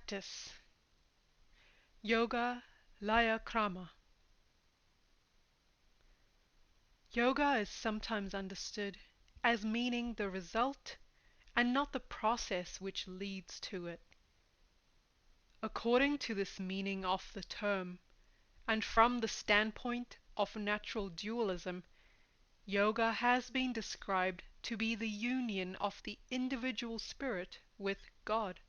Practice. Yoga Laya-Krama. Yoga is sometimes understood as meaning the result and not the process which leads to it. According to this meaning of the term, and from the standpoint of natural dualism, yoga has been described to be the union of the individual spirit with God.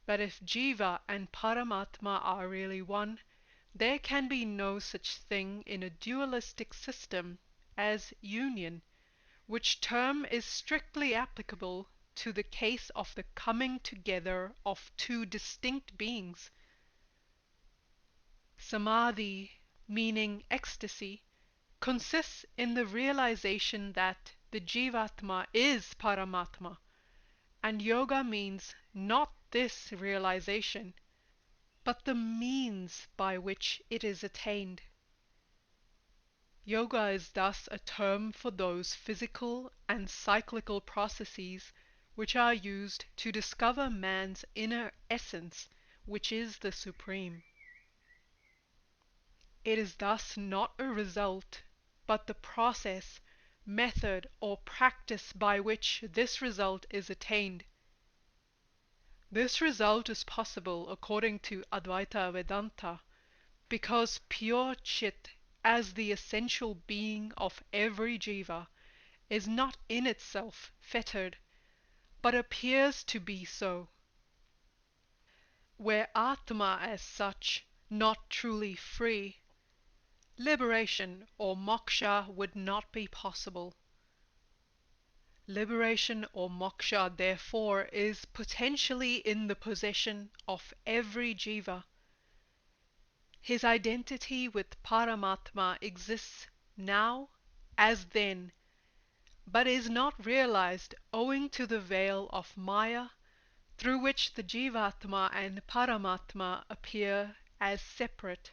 But if Jiva and Paramatma are really one, there can be no such thing in a dualistic system as union, which term is strictly applicable to the case of the coming together of two distinct beings. Samadhi, meaning ecstasy, consists in the realization that the Jivatma is Paramatma, and yoga means not this realization, but the means by which it is attained. Yoga is thus a term for those physical and cyclical processes which are used to discover man's inner essence, which is the supreme. It is thus not a result, but the process, method, or practice by which this result is attained. This result is possible according to Advaita Vedanta, because pure Chit, as the essential being of every jiva, is not in itself fettered, but appears to be so. Were Atma as such not truly free, liberation or moksha would not be possible. Liberation or moksha, therefore, is potentially in the possession of every jiva. His identity with Paramatma exists now as then, but is not realized owing to the veil of Maya, through which the Jivatma and Paramatma appear as separate.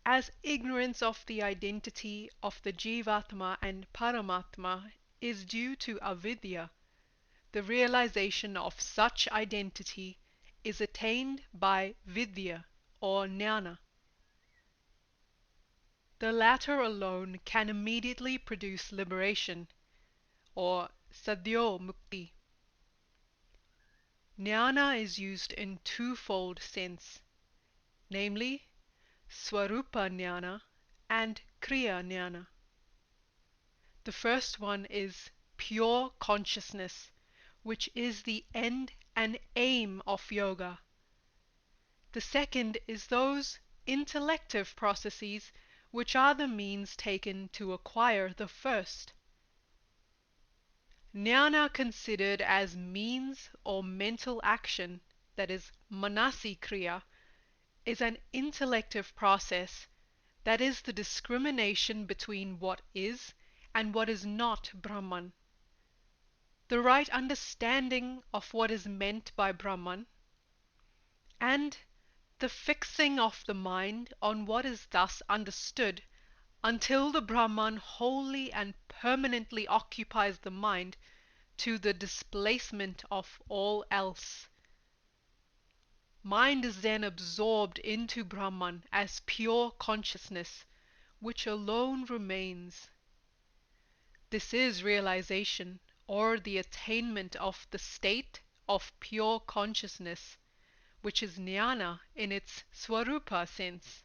As ignorance of the identity of the Jivatma and Paramatma is due to avidya, the realization of such identity is attained by vidya or Nyana. The latter alone can immediately produce liberation, or sadhyo mukti. Nyana is used in twofold sense, namely Swarupa Nyana and Kriya Nyana. The first one is pure consciousness, which is the end and aim of yoga. The second is those intellective processes which are the means taken to acquire the first. Nyana considered as means or mental action, that is manasi kriya, is an intellective process, that is the discrimination between what is and what is not Brahman. The right understanding of what is meant by Brahman, and the fixing of the mind on what is thus understood until the Brahman wholly and permanently occupies the mind to the displacement of all else. Mind is then absorbed into Brahman as pure consciousness, which alone remains. This is realization, or the attainment of the state of pure consciousness, which is Nyana in its Swarupa sense.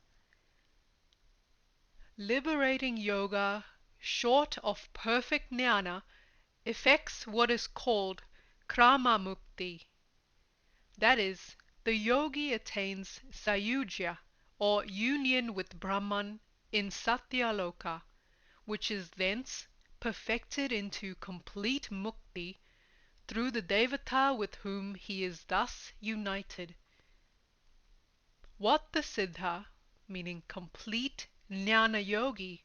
Liberating yoga, short of perfect Nyana, effects what is called Krama Mukti. That is, the yogi attains Sayujya, or union with Brahman in Satyaloka, which is thence perfected into complete Mukti through the Devata with whom he is thus united. What the Siddha, meaning complete Jnana Yogi,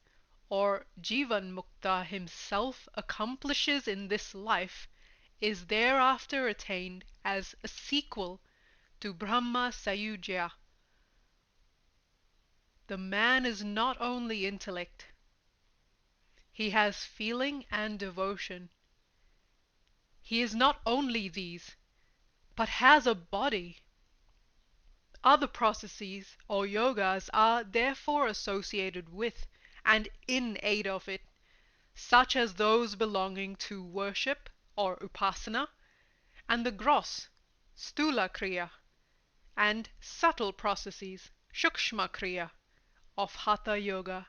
or Jivan Mukta himself accomplishes in this life is thereafter attained as a sequel to Brahma Sayujya. The man is not only intellect. He has feeling and devotion. He is not only these, but has a body. Other processes or yogas are therefore associated with and in aid of it, such as those belonging to worship or upasana, and the gross sthula kriya, and subtle processes sukshma kriya of Hatha yoga.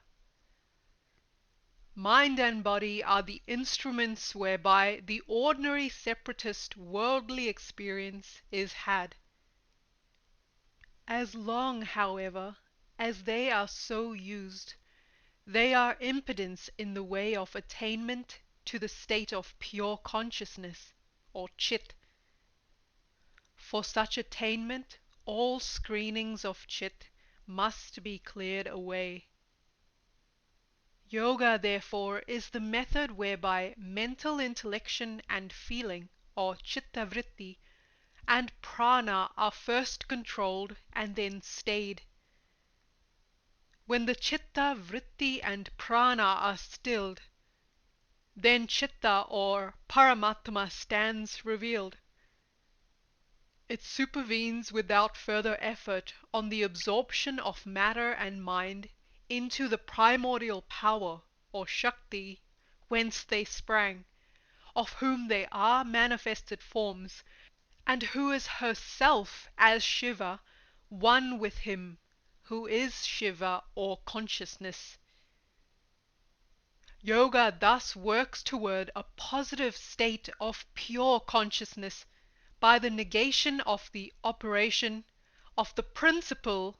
Mind and body are the instruments whereby the ordinary separatist worldly experience is had. As long, however, as they are so used, they are impediments in the way of attainment to the state of pure consciousness, or chit. For such attainment, all screenings of chit must be cleared away. Yoga, therefore, is the method whereby mental intellection and feeling, or chitta vritti, and prana are first controlled and then stayed. When the chitta, vritti, and prana are stilled, then chitta or Paramatma stands revealed. It supervenes without further effort on the absorption of matter and mind into the primordial power or Shakti whence they sprang, of whom they are manifested forms, and who is herself as Shiva, one with him, who is Shiva or consciousness. Yoga thus works toward a positive state of pure consciousness by the negation of the operation of the principle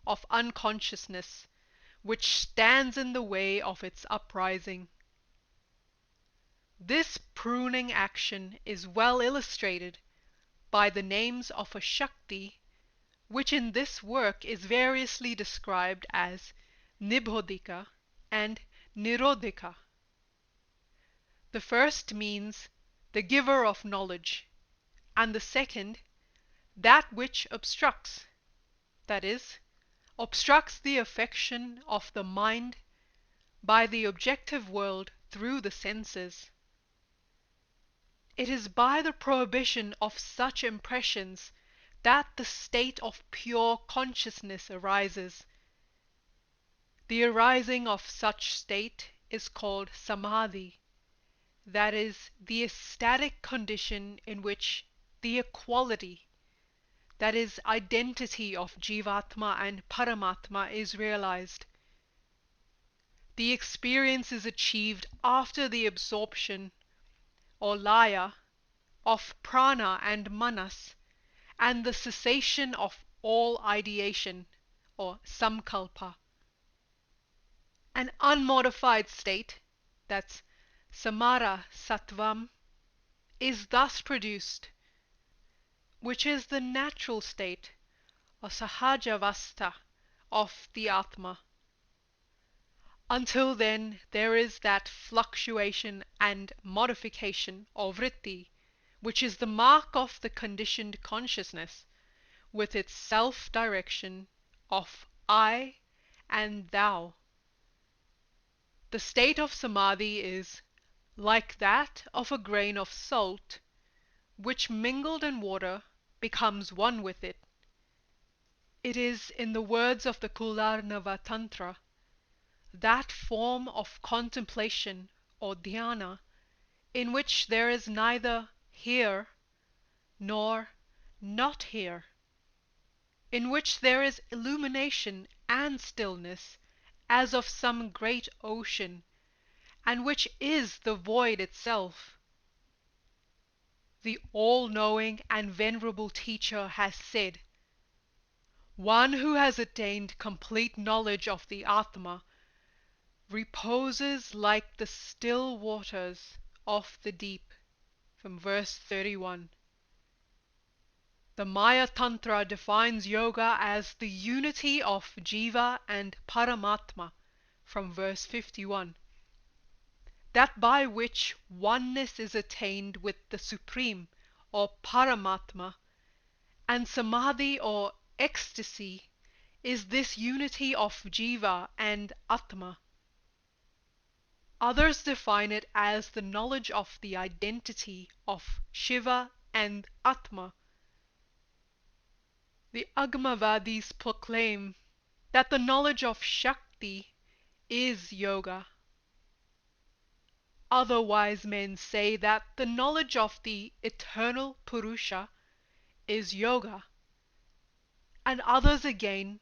of unconsciousness, which stands in the way of its uprising. This pruning action is well illustrated by the names of a Shakti, which in this work is variously described as Nibodhika and Nirodhika. The first means the giver of knowledge, and the second that which obstructs, that is, obstructs the affection of the mind by the objective world through the senses. It is by the prohibition of such impressions that the state of pure consciousness arises. The arising of such state is called Samadhi, that is, the ecstatic condition in which the equality, that is, identity of Jivatma and Paramatma is realized. The experience is achieved after the absorption, or laya, of prana and manas, and the cessation of all ideation, or samkalpa. An unmodified state, that's samara sattvam, is thus produced, which is the natural state, or sahajavastha, of the Atma. Until then, there is that fluctuation and modification of vritti, which is the mark of the conditioned consciousness, with its self-direction of I and thou. The state of Samadhi is like that of a grain of salt, which mingled in water becomes one with it. It is, in the words of the Kularnava Tantra, that form of contemplation or dhyana in which there is neither here nor not here, in which there is illumination and stillness as of some great ocean, and which is the void itself. The all-knowing and venerable teacher has said, "One who has attained complete knowledge of the Atma reposes like the still waters of the deep," from verse 31. The Maya Tantra defines yoga as the unity of Jiva and Paramatma, from verse 51. That by which oneness is attained with the Supreme, or Paramatma, and Samadhi or ecstasy is this unity of Jiva and Atma. Others define it as the knowledge of the identity of Shiva and Atma, The Agmavadis proclaim that the knowledge of Shakti is yoga. Other wise men say that the knowledge of the eternal Purusha is yoga, and others again,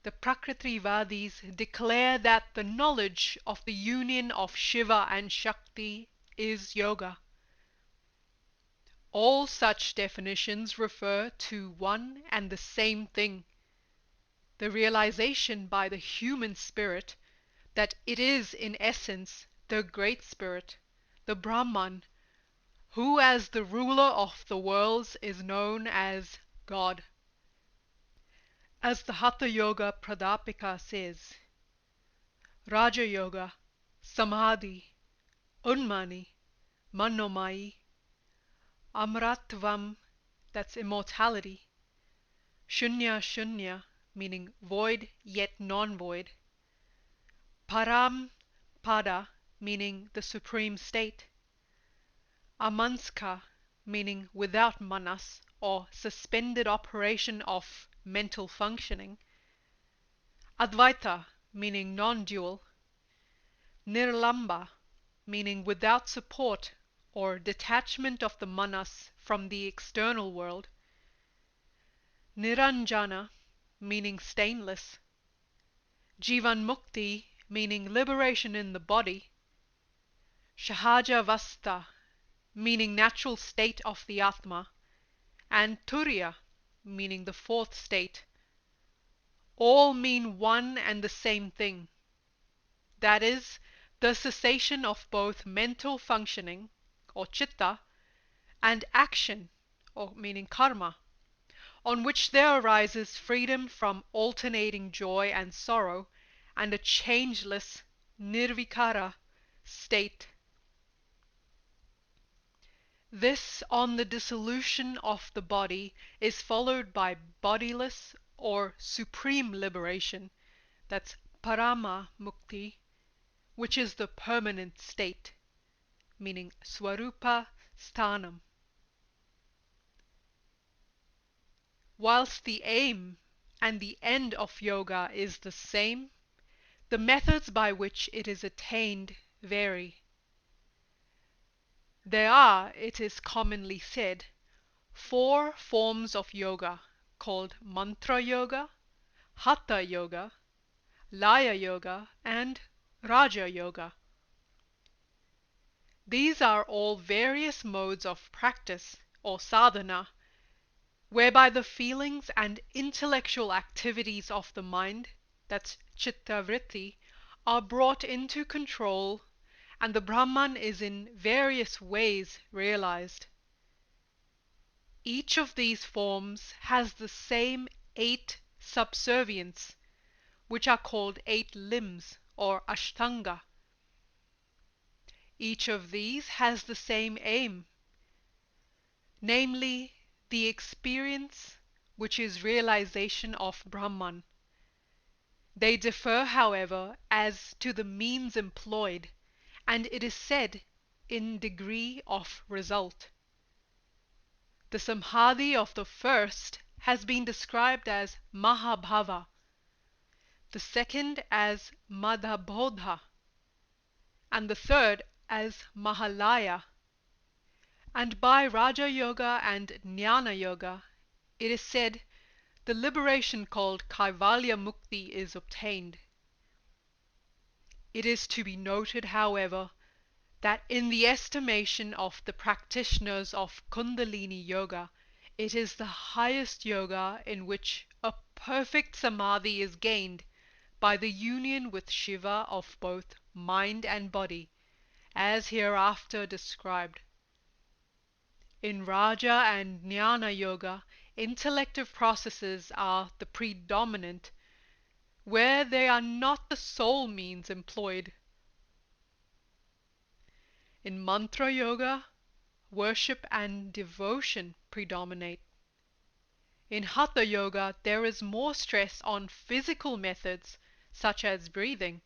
the Prakritivadis, declare that the knowledge of the union of Shiva and Shakti is yoga. All such definitions refer to one and the same thing, the realization by the human spirit that it is in essence the Great Spirit, the Brahman, who as the ruler of the worlds is known as God. As the Hatha Yoga Pradapika says, Raja Yoga, Samadhi, Unmani, Manomai, Amratvam, that's immortality, Shunya Shunya, meaning void yet non-void, Param Pada, meaning the supreme state, Amanska, meaning without manas, or suspended operation of mental functioning, Advaita, meaning non-dual, Nirlamba, meaning without support or detachment of the manas from the external world, Niranjana, meaning stainless, Jivan Mukti, meaning liberation in the body, Shahaja Vasta, meaning natural state of the Atma, and Turiya, meaning the fourth state, all mean one and the same thing. That is, the cessation of both mental functioning, or chitta, and action, or meaning karma, on which there arises freedom from alternating joy and sorrow, and a changeless nirvikara state. This on the dissolution of the body is followed by bodiless or supreme liberation, that's parama mukti, which is the permanent state, meaning swarupa sthanam. Whilst the aim and the end of yoga is the same, the methods by which it is attained vary. There are, it is commonly said, 4 forms of yoga called mantra yoga, hatha yoga, laya yoga, and raja yoga. These are all various modes of practice, or sadhana, whereby the feelings and intellectual activities of the mind, that's chitta-vritti, are brought into control, and the Brahman is in various ways realized. Each of these forms has the same 8 subservients, which are called 8 limbs, or Ashtanga. Each of these has the same aim, namely the experience, which is realization of Brahman. They differ, however, as to the means employed, and it is said in degree of result. The Samadhi of the first has been described as Mahabhava, the second as Madhabodha, and the third as Mahalaya. And by Raja Yoga and Nyana Yoga, it is said, the liberation called Kaivalya Mukti is obtained. It is to be noted, however, that in the estimation of the practitioners of Kundalini Yoga, it is the highest yoga in which a perfect Samadhi is gained by the union with Shiva of both mind and body, as hereafter described. In Raja and Jnana Yoga, intellective processes are the predominant, where they are not the sole means employed. In Mantra Yoga, worship and devotion predominate. In Hatha Yoga, there is more stress on physical methods, such as breathing.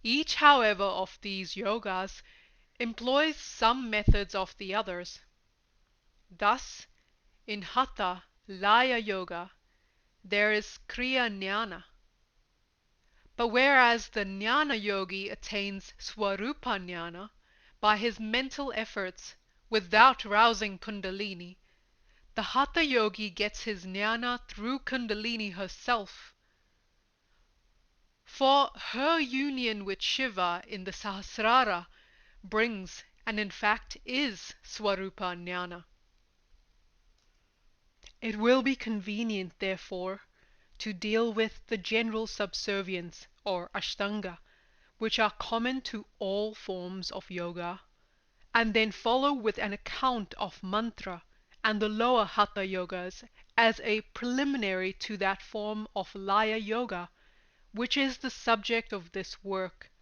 Each, however, of these yogas employs some methods of the others. Thus, in Hatha, Laya Yoga, there is kriya Nyana. But whereas the Jnana yogi attains Swarupa Jnana by his mental efforts without rousing Kundalini, the Hatha yogi gets his Jnana through Kundalini herself. For her union with Shiva in the Sahasrara brings, and in fact is, Swarupa Jnana. It will be convenient, therefore, to deal with the general subservience or Ashtanga, which are common to all forms of yoga, and then follow with an account of mantra and the lower Hatha yogas as a preliminary to that form of Laya Yoga, which is the subject of this work,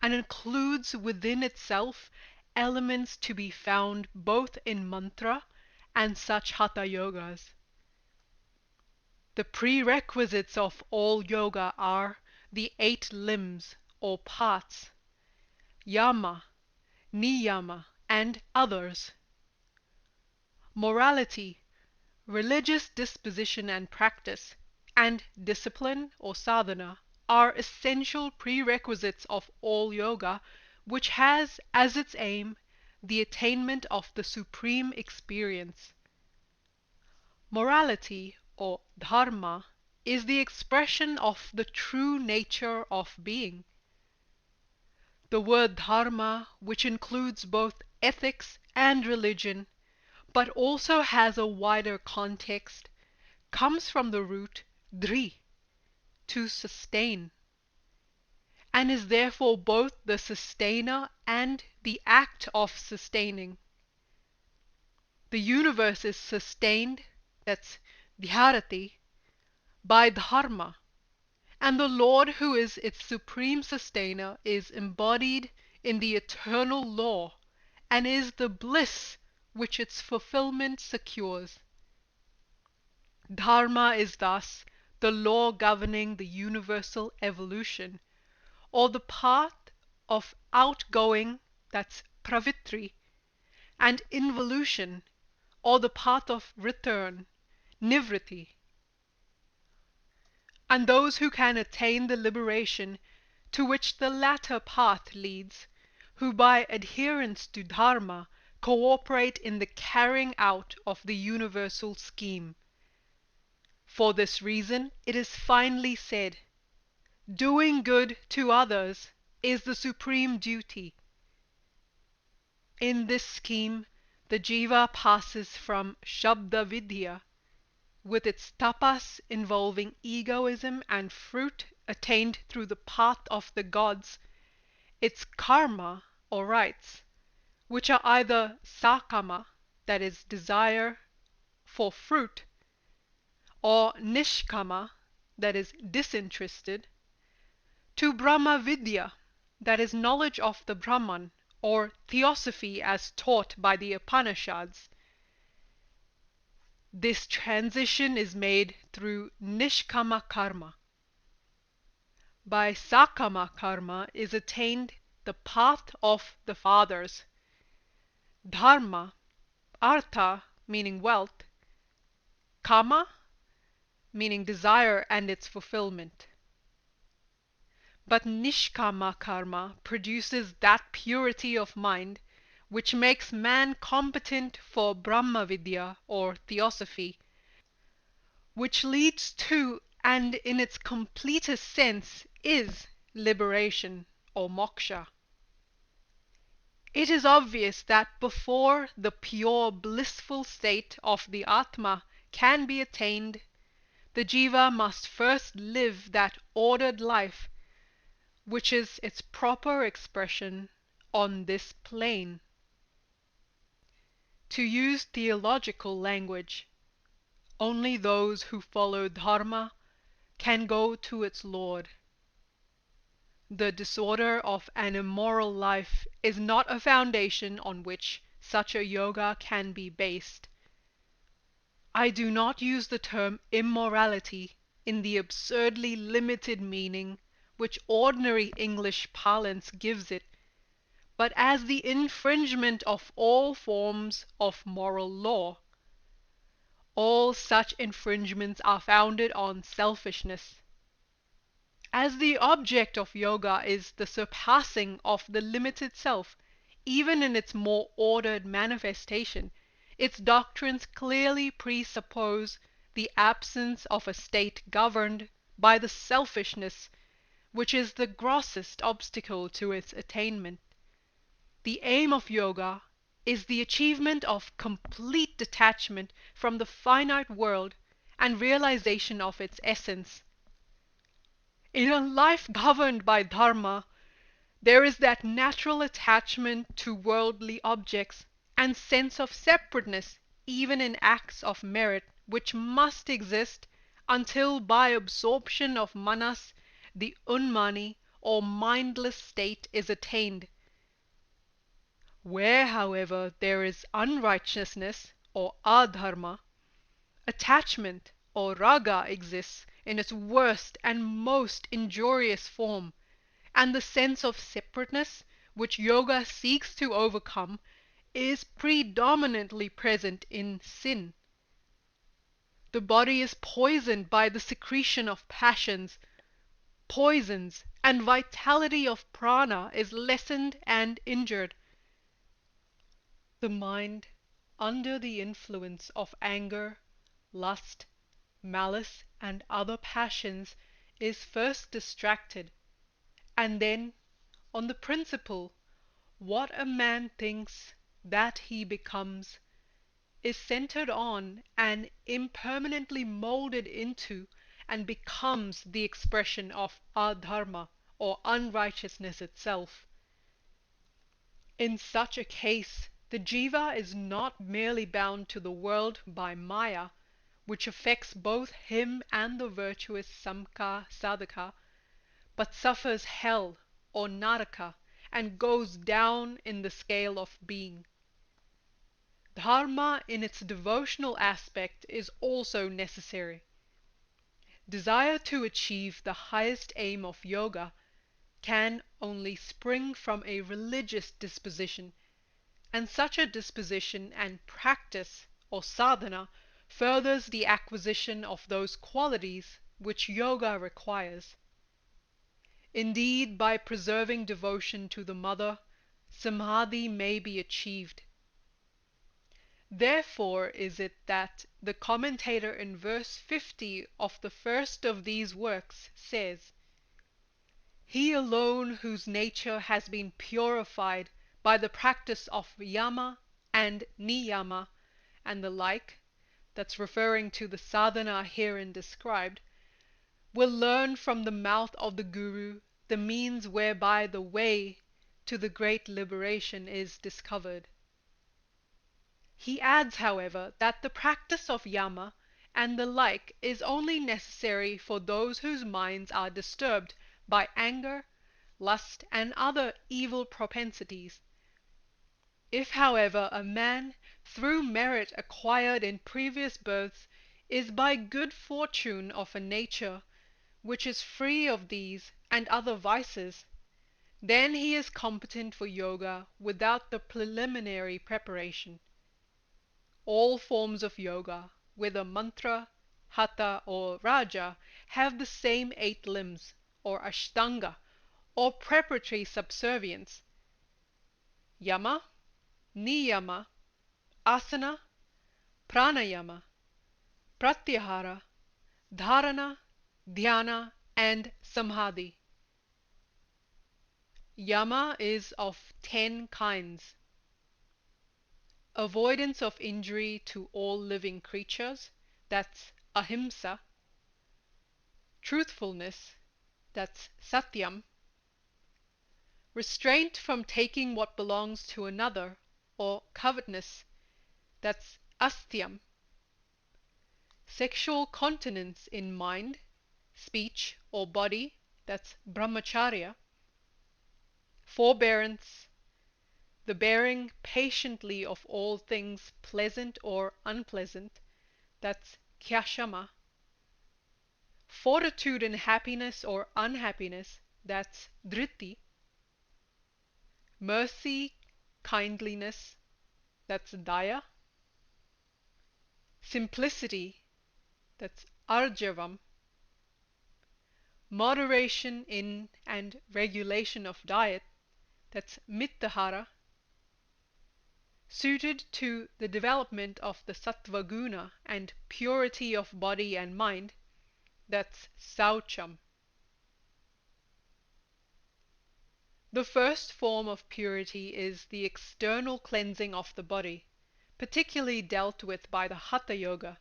and includes within itself elements to be found both in mantra and such Hatha yogas. The prerequisites of all yoga are the 8 limbs or parts, yama, niyama, and others. Morality, religious disposition and practice, and discipline or sadhana are essential prerequisites of all yoga, which has as its aim the attainment of the supreme experience. Morality or Dharma is the expression of the true nature of being. The word Dharma, which includes both ethics and religion, but also has a wider context, comes from the root dri, to sustain, and is therefore both the sustainer and the act of sustaining. The universe is sustained, that's dhyarati, by Dharma, and the Lord who is its supreme sustainer is embodied in the eternal law and is the bliss which its fulfillment secures. Dharma is thus the law governing the universal evolution, or the path of outgoing, that's pravitri, and involution, or the path of return, nivritti. And those who can attain the liberation to which the latter path leads, who by adherence to Dharma cooperate in the carrying out of the universal scheme. For this reason it is finely said, doing good to others is the supreme duty. In this scheme the jiva passes from Shabda Vidya, with its tapas involving egoism and fruit attained through the path of the gods, its karma or rites, which are either sakama, that is desire for fruit, or nishkama, that is disinterested, to Brahma Vidya, that is knowledge of the Brahman, or theosophy as taught by the Upanishads. This transition is made through nishkama karma. By sakama karma is attained the path of the fathers. Dharma, artha meaning wealth, kama meaning desire and its fulfillment. But nishkama karma produces that purity of mind which makes man competent for Brahma Vidya or theosophy, which leads to and in its completest sense is liberation or moksha. It is obvious that before the pure blissful state of the Atma can be attained, the jiva must first live that ordered life which is its proper expression on this plane. To use theological language, only those who follow Dharma can go to its Lord. The disorder of an immoral life is not a foundation on which such a yoga can be based. I do not use the term immorality in the absurdly limited meaning which ordinary English parlance gives it, but as the infringement of all forms of moral law. All such infringements are founded on selfishness. As the object of yoga is the surpassing of the limited self, even in its more ordered manifestation, its doctrines clearly presuppose the absence of a state governed by the selfishness which is the grossest obstacle to its attainment. The aim of yoga is the achievement of complete detachment from the finite world and realization of its essence. In a life governed by Dharma, there is that natural attachment to worldly objects and sense of separateness even in acts of merit which must exist until by absorption of manas the unmani or mindless state is attained. Where, however, there is unrighteousness or adharma, attachment or raga exists in its worst and most injurious form, and the sense of separateness which yoga seeks to overcome is predominantly present in sin. The body is poisoned by the secretion of passions, poisons, and vitality of prana is lessened and injured. The mind, under the influence of anger, lust, malice, and other passions, is first distracted, and then, on the principle, what a man thinks, that he becomes, is centered on and impermanently molded into and becomes the expression of adharma or unrighteousness itself. In such a case, the jiva is not merely bound to the world by maya, which affects both him and the virtuous samkhya sadhaka, but suffers hell or naraka and goes down in the scale of being. Dharma in its devotional aspect is also necessary. Desire to achieve the highest aim of yoga can only spring from a religious disposition, and such a disposition and practice or sadhana furthers the acquisition of those qualities which yoga requires. Indeed, by preserving devotion to the mother, Samadhi may be achieved. Therefore is it that the commentator in verse 50 of the first of these works says, "He alone whose nature has been purified by the practice of yama and niyama and the like," that's referring to the sadhana herein described, "will learn from the mouth of the Guru the means whereby the way to the great liberation is discovered." He adds, however, that the practice of yama and the like is only necessary for those whose minds are disturbed by anger, lust, and other evil propensities. If, however, a man, through merit acquired in previous births, is by good fortune of a nature which is free of these and other vices, then he is competent for yoga without the preliminary preparation. All forms of yoga, whether mantra, hatha, or raja, have the same 8 limbs, or ashtanga, or preparatory subservience: yama, niyama, asana, pranayama, pratyahara, dharana, dhyana, and samadhi. Yama is of 10 kinds. Avoidance of injury to all living creatures, that's ahimsa. Truthfulness, that's satyam. Restraint from taking what belongs to another, or covetousness, that's astyam. Sexual continence in mind, speech, or body, that's brahmacharya. Forbearance, the bearing patiently of all things pleasant or unpleasant, that's khyashama. Fortitude in happiness or unhappiness, that's dhritti. Mercy, kindliness, that's daya. simplicity, that's arjavam, moderation in and regulation of diet, that's mittahara, suited to the development of the sattva guna and purity of body and mind, that's saucham. The first form of purity is the external cleansing of the body, particularly dealt with by the Hatha Yoga,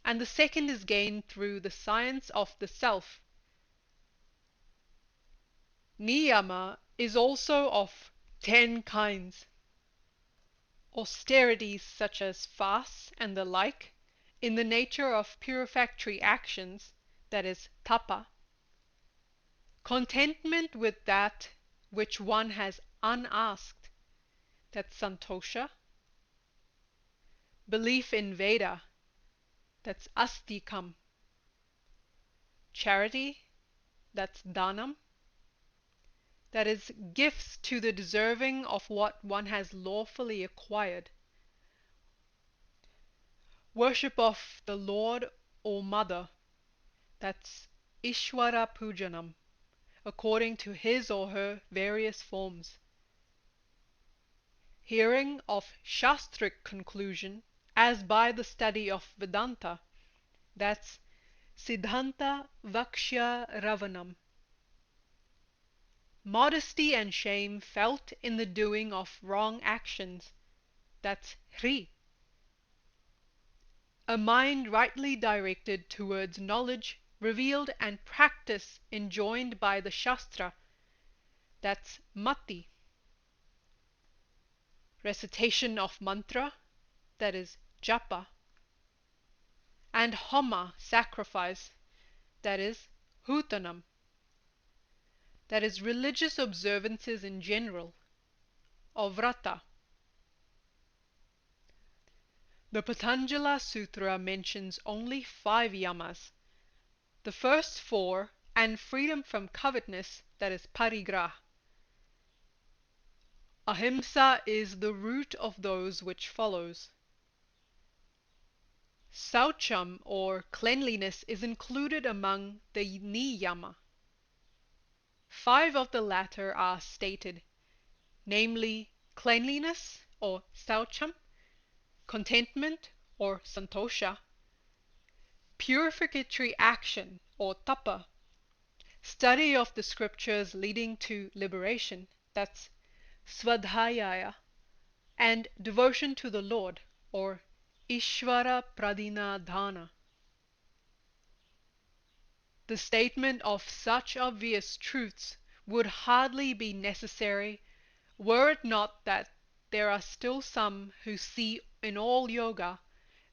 and the second is gained through the science of the self. Niyama is also of 10 kinds. Austerities such as fasts and the like, in the nature of purificatory actions, that is tapa. Contentment with that which one has unasked, that's santosha. Belief in Veda, that's astikam. Charity, that's dhanam. That is gifts to the deserving of what one has lawfully acquired. Worship of the Lord or Mother, that's Ishwara Pujanam, according to his or her various forms. Hearing of Shastric conclusion, as by the study of Vedanta, that's Siddhanta Vakshya Ravanam. Modesty and shame felt in the doing of wrong actions, that's Hri. A mind rightly directed towards knowledge, revealed and practice enjoined by the Shastra, that's Mati. Recitation of mantra, that is Japa. And Homa, sacrifice, that is Hutanam. That is religious observances in general, or Vrata. The Patanjala Sutra mentions only 5 yamas. The first 4, and freedom from covetousness, that is parigraha. Ahimsa is the root of those which follows. Saucham, or cleanliness, is included among the niyama. 5 of the latter are stated, namely cleanliness, or saucham, contentment, or santosha, purificatory action, or tapa, study of the scriptures leading to liberation, that's svadhyaya, and devotion to the Lord, or Ishvara Pradinadhana. The statement of such obvious truths would hardly be necessary were it not that there are still some who see in all yoga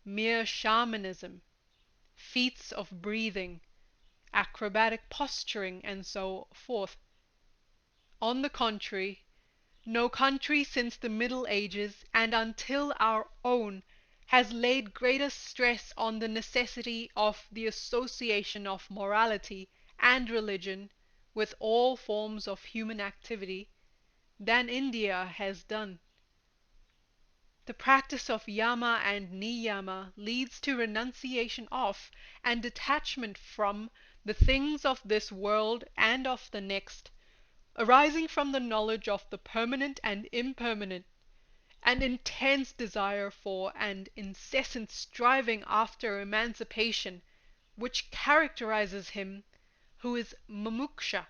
mere shamanism, feats of breathing, acrobatic posturing, and so forth. On the contrary, no country since the Middle Ages and until our own has laid greater stress on the necessity of the association of morality and religion with all forms of human activity than India has done. The practice of yama and niyama leads to renunciation of and detachment from the things of this world and of the next, arising from the knowledge of the permanent and impermanent, an intense desire for and incessant striving after emancipation, which characterizes him who is mumuksha,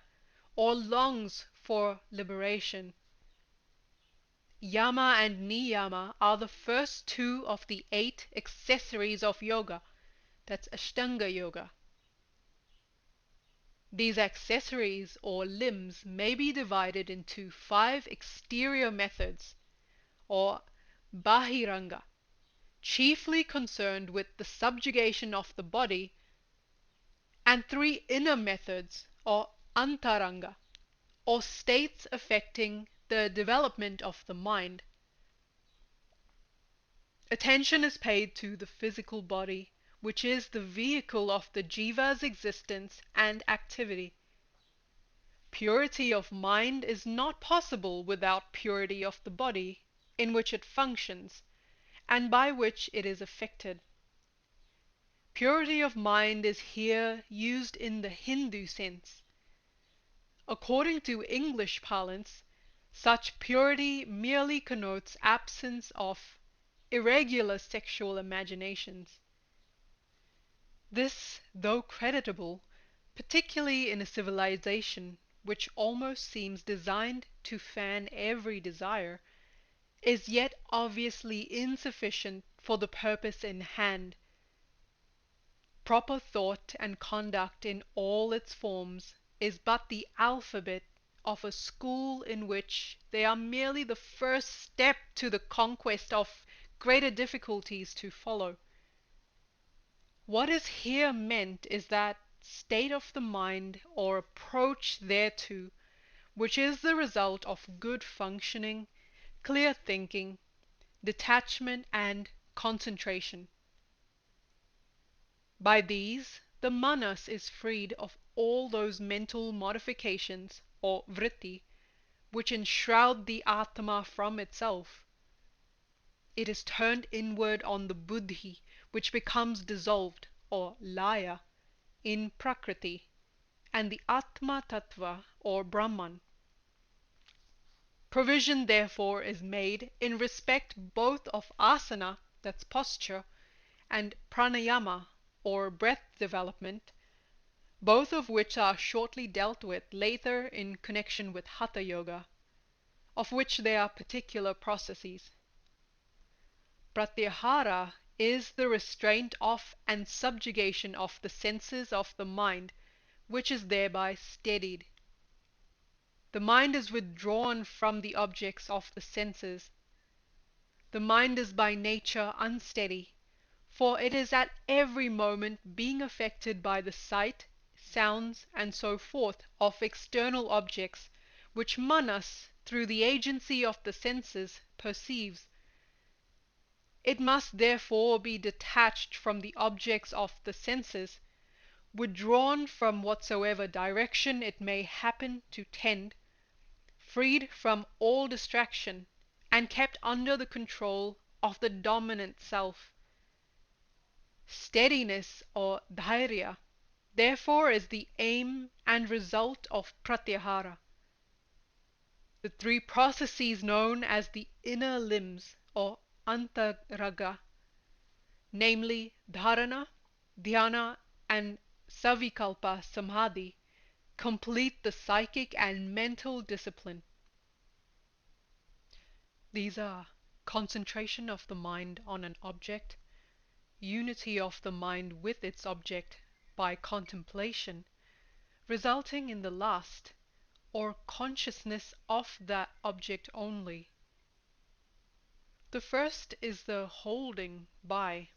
or longs for liberation. Yama and niyama are the first 2 of the 8 accessories of yoga, that's Ashtanga yoga. These accessories or limbs may be divided into 5 exterior methods, or bahiranga, chiefly concerned with the subjugation of the body, and 3 inner methods, or antaranga, or states affecting the development of the mind. Attention is paid to the physical body, which is the vehicle of the jiva's existence and activity. Purity of mind is not possible without purity of the body, in which it functions, and by which it is affected. Purity of mind is here used in the Hindu sense. According to English parlance, such purity merely connotes absence of irregular sexual imaginations. This, though creditable, particularly in a civilization which almost seems designed to fan every desire, is yet obviously insufficient for the purpose in hand. Proper thought and conduct in all its forms is but the alphabet of a school in which they are merely the first step to the conquest of greater difficulties to follow. What is here meant is that state of the mind or approach thereto, which is the result of good functioning, clear thinking, detachment, and concentration. By these, the manas is freed of all those mental modifications, or vritti, which enshroud the Atma from itself. It is turned inward on the buddhi, which becomes dissolved, or laya, in prakriti, and the Atma tattva, or Brahman. Provision therefore is made in respect both of asana, that's posture, and pranayama, or breath development, both of which are shortly dealt with later in connection with Hatha Yoga, of which there are particular processes. Pratyahara is the restraint of and subjugation of the senses of the mind, which is thereby steadied. The mind is withdrawn from the objects of the senses. The mind is by nature unsteady, for it is at every moment being affected by the sight, sounds, and so forth of external objects, which manas, through the agency of the senses, perceives. It must therefore be detached from the objects of the senses, withdrawn from whatsoever direction it may happen to tend, freed from all distraction, and kept under the control of the dominant self. Steadiness, or dhairya, therefore is the aim and result of pratyahara. The three processes known as the inner limbs, or antaraga, namely dharana, dhyana, and savikalpa samadhi, complete the psychic and mental discipline. These are concentration of the mind on an object, unity of the mind with its object by contemplation, resulting in the last, or consciousness of that object only. The first is the holding by,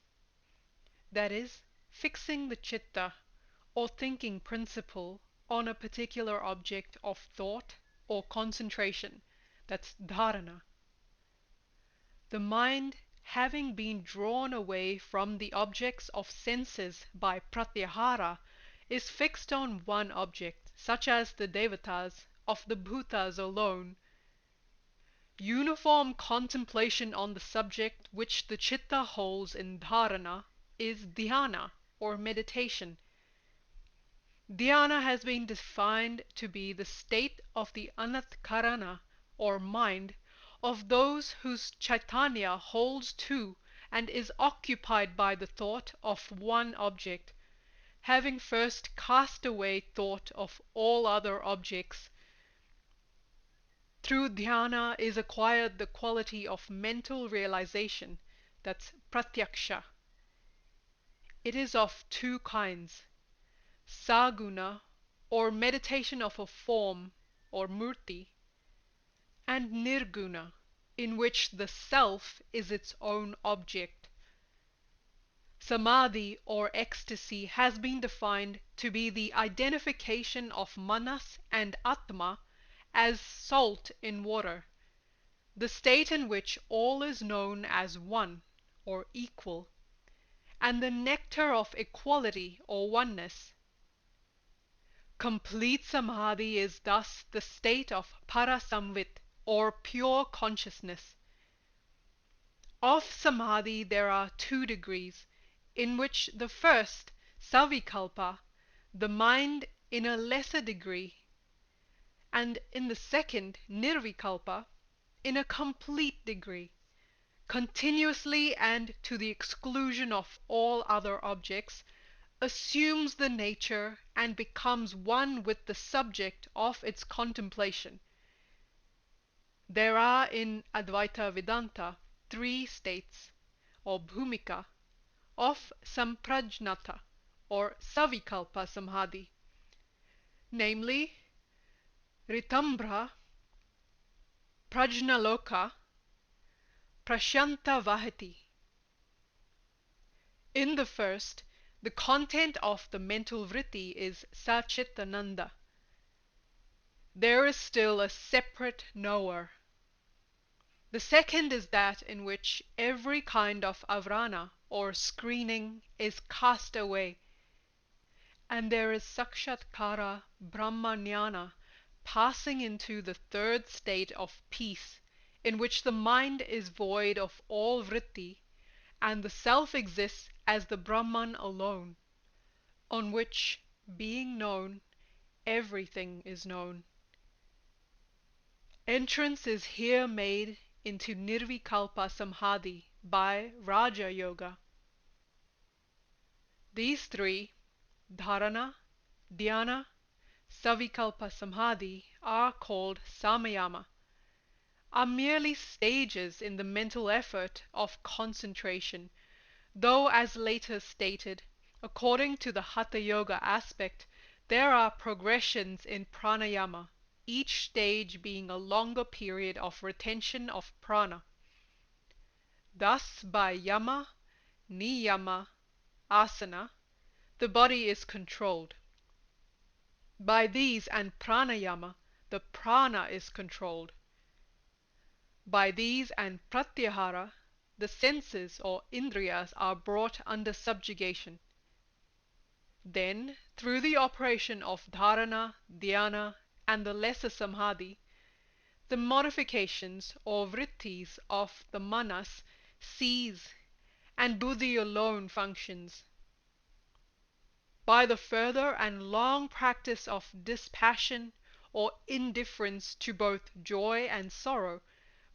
that is, fixing the citta, or thinking principle, on a particular object of thought or concentration, that's dharana. The mind, having been drawn away from the objects of senses by pratyahara, is fixed on one object, such as the devatas of the bhutas alone. Uniform contemplation on the subject which the citta holds in dharana is dhyana, or meditation. Dhyana has been defined to be the state of the anatkarana, or mind, of those whose chaitanya holds to and is occupied by the thought of one object, having first cast away thought of all other objects. Through dhyana is acquired the quality of mental realization, that's pratyaksha. It is of two kinds: saguna, or meditation of a form, or murti, and nirguna, in which the self is its own object. Samadhi, or ecstasy, has been defined to be the identification of manas and Atma as salt in water, the state in which all is known as one, or equal, and the nectar of equality, or oneness. Complete samadhi is thus the state of parasamvit, or pure consciousness. Of samadhi there are two degrees, in which the first, savikalpa, the mind in a lesser degree, and in the second, nirvikalpa, in a complete degree, continuously and to the exclusion of all other objects, assumes the nature and becomes one with the subject of its contemplation. There are in Advaita Vedanta 3 states, or bhumika, of samprajnata, or savikalpa samadhi, namely ritambra, prajnaloka, prashanta vahati. In the first, the content of the mental vritti is Satchitananda. There is still a separate knower. The second is that in which every kind of avrana, or screening, is cast away, and there is Sakshatkara Brahma Nyana, passing into the third state of peace, in which the mind is void of all vritti, and the self exists as the Brahman alone, on which, being known, everything is known. Entrance is here made into Nirvikalpa Samadhi by Raja Yoga. These 3, Dharana, Dhyana, Savikalpa Samadhi, are called Samayama, are merely stages in the mental effort of concentration, though as later stated, according to the Hatha Yoga aspect, there are progressions in Pranayama, each stage being a longer period of retention of prana. Thus by yama, niyama, asana, the body is controlled. By these and pranayama, the prana is controlled. By these and pratyahara, the senses or indriyas are brought under subjugation. Then, through the operation of dharana, dhyana, and the lesser samadhi, the modifications or vrittis of the manas cease, and buddhi alone functions. By the further and long practice of dispassion or indifference to both joy and sorrow,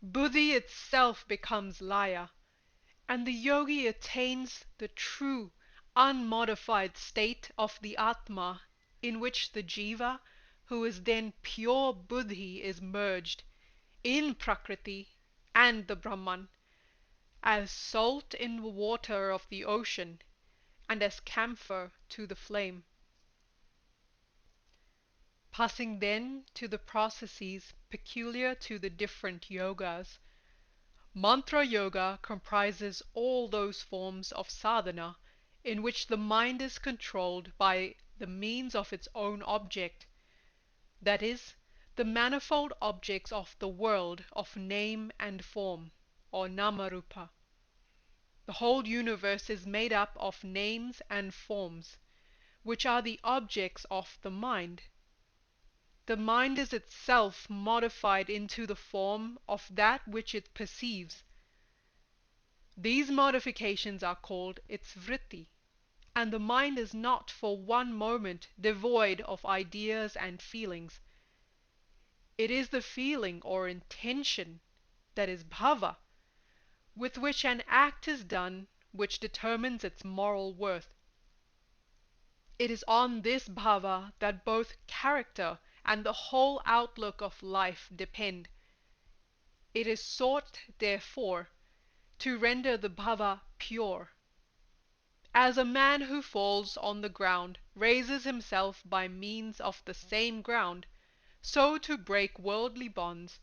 buddhi itself becomes laya, and the yogi attains the true, unmodified state of the Atma, in which the jiva, who is then pure buddhi, is merged in Prakriti and the Brahman, as salt in the water of the ocean, and as camphor to the flame. Passing then to the processes peculiar to the different yogas, Mantra Yoga comprises all those forms of sadhana in which the mind is controlled by the means of its own object, that is, the manifold objects of the world of name and form, or namarupa. The whole universe is made up of names and forms, which are the objects of the mind. The mind is itself modified into the form of that which it perceives. These modifications are called its vritti, and the mind is not for one moment devoid of ideas and feelings. It is the feeling or intention, that is bhava, with which an act is done, which determines its moral worth. It is on this bhava that both character and the whole outlook of life depend. It is sought, therefore, to render the bhava pure. As a man who falls on the ground raises himself by means of the same ground, so to break worldly bonds,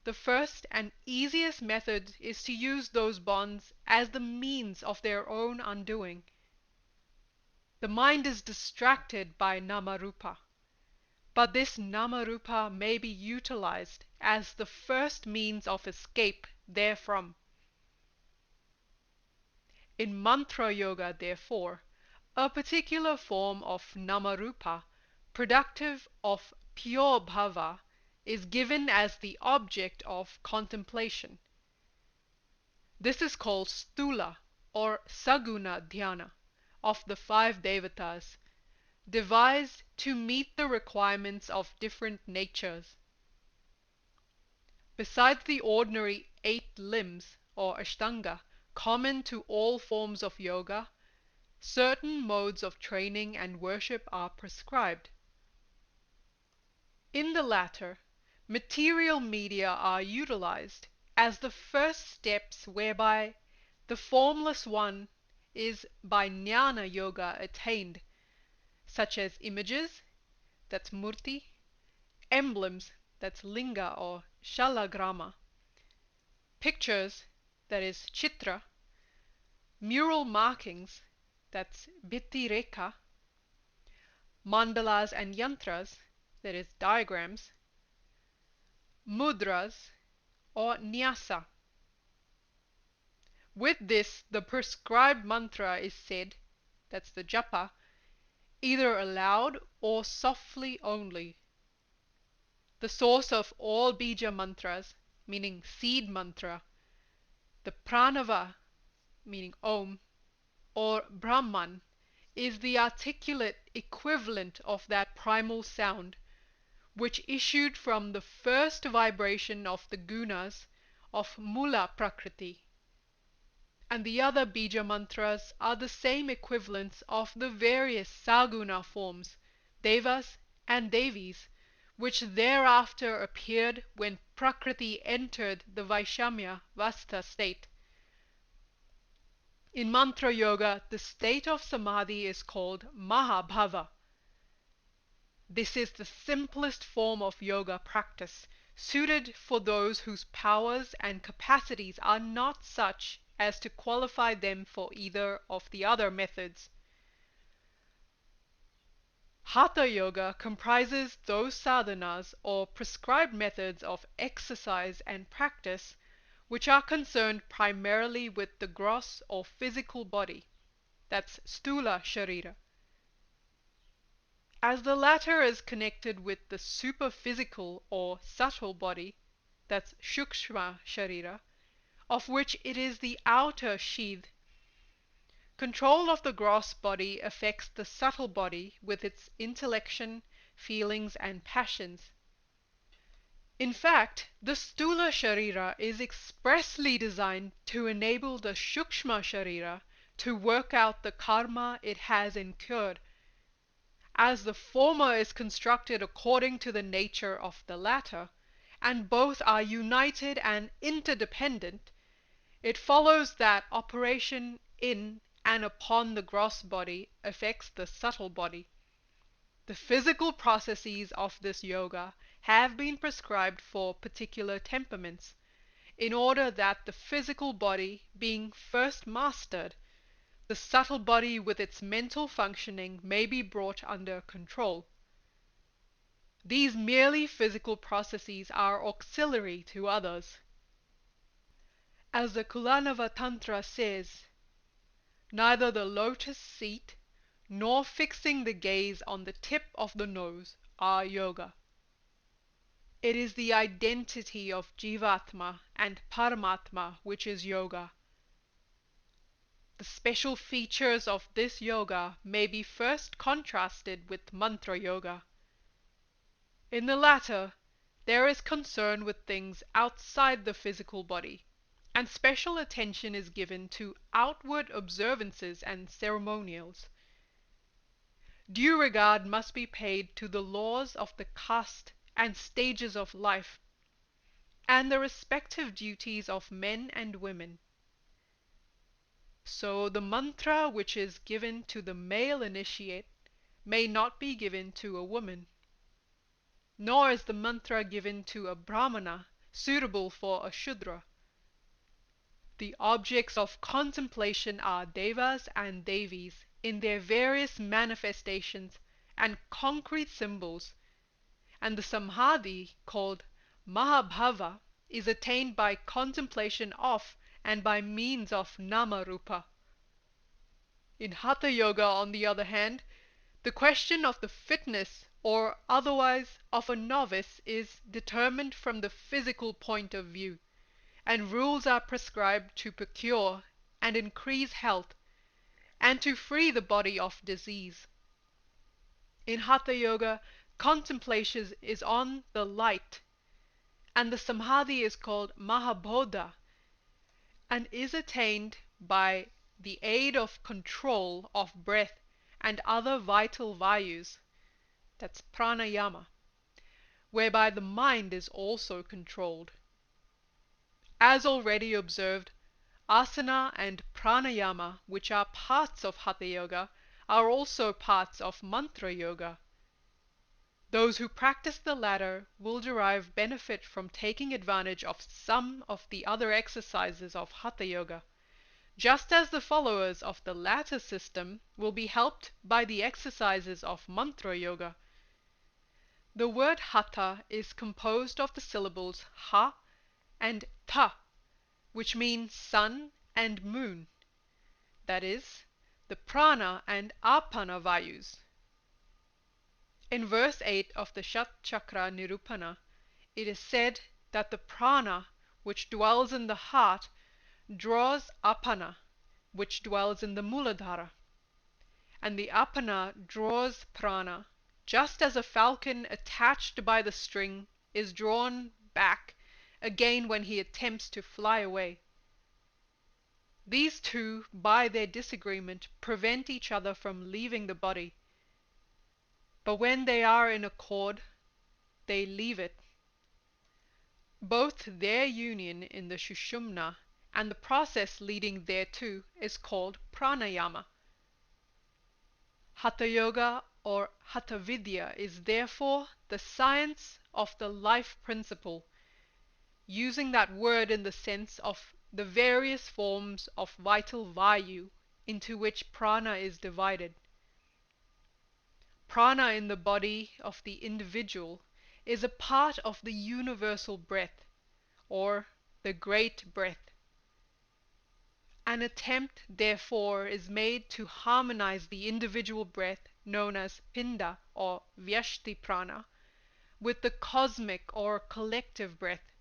the first and easiest method is to use those bonds as the means of their own undoing. The mind is distracted by namarupa, but this namarupa may be utilized as the first means of escape therefrom. In Mantra Yoga, therefore, a particular form of namarupa, productive of pure bhava, is given as the object of contemplation. This is called stula or saguna dhyana, of the 5 Devatas, devised to meet the requirements of different natures. Besides the ordinary 8 limbs, or Ashtanga, common to all forms of yoga, certain modes of training and worship are prescribed. In the latter, material media are utilized as the first steps whereby the formless one is by Nyana yoga attained, such as images, that's murti, emblems, that's linga or shalagrama, pictures, that is chitra, mural markings, that's bittireka, mandalas and yantras, that is diagrams, mudras or nyasa. With this, the prescribed mantra is said, that's the japa, either aloud or softly only. The source of all bija mantras, meaning seed mantra, the pranava, meaning om, or Brahman, is the articulate equivalent of that primal sound, which issued from the first vibration of the gunas of Mula Prakriti. And the other bija mantras are the same equivalents of the various saguna forms, devas and devis, which thereafter appeared when Prakriti entered the Vaishamya Vasta state. In mantra yoga, the state of Samadhi is called Mahabhava. This is the simplest form of yoga practice, suited for those whose powers and capacities are not such as to qualify them for either of the other methods. Hatha yoga comprises those sadhanas or prescribed methods of exercise and practice which are concerned primarily with the gross or physical body, that's stula sharira. As the latter is connected with the superphysical or subtle body, that's shukshma sharira, of which it is the outer sheath, control of the gross body affects the subtle body with its intellection, feelings and passions. In fact, the stula sharira is expressly designed to enable the shukshma sharira to work out the karma it has incurred. As the former is constructed according to the nature of the latter, and both are united and interdependent, it follows that operation in and upon the gross body affects the subtle body. The physical processes of this yoga have been prescribed for particular temperaments, in order that the physical body being first mastered, the subtle body with its mental functioning may be brought under control. These merely physical processes are auxiliary to others. As the Kulanava Tantra says, neither the lotus seat nor fixing the gaze on the tip of the nose are yoga. It is the identity of Jivatma and Paramatma which is yoga. The special features of this yoga may be first contrasted with mantra yoga. In the latter, there is concern with things outside the physical body, and special attention is given to outward observances and ceremonials. Due regard must be paid to the laws of the caste and stages of life, and the respective duties of men and women. So the mantra which is given to the male initiate may not be given to a woman, nor is the mantra given to a brahmana suitable for a shudra. The objects of contemplation are devas and devis in their various manifestations and concrete symbols, and the samadhi called Mahabhava is attained by contemplation of and by means of nama-rupa. In Hatha yoga, on the other hand, the question of the fitness or otherwise of a novice is determined from the physical point of view, and rules are prescribed to procure and increase health, and to free the body of disease. In Hatha Yoga, contemplation is on the light, and the Samadhi is called Mahabodha, and is attained by the aid of control of breath and other vital vayus, that's Pranayama, whereby the mind is also controlled. As already observed, asana and pranayama, which are parts of Hatha Yoga, are also parts of mantra yoga. Those who practice the latter will derive benefit from taking advantage of some of the other exercises of Hatha Yoga, just as the followers of the latter system will be helped by the exercises of mantra yoga. The word Hatha is composed of the syllables Ha and Ta, which mean sun and moon, that is, the prana and apana vayus. In verse 8 of the Shat-chakra-nirupana, it is said that the prana, which dwells in the heart, draws apana, which dwells in the muladhara, and the apana draws prana, just as a falcon attached by the string is drawn back again when he attempts to fly away. These two, by their disagreement, prevent each other from leaving the body, but when they are in accord, they leave it. Both their union in the Sushumna and the process leading thereto is called Pranayama. Hatha Yoga or Hatha Vidya is therefore the science of the life principle, using that word in the sense of the various forms of vital vayu into which prana is divided. Prana in the body of the individual is a part of the universal breath, or the great breath. An attempt, therefore, is made to harmonize the individual breath, known as Pinda or Vyashti Prana, with the cosmic or collective breath,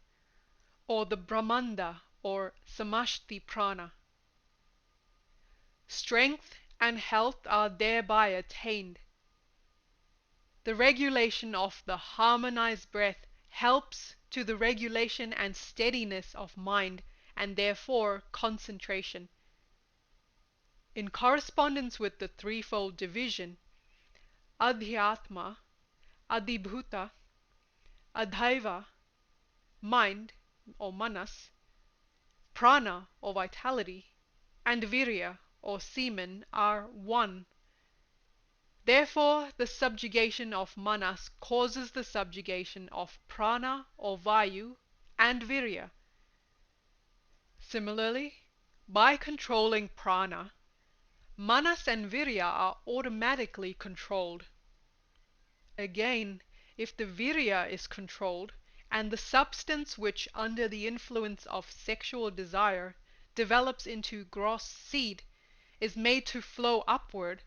or the Brahmanda or Samashti Prana. Strength and health are thereby attained. The regulation of the harmonized breath helps to the regulation and steadiness of mind, and therefore concentration. In correspondence with the threefold division, Adhyatma, Adhibhuta, Adhaiva, mind or manas, prana or vitality, and virya or semen are one. Therefore, the subjugation of manas causes the subjugation of prana or vayu and virya. Similarly, by controlling prana, manas and virya are automatically controlled. Again, if the virya is controlled, and the substance which under the influence of sexual desire develops into gross seed is made to flow upward,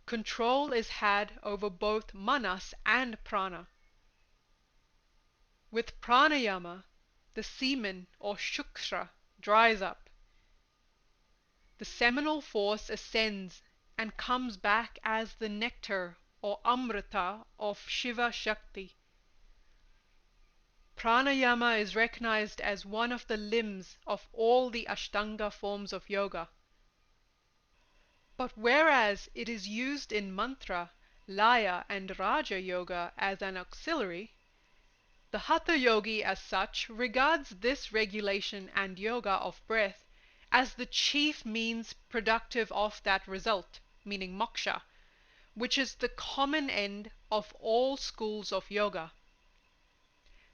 control is had over both manas and prana. With pranayama, the semen or shukra dries up. The seminal force ascends and comes back as the nectar or amrita of Shiva Shakti. Pranayama is recognized as one of the limbs of all the Ashtanga forms of yoga. But whereas it is used in mantra, laya and raja yoga as an auxiliary, the Hatha yogi as such regards this regulation and yoga of breath as the chief means productive of that result, meaning moksha, which is the common end of all schools of yoga.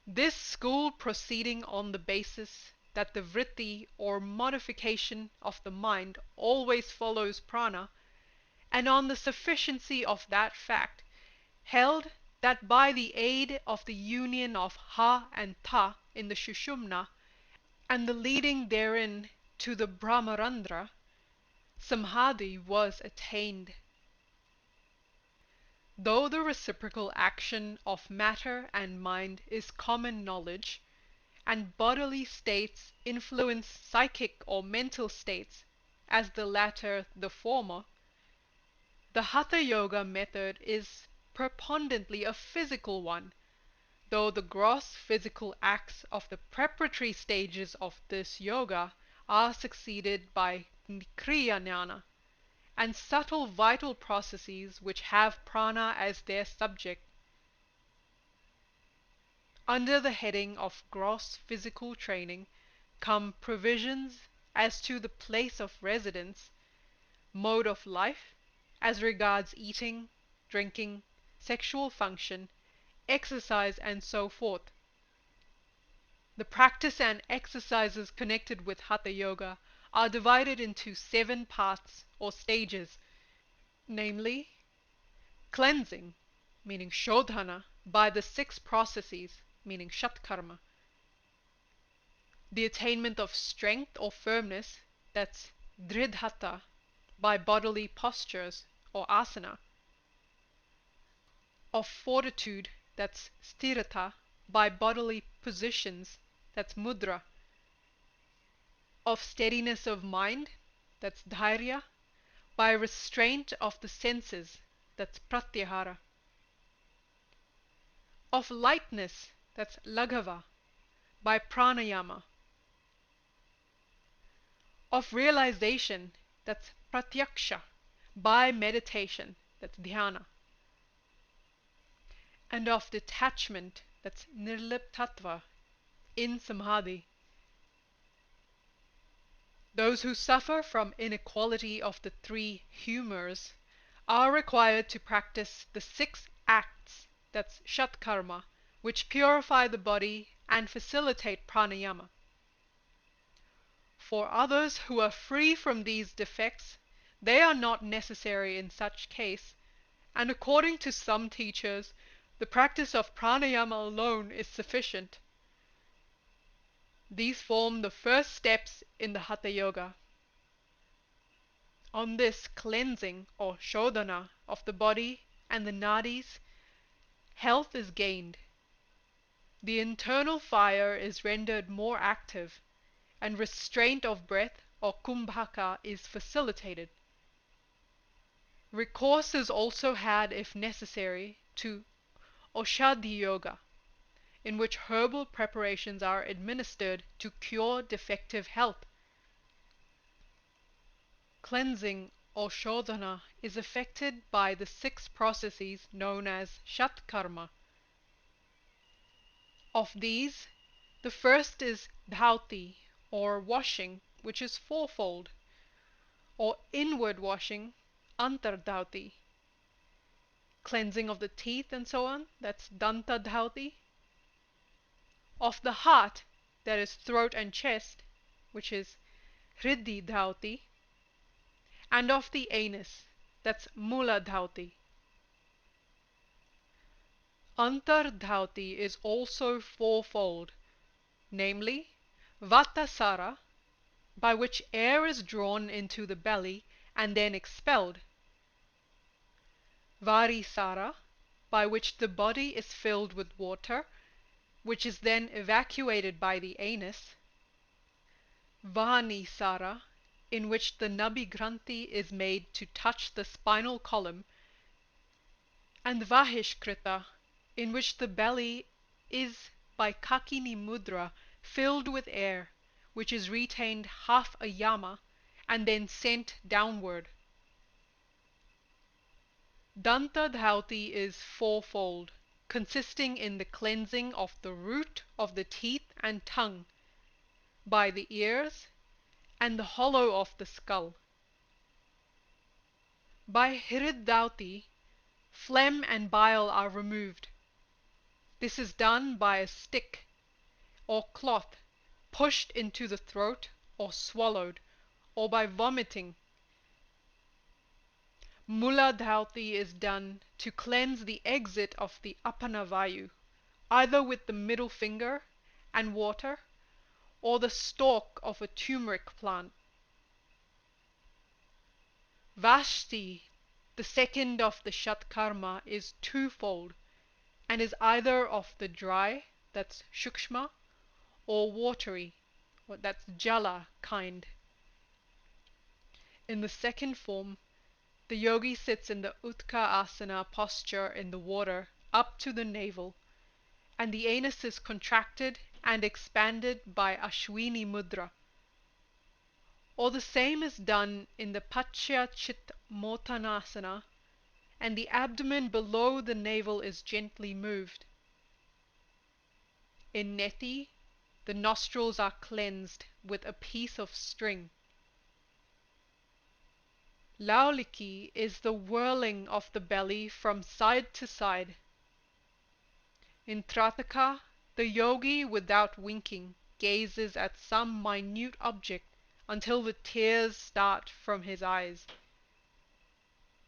This school proceeding on the basis that the vritti or modification of the mind always follows prana, and on the sufficiency of that fact, held that by the aid of the union of ha and ta in the Sushumna, and the leading therein to the Brahmarandra, Samadhi was attained. Though the reciprocal action of matter and mind is common knowledge, and bodily states influence psychic or mental states, as the latter the former, the Hatha Yoga method is preponderantly a physical one, though the gross physical acts of the preparatory stages of this yoga are succeeded by kriya Nyana, and subtle vital processes which have prana as their subject. Under the heading of gross physical training come provisions as to the place of residence, mode of life, as regards eating, drinking, sexual function, exercise, and so forth. The practice and exercises connected with Hatha Yoga are divided into 7 parts or stages, namely cleansing, meaning shodhana, by the 6 processes, meaning Shat-karma, the attainment of strength or firmness, that's dridhata, by bodily postures or asana, of fortitude, that's sthirata, by bodily positions, that's mudra, of steadiness of mind, that's dhairya, by restraint of the senses, that's pratyahara, of lightness, that's laghava, by pranayama, of realization, that's pratyaksha, by meditation, that's dhyana, and of detachment, that's nirliptatva, in Samadhi. Those who suffer from inequality of the 3 humors are required to practice the 6 acts, that's Shat-karma, which purify the body and facilitate pranayama. For others who are free from these defects, they are not necessary in such case, and according to some teachers, the practice of pranayama alone is sufficient. These form the first steps in the Hatha Yoga. On this cleansing or shodhana of the body and the nadis, health is gained. The internal fire is rendered more active, and restraint of breath or kumbhaka is facilitated. Recourse is also had, if necessary, to Aushadhi Yoga, in which herbal preparations are administered to cure defective health. Cleansing or shodhana is effected by the 6 processes known as Shat-karma. Of these, the first is dhauti, or washing, which is 4-fold, or inward washing, antardhauti. Cleansing of the teeth and so on, that's danta dhauti. Of the heart, that is throat and chest, which is hriddhi dhauti. And of the anus, that's mula dhauti. Antardhauti is also 4-fold, namely vatasara, by which air is drawn into the belly and then expelled; varisara, by which the body is filled with water, which is then evacuated by the anus; vanisara, in which the nabi granthi is made to touch the spinal column; and vahishkrita, in which the belly is by kakini mudra filled with air, which is retained half a yama and then sent downward. Danta dhauti is 4-fold, consisting in the cleansing of the root of the teeth and tongue, by the ears, and the hollow of the skull. By hriddhauti, phlegm and bile are removed. This is done by a stick or cloth pushed into the throat or swallowed, or by vomiting. Mula dhauti is done to cleanse the exit of the apanavayu, either with the middle finger and water, or the stalk of a turmeric plant. Vashti, the second of the Shat-karma, is 2-fold, and is either of the dry, that's shukshma, or watery, that's jala kind. In the second form, the yogi sits in the Utka Asana posture in the water up to the navel, and the anus is contracted and expanded by Ashwini Mudra. Or the same is done in the Paschimottanasana, and the abdomen below the navel is gently moved. In Neti, the nostrils are cleansed with a piece of string. Lauliki is the whirling of the belly from side to side. In Trataka, the yogi without winking gazes at some minute object until the tears start from his eyes.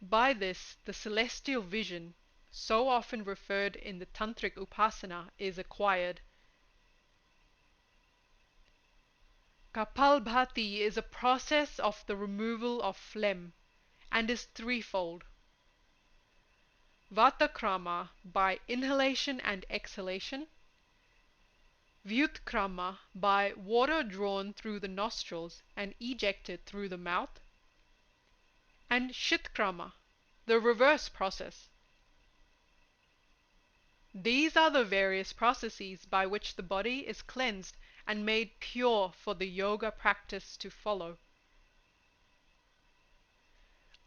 By this, the celestial vision, so often referred in the Tantric Upasana, is acquired. Kapalbhati is a process of the removal of phlegm, and is threefold. Vata-krama, by inhalation and exhalation. Vyut-krama, by water drawn through the nostrils and ejected through the mouth. And Shit-krama, the reverse process. These are the various processes by which the body is cleansed and made pure for the yoga practice to follow.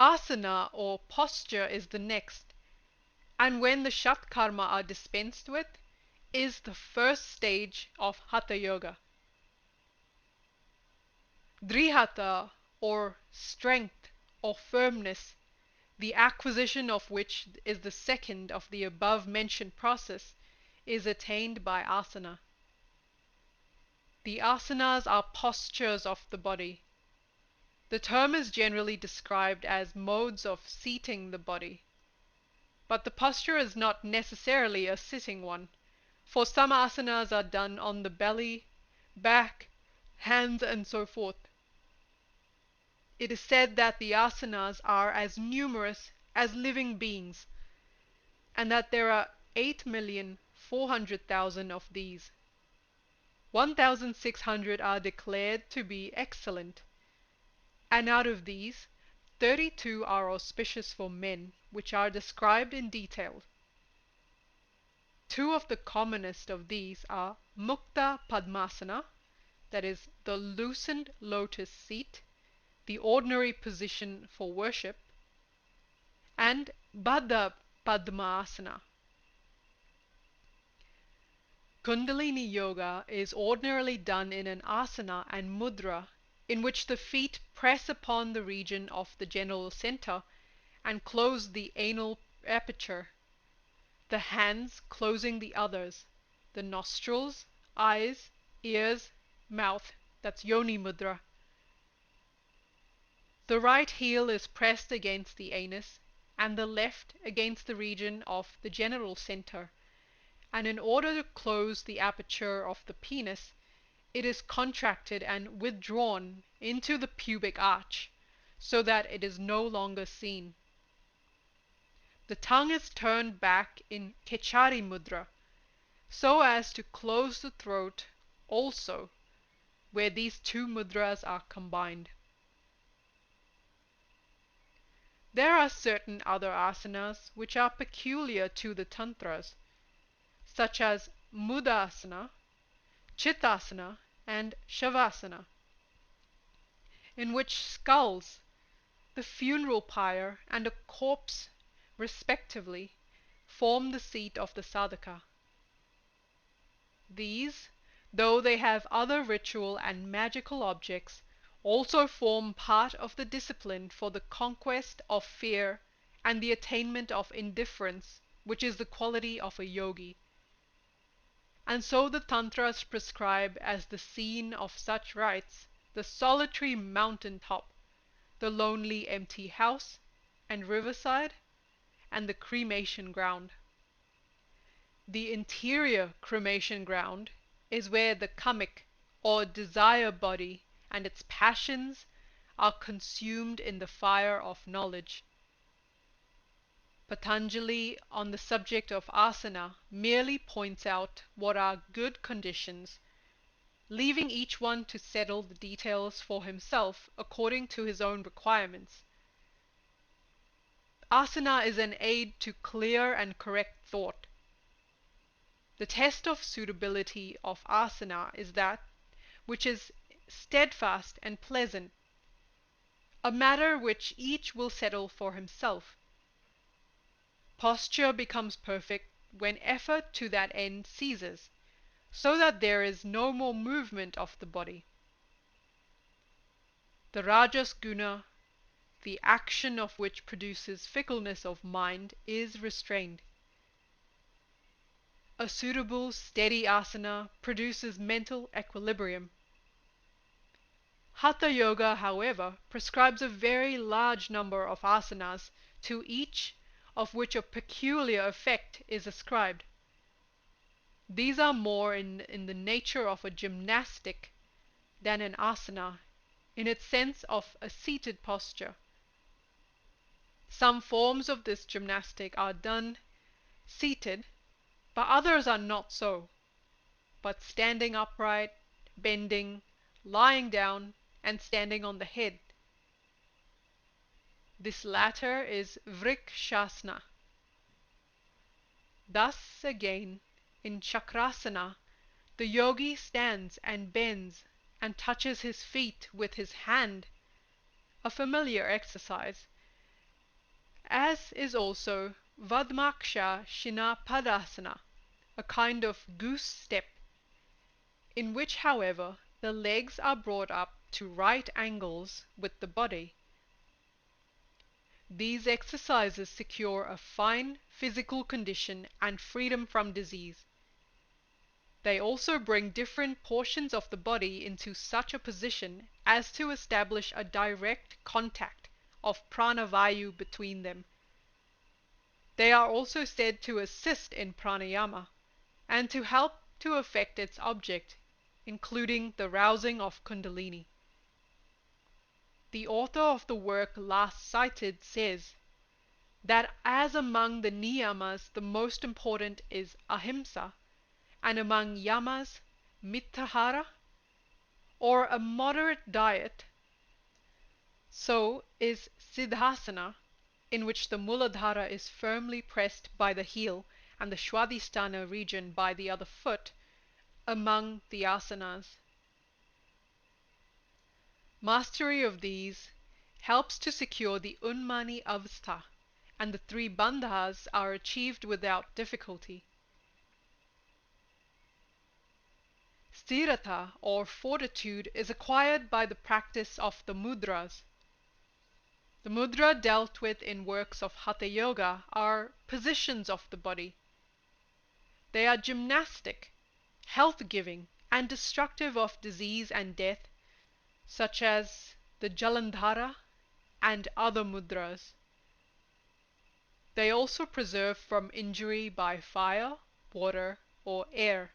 Asana or posture is the next, and when the Shat-karma are dispensed with, is the first stage of Hatha Yoga. Drihata, or strength or firmness, the acquisition of which is the second of the above-mentioned process, is attained by asana. The asanas are postures of the body. The term is generally described as modes of seating the body. But the posture is not necessarily a sitting one, for some asanas are done on the belly, back, hands, and so forth. It is said that the asanas are as numerous as living beings, and that there are 8,400,000 of these. 1,600 are declared to be excellent, and out of these, 32 are auspicious for men, which are described in detail. Two of the commonest of these are Mukta Padmasana, that is, the loosened lotus seat, the ordinary position for worship, and Baddha Padmasana. Kundalini Yoga is ordinarily done in an asana and mudra in which the feet press upon the region of the general center and close the anal aperture, the hands closing the others, the nostrils, eyes, ears, mouth, that's yoni mudra. The right heel is pressed against the anus and the left against the region of the genital center, and in order to close the aperture of the penis, it is contracted and withdrawn into the pubic arch, so that it is no longer seen. The tongue is turned back in Kechari Mudra, so as to close the throat also, where these two mudras are combined. There are certain other asanas which are peculiar to the tantras, such as Mudasana, Chittasana, and Shavasana, in which skulls, the funeral pyre, and a corpse, respectively, form the seat of the sadhaka. These, though they have other ritual and magical objects, also form part of the discipline for the conquest of fear and the attainment of indifference, which is the quality of a yogi. And so the tantras prescribe as the scene of such rites the solitary mountain top, the lonely empty house and riverside, and the cremation ground. The interior cremation ground is where the kamic, or desire body, and its passions are consumed in the fire of knowledge. Patanjali, on the subject of asana, merely points out what are good conditions, leaving each one to settle the details for himself according to his own requirements. Asana is an aid to clear and correct thought. The test of suitability of asana is that which is steadfast and pleasant, a matter which each will settle for himself. Posture becomes perfect when effort to that end ceases, so that there is no more movement of the body. The rajas guna, the action of which produces fickleness of mind, is restrained. A suitable, steady asana produces mental equilibrium. Hatha Yoga, however, prescribes a very large number of asanas, to each of which a peculiar effect is ascribed. These are more in the nature of a gymnastic than an asana, in its sense of a seated posture. Some forms of this gymnastic are done seated, but others are not so, but standing upright, bending, lying down, and standing on the head. This latter is vrikshasana. Thus again, in chakrasana, the yogi stands and bends and touches his feet with his hand, a familiar exercise, as is also vadmaksha shinapadasana, a kind of goose step, in which, however, the legs are brought up to right angles with the body. These exercises secure a fine physical condition and freedom from disease. They also bring different portions of the body into such a position as to establish a direct contact of pranavayu between them. They are also said to assist in pranayama, and to help to effect its object, including the rousing of Kundalini. The author of the work last cited says that as among the niyamas the most important is ahimsa, and among yamas mittahara, or a moderate diet, so is siddhasana, in which the muladhara is firmly pressed by the heel and the swadhisthana region by the other foot, among the asanas. Mastery of these helps to secure the unmani avastha, and the three bandhas are achieved without difficulty. Sthirata, or fortitude, is acquired by the practice of the mudras. The mudra dealt with in works of Hatha Yoga are positions of the body. They are gymnastic, health-giving, and destructive of disease and death, such as the Jalandhara and other mudras. They also preserve from injury by fire, water, or air.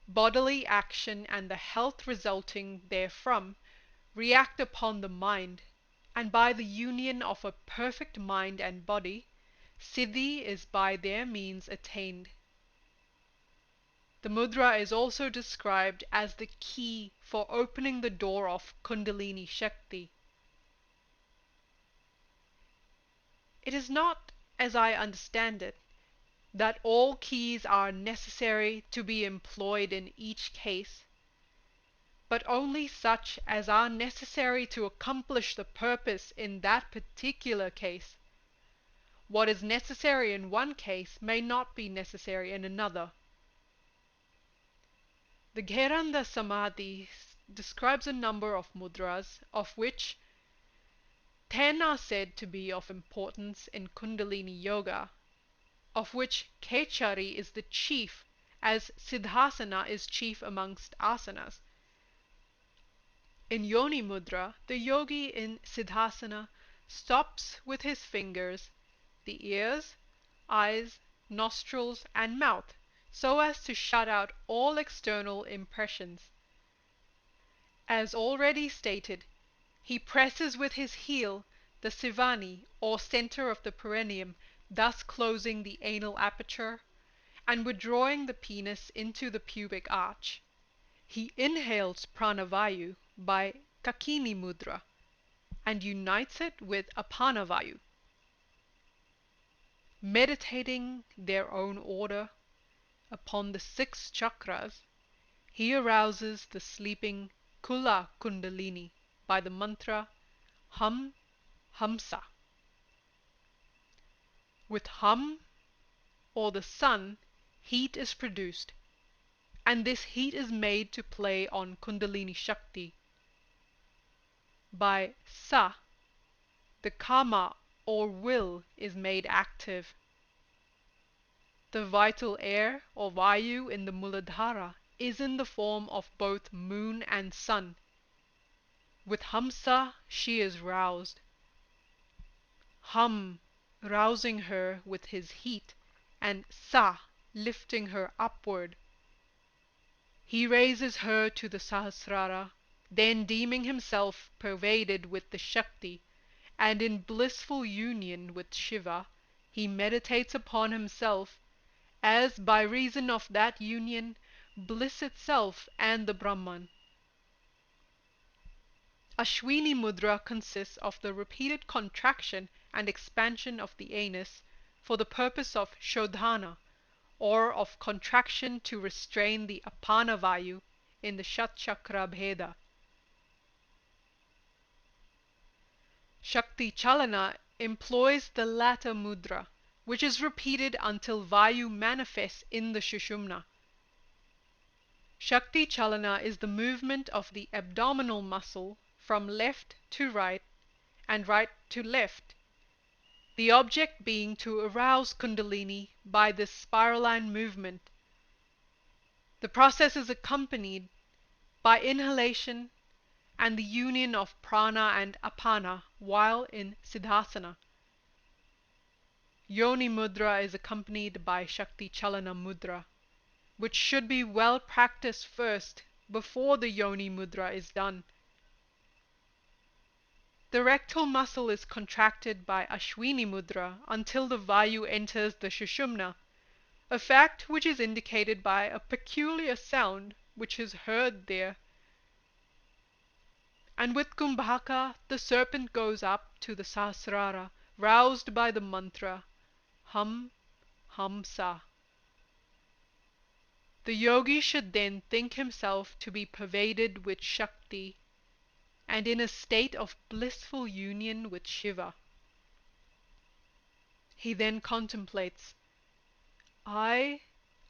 Bodily action and the health resulting therefrom react upon the mind, and by the union of a perfect mind and body, siddhi is by their means attained. The mudra is also described as the key for opening the door of Kundalini Shakti. It is not, as I understand it, that all keys are necessary to be employed in each case, but only such as are necessary to accomplish the purpose in that particular case. What is necessary in one case may not be necessary in another. The Gheranda Samadhi describes a number of mudras, of which 10 are said to be of importance in Kundalini Yoga, of which Khechari is the chief, as Siddhasana is chief amongst asanas. In Yoni Mudra, the yogi in Siddhasana stops with his fingers the ears, eyes, nostrils, and mouth, so as to shut out all external impressions. As already stated, he presses with his heel the Sivani, or center of the perineum, thus closing the anal aperture, and withdrawing the penis into the pubic arch. He inhales pranavayu by Kakini mudra and unites it with apanavayu. Meditating their own order upon the 6 chakras, he arouses the sleeping Kula Kundalini by the mantra Hum Hamsa. With Hum, or the sun, heat is produced, and this heat is made to play on Kundalini Shakti. By Sa, the Kama or will is made active. The vital air or Vayu in the Muladhara is in the form of both moon and sun. With Hamsa she is roused. Hum, rousing her with his heat, and Sa, lifting her upward. He raises her to the Sahasrara, then deeming himself pervaded with the Shakti, and in blissful union with Shiva, he meditates upon himself, as by reason of that union, bliss itself and the Brahman. Ashwini mudra consists of the repeated contraction and expansion of the anus for the purpose of shodhana, or of contraction to restrain the apanavayu in the Shat-chakra-bheda. Shakti Chalana employs the latter mudra, which is repeated until Vayu manifests in the Shushumna. Shakti Chalana is the movement of the abdominal muscle from left to right and right to left, the object being to arouse Kundalini by this spiraline movement. The process is accompanied by inhalation and the union of prana and apana while in Siddhasana. Yoni mudra is accompanied by Shakti Chalana mudra, which should be well practiced first before the Yoni mudra is done. The rectal muscle is contracted by Ashwini mudra until the Vayu enters the Shushumna, a fact which is indicated by a peculiar sound which is heard there. And with Kumbhaka the serpent goes up to the Sahasrara, roused by the mantra Hum Hamsa. The yogi should then think himself to be pervaded with Shakti and in a state of blissful union with Shiva. He then contemplates, I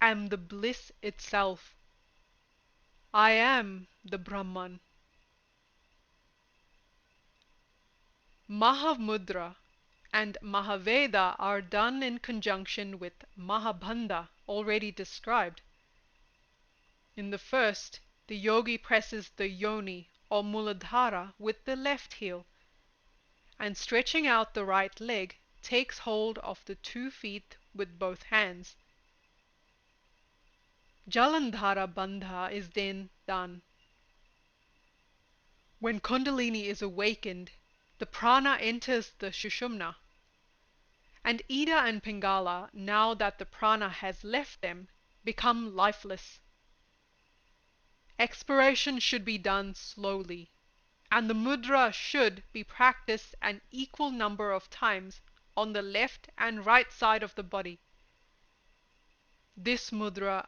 am the bliss itself. I am the Brahman. Mahamudra and Mahaveda are done in conjunction with Mahabandha already described. In the first, the yogi presses the yoni or Muladhara with the left heel, and stretching out the right leg, takes hold of the 2 feet with both hands. Jalandhara bandha is then done. When Kundalini is awakened, the prana enters the Shushumna, and Ida and Pingala, now that the prana has left them, become lifeless. Expiration should be done slowly, and the mudra should be practiced an equal number of times on the left and right side of the body. This mudra,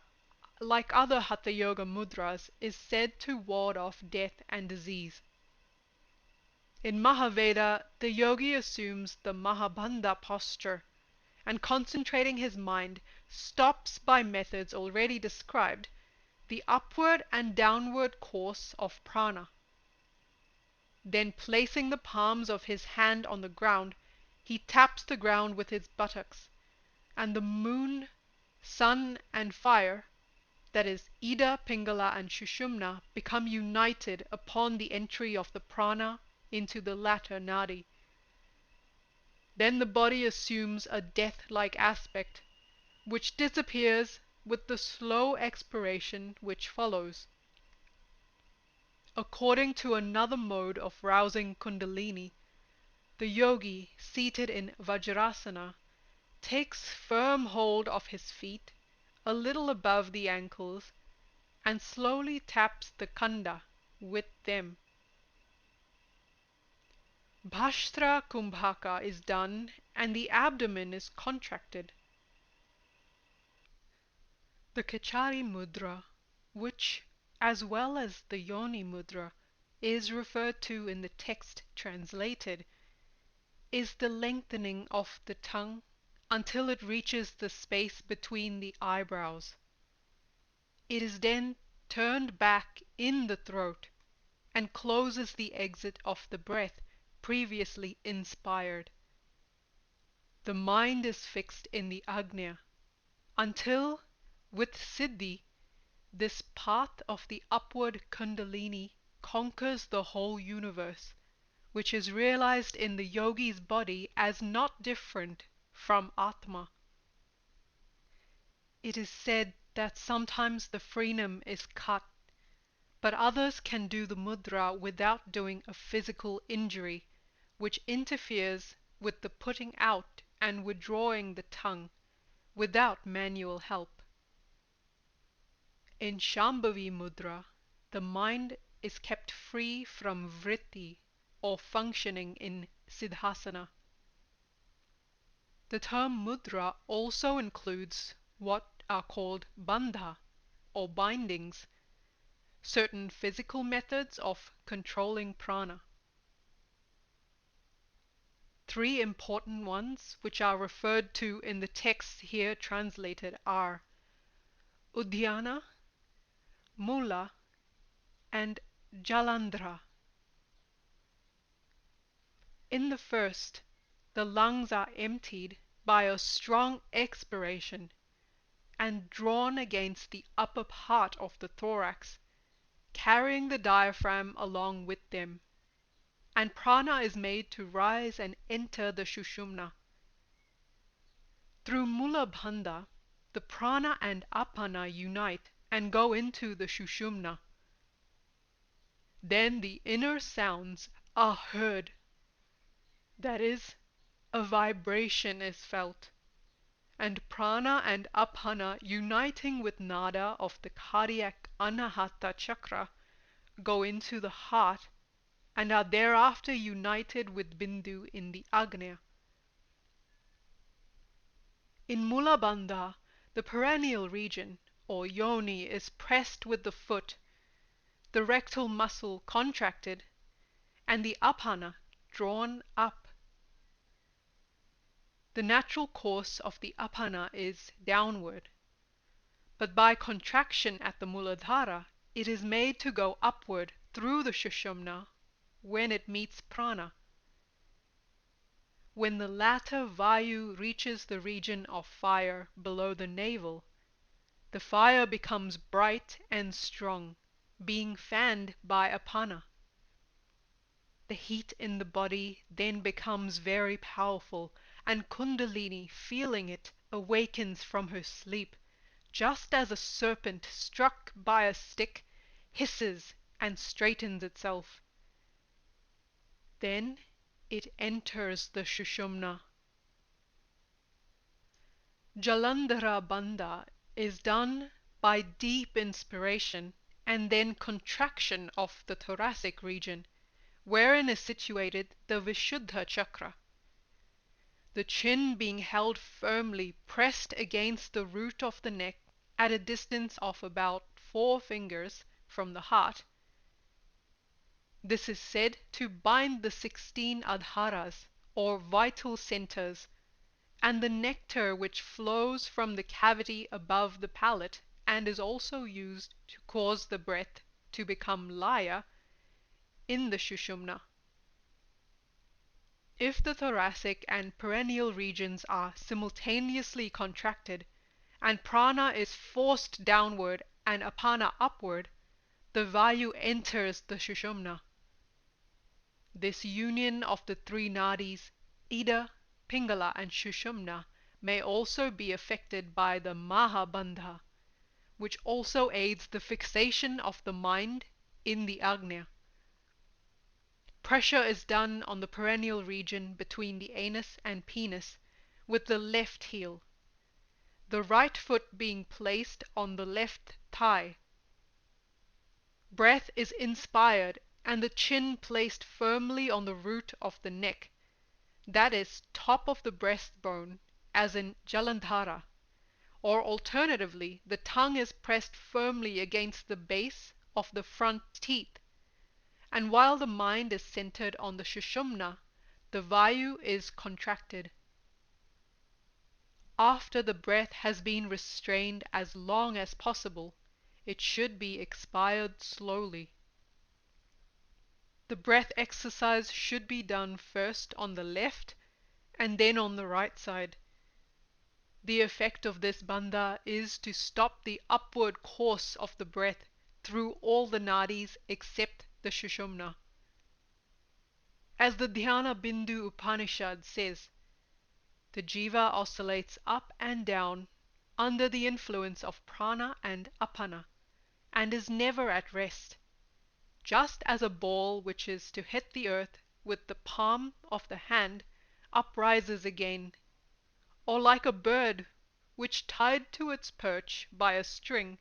like other Hatha Yoga mudras, is said to ward off death and disease. In Mahaveda, the yogi assumes the Mahabandha posture, and concentrating his mind, stops by methods already described the upward and downward course of prana. Then placing the palms of his hand on the ground, he taps the ground with his buttocks, and the moon, sun and fire, that is Ida, Pingala and Shushumna, become united upon the entry of the prana into the latter nadi. Then the body assumes a death-like aspect, which disappears with the slow expiration which follows. According to another mode of rousing Kundalini, the yogi, seated in Vajrasana, takes firm hold of his feet, a little above the ankles, and slowly taps the khanda with them. Bhastra Kumbhaka is done and the abdomen is contracted. The Kachari mudra, which, as well as the Yoni mudra, is referred to in the text translated, is the lengthening of the tongue until it reaches the space between the eyebrows. It is then turned back in the throat and closes the exit of the breath previously inspired. The mind is fixed in the Agnya until, with Siddhi, this path of the upward Kundalini conquers the whole universe, which is realized in the yogi's body as not different from Atma. It is said that sometimes the frenum is cut, but others can do the mudra without doing a physical injury, which interferes with the putting out and withdrawing the tongue without manual help. In Shambhavi mudra, the mind is kept free from vritti, or functioning in Siddhasana. The term mudra also includes what are called bandha, or bindings, certain physical methods of controlling prana. Three important ones which are referred to in the text here translated are Udhyana, Mula, and Jalandhara. In the first, the lungs are emptied by a strong expiration and drawn against the upper part of the thorax, carrying the diaphragm along with them, and prana is made to rise and enter the Sushumna. Through Mula Bandha, the prana and apana unite and go into the Sushumna. Then the inner sounds are heard. That is, a vibration is felt, and prana and apana uniting with nada of the cardiac anahata chakra go into the heart and are thereafter united with bindu in the agnya. In Mula Bandha, the perennial region, or yoni, is pressed with the foot, the rectal muscle contracted, and the apana drawn up. The natural course of the apana is downward, but by contraction at the Muladhara, it is made to go upward through the Sushumna when it meets prana. When the latter vayu reaches the region of fire below the navel, the fire becomes bright and strong, being fanned by apana. The heat in the body then becomes very powerful, and Kundalini, feeling it, awakens from her sleep, just as a serpent struck by a stick hisses and straightens itself. Then it enters the Sushumna. Jalandhara Bandha is done by deep inspiration and then contraction of the thoracic region, wherein is situated the Vishuddha chakra. The chin being held firmly pressed against the root of the neck at a distance of about 4 fingers from the heart. This is said to bind the 16 adharas, or vital centers, and the nectar which flows from the cavity above the palate and is also used to cause the breath to become laya in the Sushumna. If the thoracic and perennial regions are simultaneously contracted, and prana is forced downward and apana upward, the vayu enters the Sushumna. This union of the three nadis, Ida, Pingala, and Sushumna, may also be affected by the Mahabandha, which also aids the fixation of the mind in the Agnya. Pressure is done on the perennial region between the anus and penis with the left heel. the right foot being placed on the left thigh. Breath is inspired and the chin placed firmly on the root of the neck, that is, top of the breastbone, as in Jalandhara, or alternatively, the tongue is pressed firmly against the base of the front teeth, and while the mind is centered on the Sushumna, the Vayu is contracted. After the breath has been restrained as long as possible, it should be expired slowly. The breath exercise should be done first on the left and then on the right side. The effect of this bandha is to stop the upward course of the breath through all the nadis except the Sushumna. As the Dhyana Bindu Upanishad says, the jiva oscillates up and down under the influence of prana and apana, and is never at rest, just as a ball which is to hit the earth with the palm of the hand uprises again, or like a bird which, tied to its perch by a string,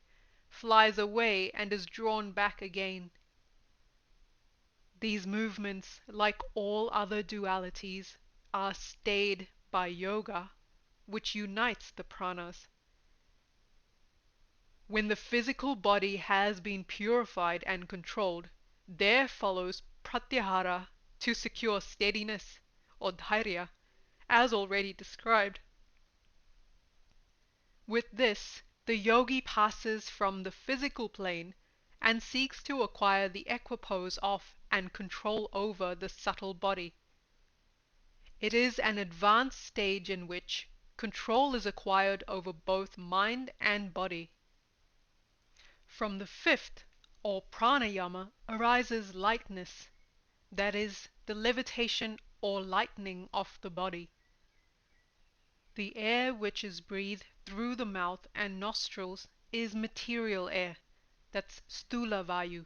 flies away and is drawn back again. These movements, like all other dualities, are stayed by yoga, which unites the pranas. When the physical body has been purified and controlled, there follows pratyahara to secure steadiness, or dhairya, as already described. With this, the yogi passes from the physical plane and seeks to acquire the equipoise of and control over the subtle body. It is an advanced stage in which control is acquired over both mind and body. From the fifth, or pranayama, arises lightness, that is, the levitation or lightening of the body. The air which is breathed through the mouth and nostrils is material air, that's sthula vayu.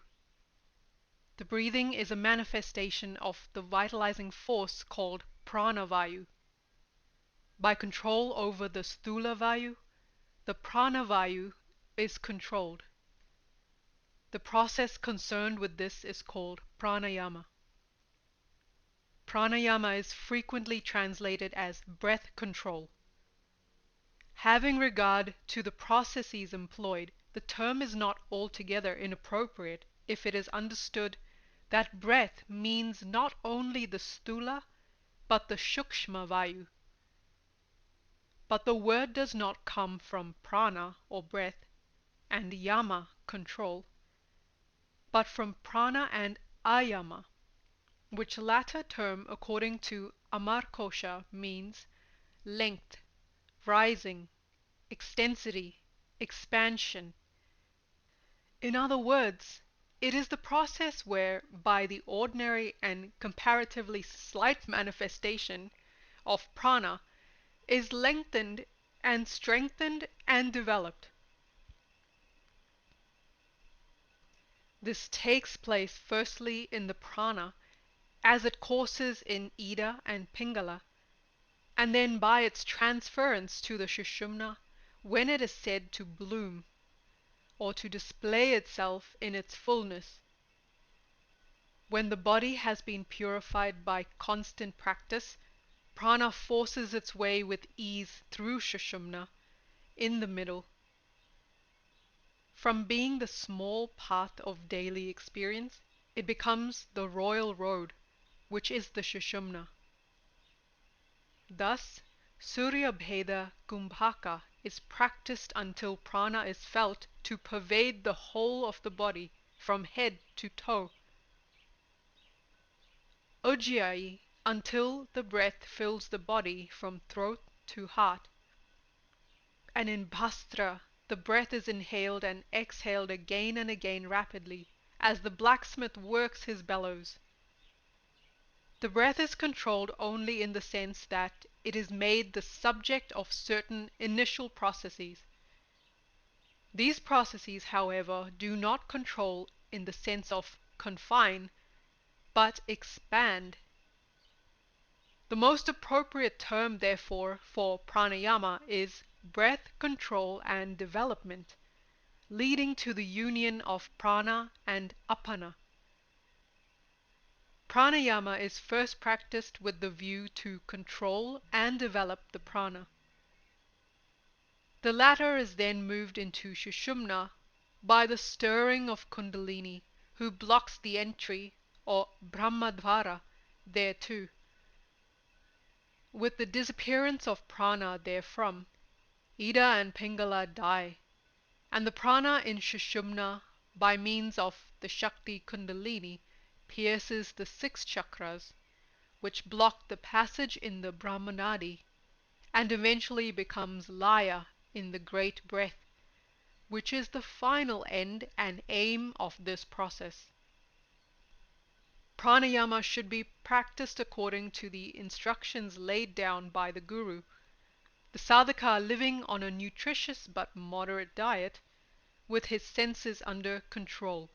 The breathing is a manifestation of the vitalizing force called prana vayu. By control over the sthula vayu, the prana vayu is controlled. The process concerned with this is called pranayama. Pranayama is frequently translated as breath control. Having regard to the processes employed, the term is not altogether inappropriate if it is understood that breath means not only the sthula but the shukshma vayu. But the word does not come from prana or breath and yama control, but from prana and ayama, which latter term according to Amarkosha means length, rising, extensity, expansion. In other words, it is the process where, by the ordinary and comparatively slight manifestation of prana, is lengthened and strengthened and developed. This takes place firstly in the prana as it courses in Ida and Pingala, and then by its transference to the Sushumna when it is said to bloom, or to display itself in its fullness. When the body has been purified by constant practice, prana forces its way with ease through Sushumna in the middle. From being the small path of daily experience, it becomes the royal road, which is the Sushumna. Thus, Surya Bheda Kumbhaka is practiced until prana is felt to pervade the whole of the body from head to toe. Ujjayi until the breath fills the body from throat to heart. And in Bhastra, the breath is inhaled and exhaled again and again rapidly, as the blacksmith works his bellows. The breath is controlled only in the sense that it is made the subject of certain initial processes. These processes, however, do not control in the sense of confine, but expand. The most appropriate term, therefore, for pranayama is breath control and development, leading to the union of prana and apana. Pranayama is first practiced with the view to control and develop the prana. The latter is then moved into Sushumna by the stirring of Kundalini, who blocks the entry, or Brahmadvara, thereto. With the disappearance of prana therefrom, Ida and Pingala die, and the prana in Sushumna, by means of the Shakti Kundalini, pierces the 6 chakras, which block the passage in the Brahmanadi, and eventually becomes Laya in the great breath, which is the final end and aim of this process. Pranayama should be practiced according to the instructions laid down by the Guru, the sadhaka living on a nutritious but moderate diet, with his senses under control.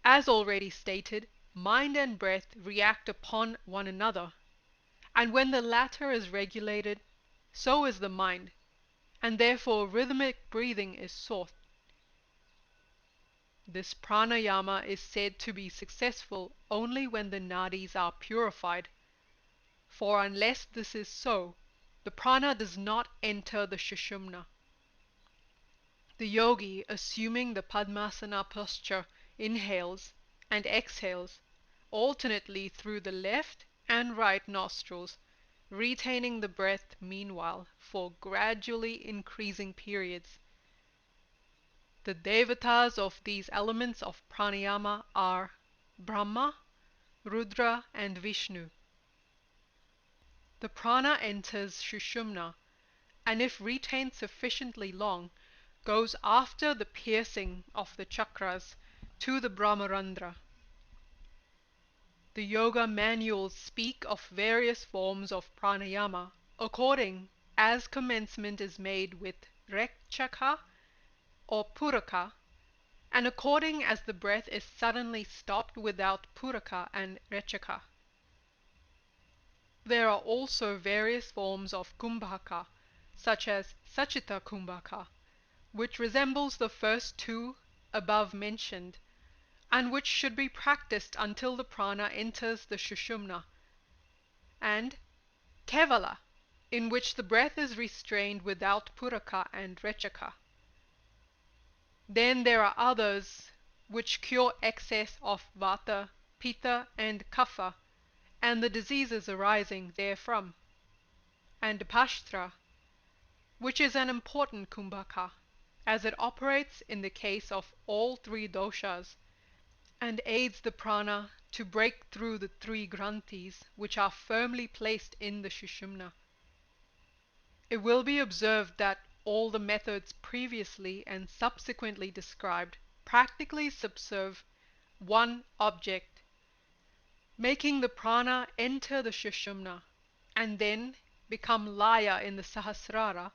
As already stated, mind and breath react upon one another, and when the latter is regulated, so is the mind, and therefore rhythmic breathing is sought. This pranayama is said to be successful only when the nadis are purified, for unless this is so, the prana does not enter the Sushumna. The yogi, assuming the Padmasana posture, inhales and exhales alternately through the left and right nostrils, retaining the breath meanwhile for gradually increasing periods. The devatas of these elements of pranayama are Brahma, Rudra, and Vishnu. The prana enters Sushumna, and if retained sufficiently long, goes after the piercing of the chakras to the Brahmarandra. The yoga manuals speak of various forms of pranayama according as commencement is made with Rekchaka or Puraka, and according as the breath is suddenly stopped without Puraka and Rechaka. There are also various forms of Kumbhaka, such as Sachita Kumbhaka, which resembles the first 2 above mentioned, and which should be practiced until the prana enters the Sushumna, and Kevala, in which the breath is restrained without Puraka and Rechaka. Then there are others which cure excess of Vata, Pitta, and Kapha, and the diseases arising therefrom, and Pashtra, which is an important kumbhaka, as it operates in the case of all 3 doshas, and aids the prana to break through the 3 granthis which are firmly placed in the Sushumna. It will be observed that all the methods previously and subsequently described practically subserve one object, making the prana enter the Sushumna, and then become Laya in the Sahasrara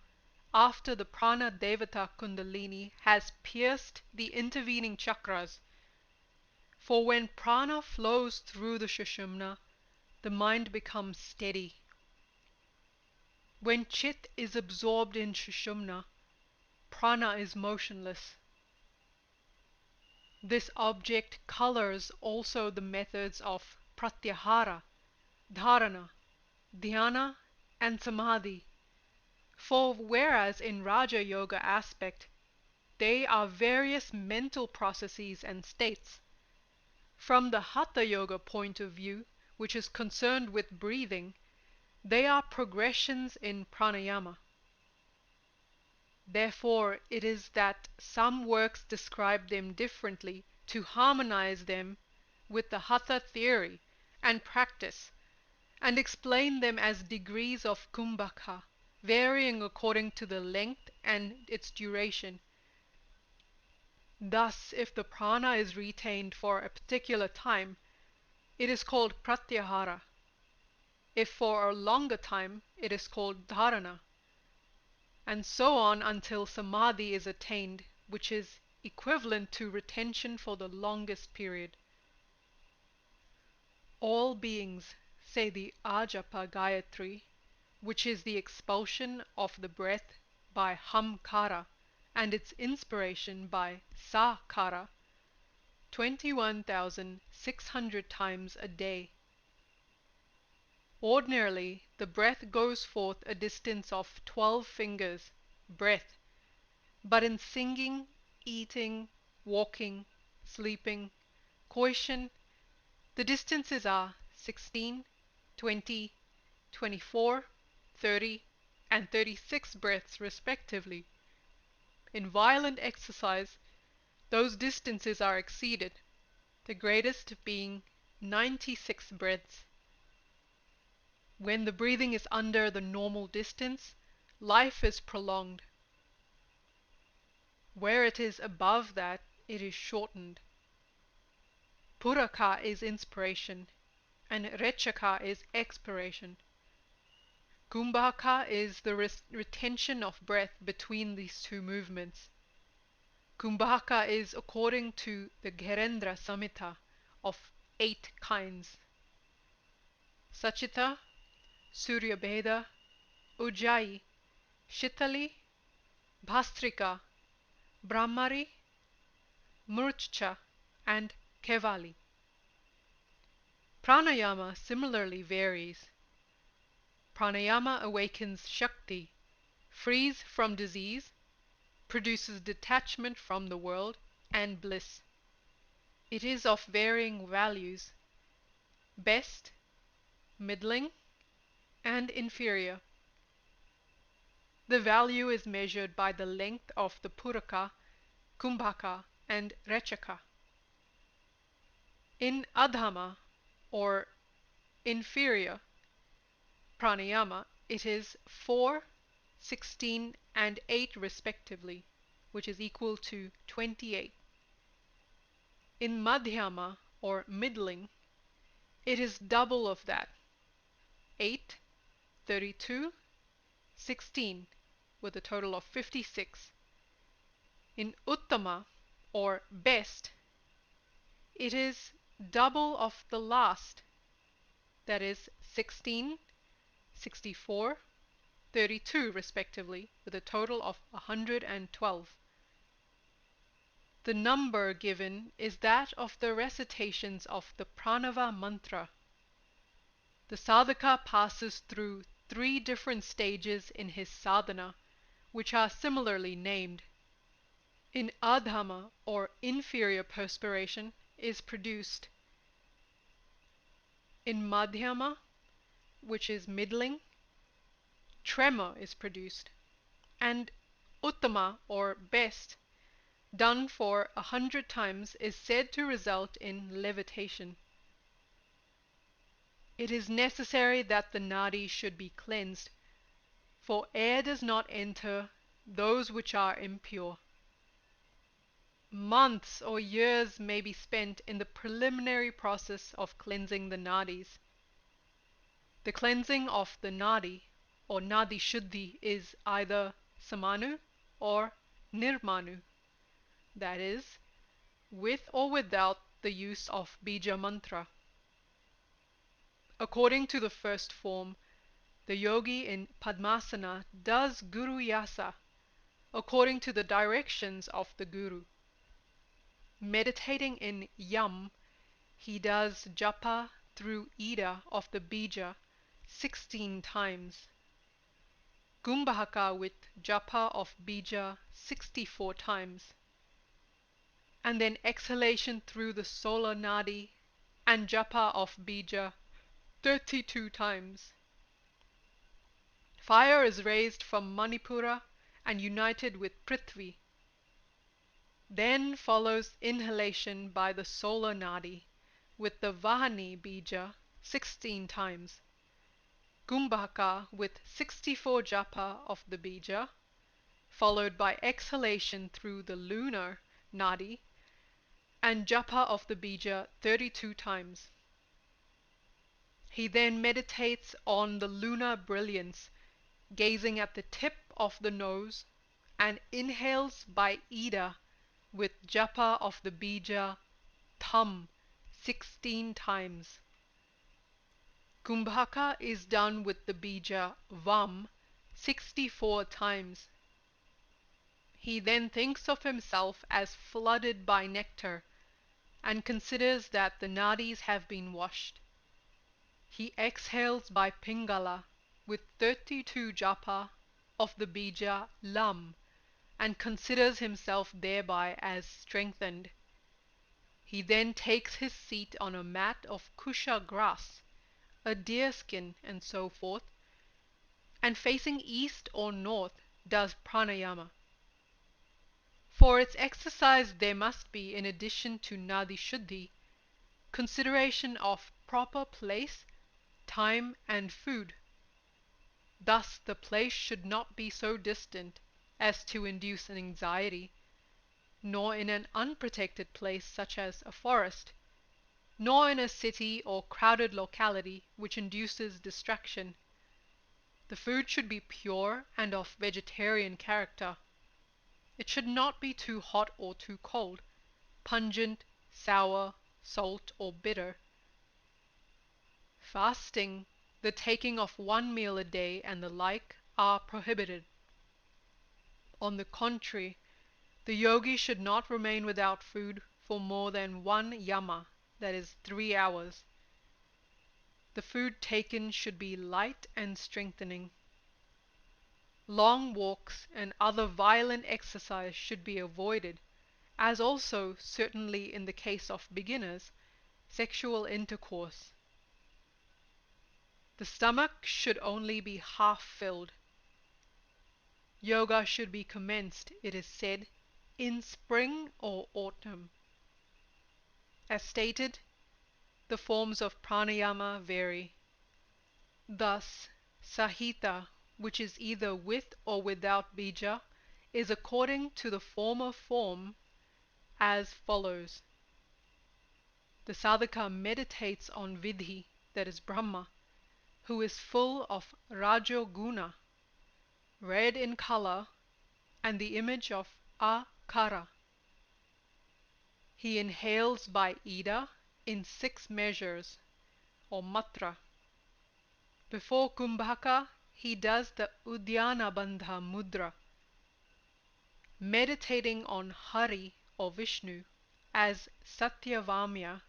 after the prana devata Kundalini has pierced the intervening chakras. For when prana flows through the Sushumna, the mind becomes steady. When Chit is absorbed in Sushumna, prana is motionless. This object colors also the methods of Pratyahara, Dharana, Dhyana, and Samadhi. For whereas in Raja Yoga aspect, they are various mental processes and states, from the Hatha Yoga point of view, which is concerned with breathing, they are progressions in pranayama. Therefore it is that some works describe them differently to harmonize them with the Hatha theory and practice, and explain them as degrees of kumbhaka, varying according to the length and its duration. Thus, if the prana is retained for a particular time, it is called pratyahara. If for a longer time, it is called dharana, and so on until samadhi is attained, which is equivalent to retention for the longest period. All beings, say the Ajapa Gayatri, which is the expulsion of the breath by Hamkara and its inspiration by Sakara, 21,600 times a day. Ordinarily, the breath goes forth a distance of 12 fingers, breath, but in singing, eating, walking, sleeping, coition, the distances are 16, 20, 24, 30, and 36 breaths respectively. In violent exercise, those distances are exceeded, the greatest being 96 breaths. When the breathing is under the normal distance, life is prolonged. Where it is above that, it is shortened. Puraka is inspiration, and Rechaka is expiration. Kumbhaka is the retention of breath between these two movements. Kumbhaka is according to the Gherendra Samhita of 8 kinds: Sachita, Suryabheda, Ujjayi, Shitali, Bhastrika, Brahmari, Murcha, and Kevali. Pranayama similarly varies. Pranayama awakens Shakti, frees from disease, produces detachment from the world, and bliss. It is of varying values: best, middling, and inferior. The value is measured by the length of the Puraka, Kumbhaka, and Rechaka. In Adhama, or inferior pranayama, it is 4, 16, and 8 respectively, which is equal to 28. In Madhyama, or middling, it is double of that: 8, 32, 16, with a total of 56. In Uttama, or best, it is double of the last, that is 16, 64, 32 respectively, with a total of 112. The number given is that of the recitations of the Pranava mantra. The sadhaka passes through 3 different stages in his sadhana, which are similarly named. In Adhama, or inferior perspiration, is produced. In Madhyama, which is middling, tremor is produced, and Uttama, or best, done for 100 times, is said to result in levitation. It is necessary that the nadi should be cleansed, for air does not enter those which are impure. Months or years may be spent in the preliminary process of cleansing the nadis. The cleansing of the nadi, or nadi shuddhi, is either samanu or nirmanu, that is, with or without the use of bija mantra. According to the first form, the yogi in Padmasana does Guru Yasa according to the directions of the Guru. Meditating in Yam, he does japa through Ida of the bija 16 times, Kumbhaka with japa of bija 64 times, and then exhalation through the solar nadi and japa of bija 32 times. Fire is raised from Manipura and united with Prithvi. Then follows inhalation by the solar nadi with the Vahani bija 16 times, Kumbhaka with 64 japa of the bija, followed by exhalation through the lunar nadi and japa of the bija 32 times. He then meditates on the lunar brilliance, gazing at the tip of the nose, and inhales by Ida with japa of the bija Tham 16 times. Kumbhaka is done with the bija Vam 64 times. He then thinks of himself as flooded by nectar and considers that the nadis have been washed. He exhales by Pingala with 32 japa of the bija Lam and considers himself thereby as strengthened. He then takes his seat on a mat of kusha grass, a deerskin, and so forth, and facing east or north does pranayama. For its exercise there must be, in addition to nadi shuddhi, consideration of proper place, time, and food. Thus the place should not be so distant as to induce an anxiety, nor in an unprotected place such as a forest, nor in a city or crowded locality which induces distraction. The food should be pure and of vegetarian character. It should not be too hot or too cold, pungent, sour, salt, or bitter. Fasting, the taking of one meal a day, and the like are prohibited. On the contrary, the yogi should not remain without food for more than one yama, that is 3 hours. The food taken should be light and strengthening. Long walks and other violent exercise should be avoided, as also, certainly in the case of beginners, sexual intercourse. The stomach should only be half filled. Yoga should be commenced, it is said, in spring or autumn. As stated, the forms of pranayama vary. Thus, Sahita, which is either with or without bija, is according to the former form as follows. The sadhaka meditates on Vidhi, that is Brahma, who is full of Rajoguna, red in color, and the image of Akara. He inhales by Ida in 6 measures, or matra. Before Kumbhaka, he does the Udyana Bandha mudra, meditating on Hari or Vishnu as Satyavamya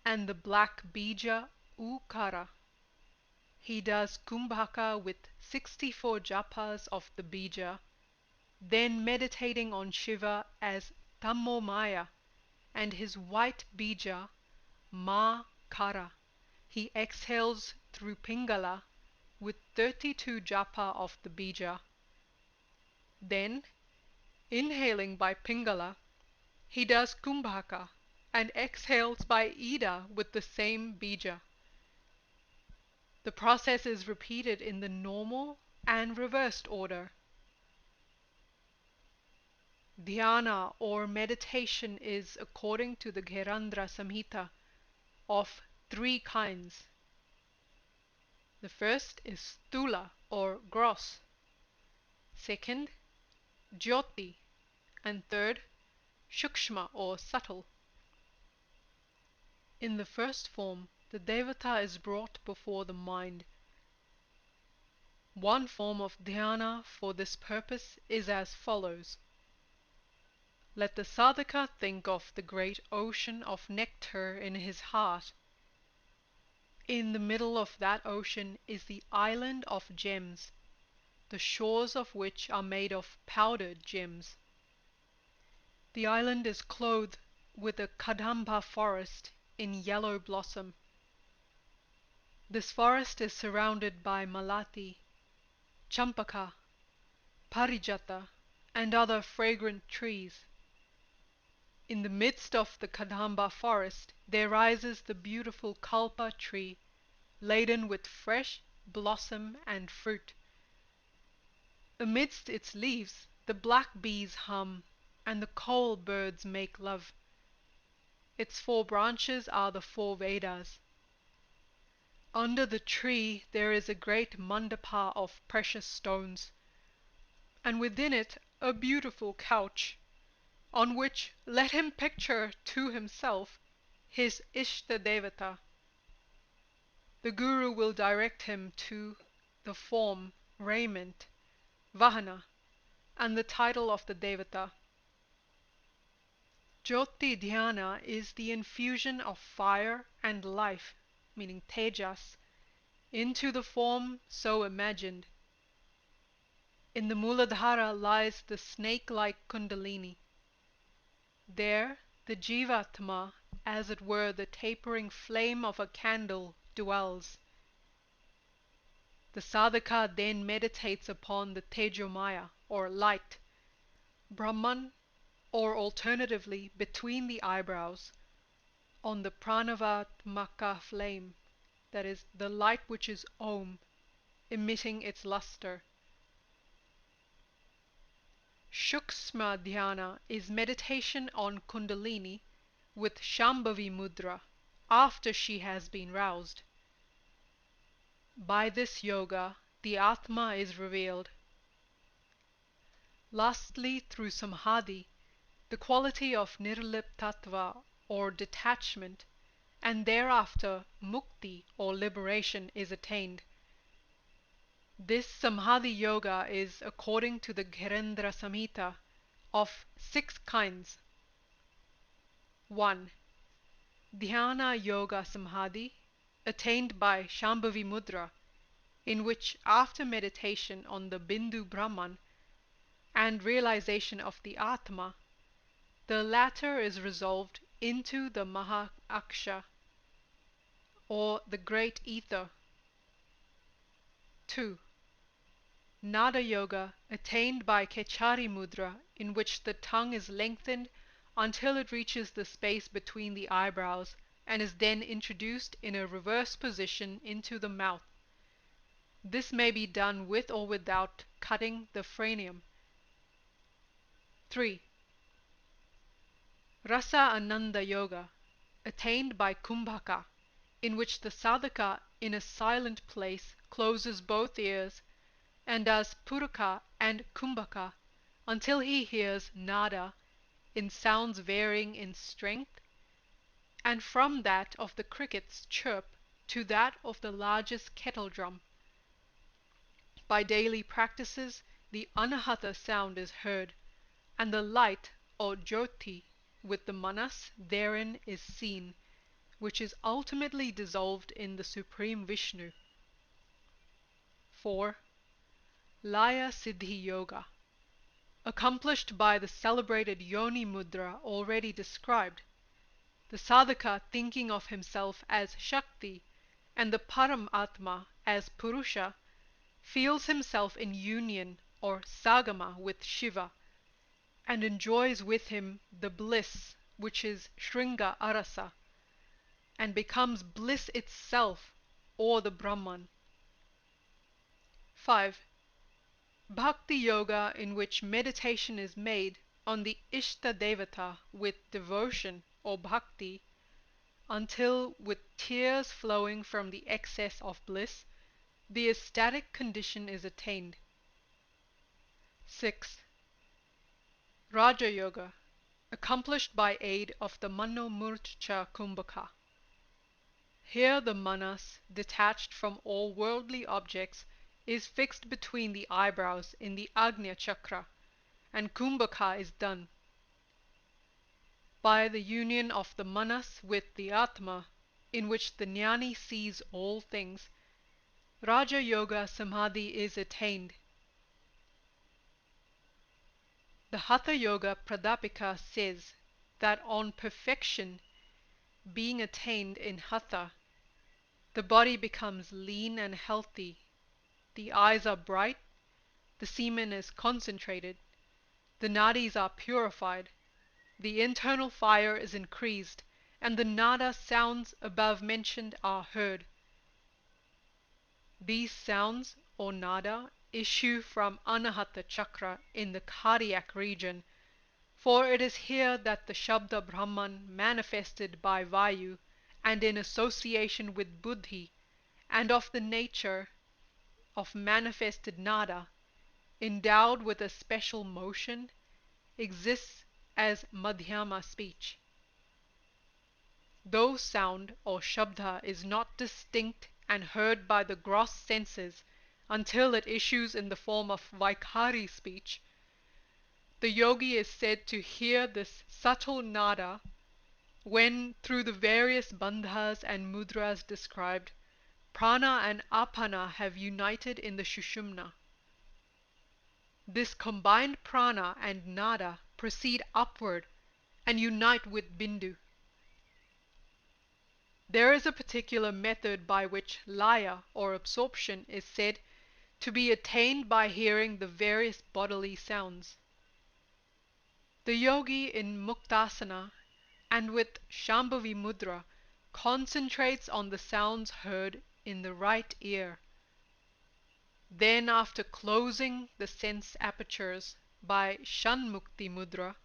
and the black bija Ukara. He does Kumbhaka with 64 japas of the bija, then meditating on Shiva as Tammomaya and his white bija Ma Kara. He exhales through Pingala with 32 japa of the bija. Then, inhaling by Pingala, he does Kumbhaka and exhales by Ida with the same bija. The process is repeated in the normal and reversed order. Dhyana or meditation is, according to the Gherandra Samhita, of 3 kinds. The first is Sthula or gross, second, Jyoti, and third, Shukshma or subtle. In the first form, the Devata is brought before the mind. One form of dhyana for this purpose is as follows. Let the sadhaka think of the great ocean of nectar in his heart. In the middle of that ocean is the island of gems, the shores of which are made of powdered gems. The island is clothed with a kadamba forest in yellow blossom. This forest is surrounded by malati, champaka, parijata, and other fragrant trees. In the midst of the kadamba forest there rises the beautiful kalpa tree, laden with fresh blossom and fruit. Amidst its leaves the black bees hum, and the coal birds make love. Its 4 branches are the 4 Vedas. Under the tree there is a great mandapa of precious stones, and within it a beautiful couch, on which let him picture to himself his Ishta Devata. the Guru will direct him to the form, raiment, vahana, and the title of the Devata. Jyoti Dhyana is the infusion of fire and life, meaning tejas, into the form so imagined. In the Muladhara lies the snake-like Kundalini. There, the Jivatma, as it were the tapering flame of a candle, dwells. The sadhaka then meditates upon the Tejomaya, or light, Brahman, or alternatively between the eyebrows, on the Pranavatmaka flame, that is, the light which is Om, emitting its luster. Shuksma Dhyana is meditation on Kundalini with Shambhavi Mudra after she has been roused. By this yoga, the Atma is revealed. Lastly, through Samadhi, the quality of Nirliptattva or detachment, and thereafter Mukti or liberation is attained. This Samadhi Yoga is, according to the Gherendra Samhita, of 6 kinds. 1. Dhyana Yoga Samadhi, attained by Shambhavi Mudra, in which after meditation on the Bindu Brahman and realization of the Atma, the latter is resolved into the Maha-Aksha, or the Great Ether. 2. Nada Yoga, attained by Kechari Mudra, in which the tongue is lengthened until it reaches the space between the eyebrows and is then introduced in a reverse position into the mouth. This may be done with or without cutting the frenum. 3. Rasa Ananda Yoga, attained by Kumbhaka, in which the sadhaka in a silent place closes both ears and does Puraka and Kumbhaka until he hears nada in sounds varying in strength, and from that of the cricket's chirp to that of the largest kettle drum. By daily practices, the Anahata sound is heard, and the light or Jyoti with the manas therein is seen, which is ultimately dissolved in the Supreme Vishnu. 4. Laya Siddhi Yoga, accomplished by the celebrated Yoni Mudra already described, the sadhaka thinking of himself as Shakti and the Param Atma as Purusha, feels himself in union or Sagama with Shiva, and enjoys with him the bliss which is Shringa Arasa, and becomes bliss itself, or the Brahman. 5. Bhakti Yoga, in which meditation is made on the Ishta Devata with devotion or bhakti, until, with tears flowing from the excess of bliss, the ecstatic condition is attained. 6. Raja Yoga, accomplished by aid of the Mano-Murcha Kumbhaka. Here the manas, detached from all worldly objects, is fixed between the eyebrows in the Agnya Chakra, and Kumbhaka is done. By the union of the manas with the Atma, in which the Jnani sees all things, Raja Yoga Samadhi is attained. The Hatha Yoga Pradipika says that on perfection being attained in Hatha, the body becomes lean and healthy, the eyes are bright, the semen is concentrated, the nadis are purified, the internal fire is increased, and the nada sounds above mentioned are heard. These sounds, or nada, issue from Anahata Chakra in the cardiac region, for it is here that the Shabda Brahman manifested by Vayu and in association with Buddhi, and of the nature of manifested nada, endowed with a special motion, exists as Madhyama speech. Though sound or Shabda is not distinct and heard by the gross senses until it issues in the form of Vaikhari speech, the yogi is said to hear this subtle nada when, through the various bandhas and mudras described, prana and apana have united in the Sushumna. This combined prana and nada proceed upward and unite with bindu. There is a particular method by which laya, or absorption, is said to be attained by hearing the various bodily sounds. The yogi in Muktasana and with Shambhavi Mudra concentrates on the sounds heard in the right ear. Then, after closing the sense apertures by Shanmukti Mudra,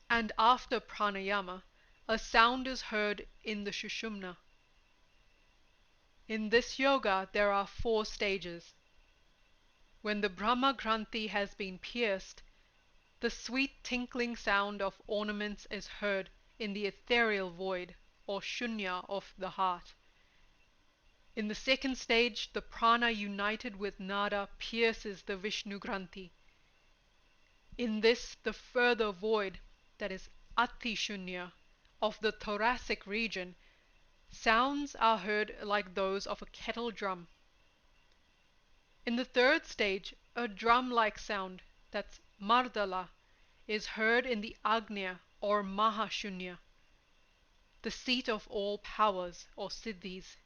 and after Pranayama, a sound is heard in the Sushumna. In this yoga there are 4 stages. When the Brahma Granthi has been pierced, the sweet tinkling sound of ornaments is heard in the ethereal void, or shunya, of the heart. In the second stage, the prana united with nada pierces the Vishnu Granthi. In this, the further void, that is Ati Shunya, of the thoracic region, sounds are heard like those of a kettle drum. In the third stage, a drum-like sound, that's Mardala, is heard in the Agnya, or Mahashunya, the seat of all powers, or Siddhis.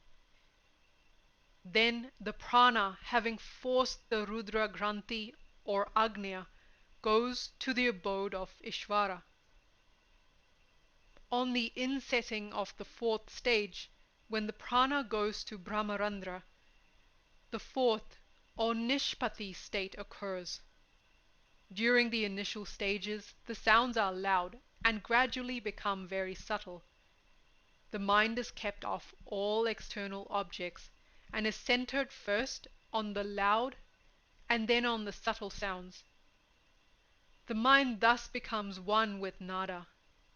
Then the prana, having forced the Rudra Granthi, or Agnya, goes to the abode of Ishvara. On the insetting of the 4th stage, when the prana goes to Brahmarandra, the 4th, or Nishpati state occurs. During the initial stages, the sounds are loud and gradually become very subtle. The mind is kept off all external objects and is centered first on the loud and then on the subtle sounds. The mind thus becomes one with nada,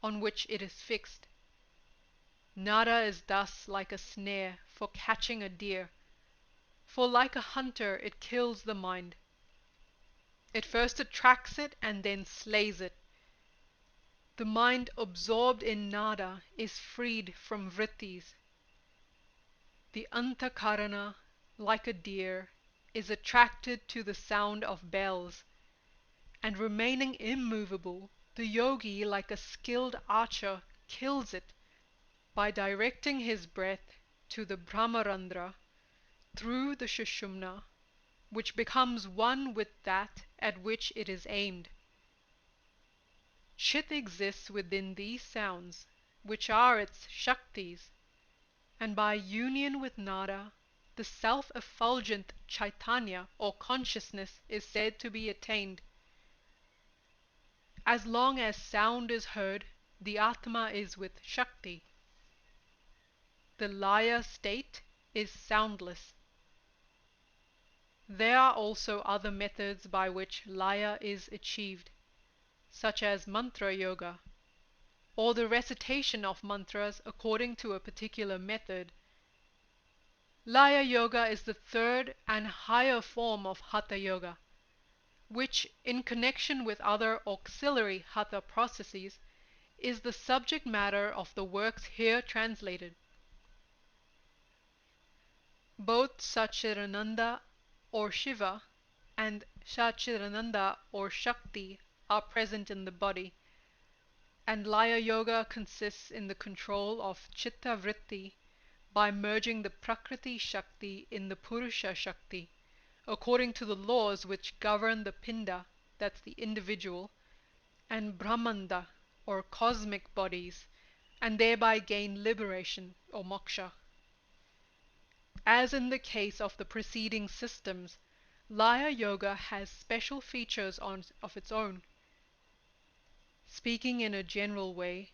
on which it is fixed. Nada is thus like a snare for catching a deer, for like a hunter it kills the mind. It first attracts it and then slays it. The mind absorbed in nada is freed from vrittis. The antakarana, like a deer, is attracted to the sound of bells, and remaining immovable, the yogi, like a skilled archer, kills it by directing his breath to the Brahmarandra through the Sushumna, which becomes one with that at which it is aimed. Chit exists within these sounds, which are its Shaktis, and by union with nada, the self-effulgent Chaitanya, or consciousness, is said to be attained. As long as sound is heard, the Atma is with Shakti. The Laya state is soundless. There are also other methods by which Laya is achieved, such as mantra yoga, or the recitation of mantras according to a particular method. Laya yoga is the 3rd and higher form of Hatha yoga, which, in connection with other auxiliary Hatha processes, is the subject matter of the works here translated. Both Satchidananda, or Shiva, and Satchidananda, or Shakti, are present in the body, and Laya yoga consists in the control of Chitta Vritti by merging the Prakriti Shakti in the Purusha Shakti, according to the laws which govern the Pinda, that's the individual, and Brahmanda, or cosmic bodies, and thereby gain liberation, or moksha. As in the case of the preceding systems, Laya yoga has special features of its own. Speaking in a general way,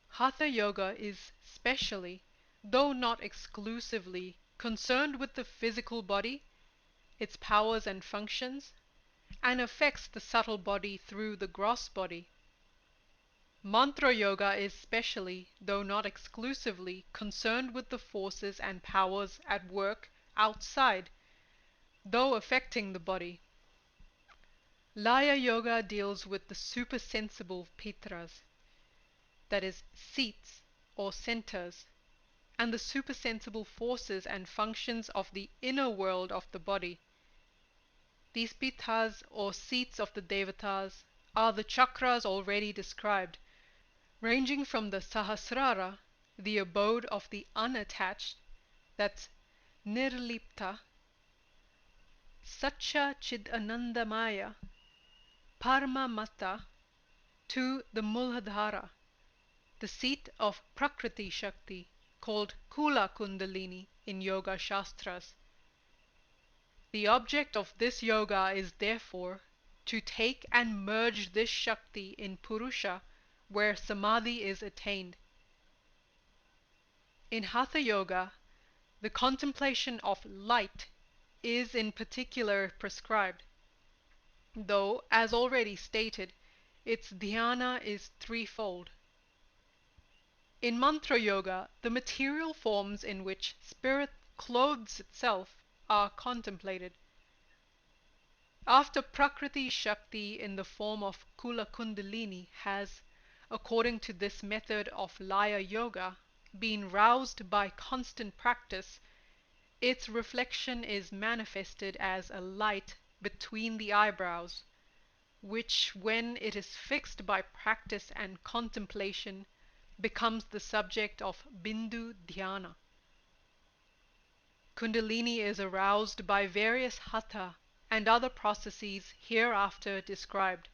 Hatha yoga is specially, though not exclusively, concerned with the physical body, its powers and functions, and affects the subtle body through the gross body. Mantra yoga is specially, though not exclusively, concerned with the forces and powers at work outside, though affecting the body. Laya yoga deals with the supersensible pitras, that is, seats or centers, and the supersensible forces and functions of the inner world of the body. These pitras or seats of the devatas are the chakras already described, ranging from the Sahasrara, the abode of the unattached, that's Nirlipta, Satcha Chidanandamaya, Paramamata, to the Muladhara, the seat of Prakriti Shakti, called Kula Kundalini in Yoga Shastras. The object of this yoga is therefore to take and merge this Shakti in Purusha, where Samadhi is attained. In Hatha Yoga, the contemplation of light is in particular prescribed, though, as already stated, its dhyana is threefold. In Mantra Yoga, the material forms in which spirit clothes itself are contemplated. After Prakriti Shakti in the form of Kula Kundalini has, according to this method of Laya Yoga, been roused by constant practice, its reflection is manifested as a light between the eyebrows, which, when it is fixed by practice and contemplation, becomes the subject of Bindu Dhyana. Kundalini is aroused by various Hatha and other processes hereafter described.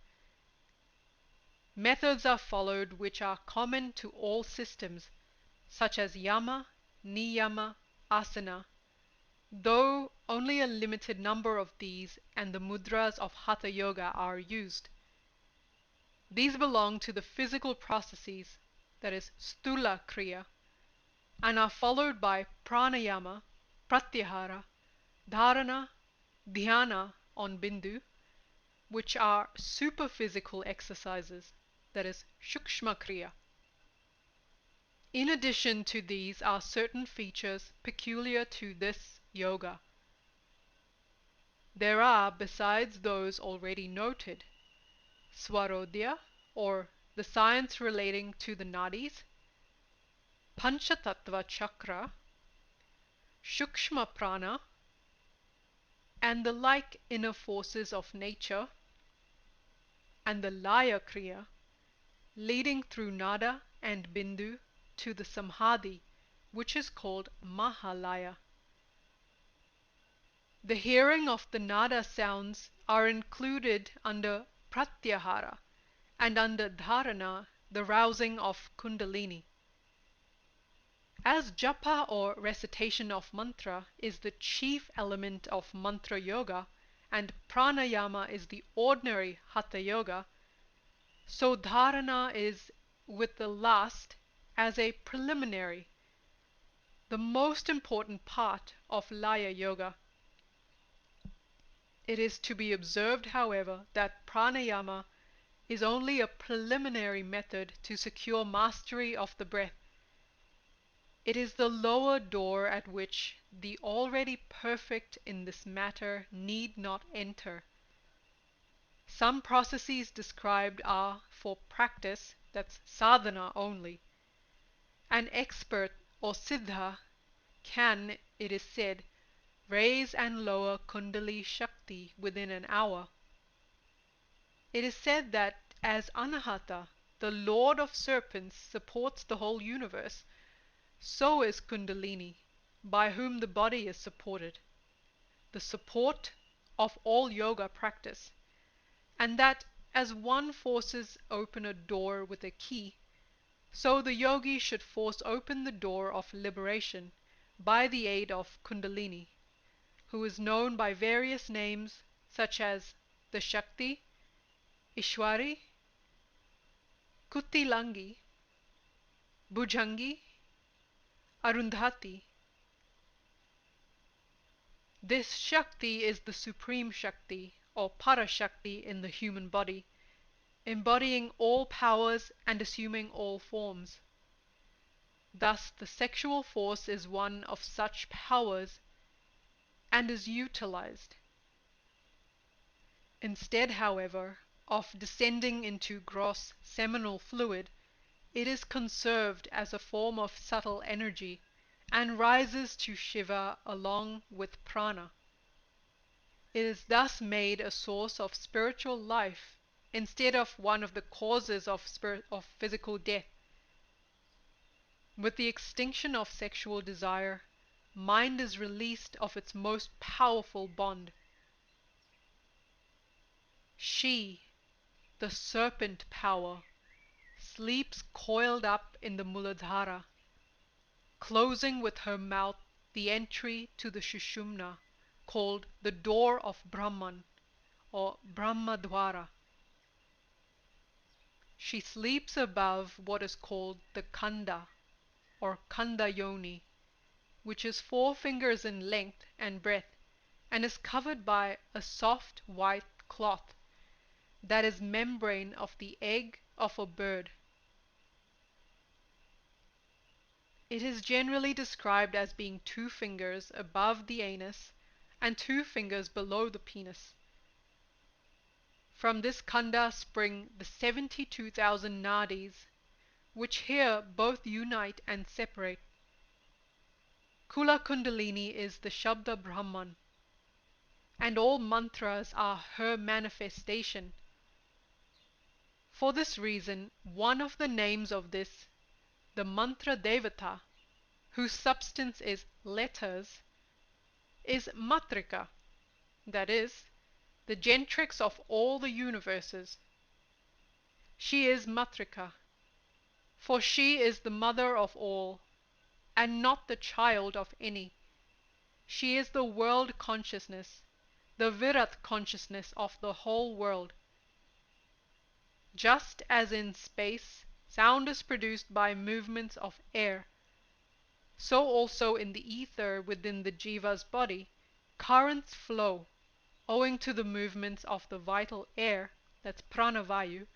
Methods are followed which are common to all systems, such as Yama, Niyama, Asana, though only a limited number of these and the mudras of Hatha Yoga are used. These belong to the physical processes, that is, Stula kriya, and are followed by Pranayama, Pratyahara, Dharana, Dhyana on Bindu, which are superphysical exercises, that is, Shukshma kriya. In addition to these are certain features peculiar to this yoga. There are, besides those already noted, Swarodhya, or the science relating to the nadis, Panchatattva chakra, Shukshma prana, and the like inner forces of nature, and the Laya kriya, leading through nada and bindu to the Samadhi, which is called Mahalaya. The hearing of the nada sounds are included under Pratyahara, and under Dharana, the rousing of Kundalini. As japa or recitation of mantra is the chief element of mantra yoga, and pranayama is the ordinary hatha yoga, so dharana is, with the last, as a preliminary, the most important part of Laya Yoga. It is to be observed, however, that pranayama is only a preliminary method to secure mastery of the breath. It is the lower door at which the already perfect in this matter need not enter. Some processes described are for practice, that's sadhana only. An expert or siddha can, it is said, raise and lower Kundalini Shakti within an hour. It is said that as Anahata, the Lord of Serpents, supports the whole universe, so is Kundalini, by whom the body is supported, the support of all yoga practice, and that as one forces open a door with a key, so the yogi should force open the door of liberation by the aid of Kundalini, who is known by various names such as the Shakti, Ishwari, Kutilangi, Bhujangi, Arundhati. This Shakti is the supreme Shakti or Parashakti in the human body, embodying all powers and assuming all forms. Thus, the sexual force is one of such powers and is utilized. Instead, however, of descending into gross seminal fluid, it is conserved as a form of subtle energy and rises to Shiva along with prana. It is thus made a source of spiritual life instead of one of the causes of physical death. With the extinction of sexual desire, mind is released of its most powerful bond. She, the serpent power, sleeps coiled up in the Muladhara, closing with her mouth the entry to the Shushumna, called the door of Brahman, or Brahmadwara. She sleeps above what is called the Kanda, or Kanda Yoni, which is 4 fingers in length and breadth, and is covered by a soft white cloth that is membrane of the egg of a bird. It is generally described as being 2 fingers above the anus and 2 fingers below the penis. From this Kanda spring the 72,000 nadis, which here both unite and separate. Kula Kundalini is the Shabda Brahman, and all mantras are her manifestation. For this reason, one of the names of this, the mantra devata, whose substance is letters, is Matrika, that is, the gentrix of all the universes. She is Matrika, for she is the mother of all, and not the child of any. She is the world consciousness, the Virat consciousness of the whole world. Just as in space sound is produced by movements of air, so also in the ether within the jiva's body, currents flow, owing to the movements of the vital air, that's pranavayu,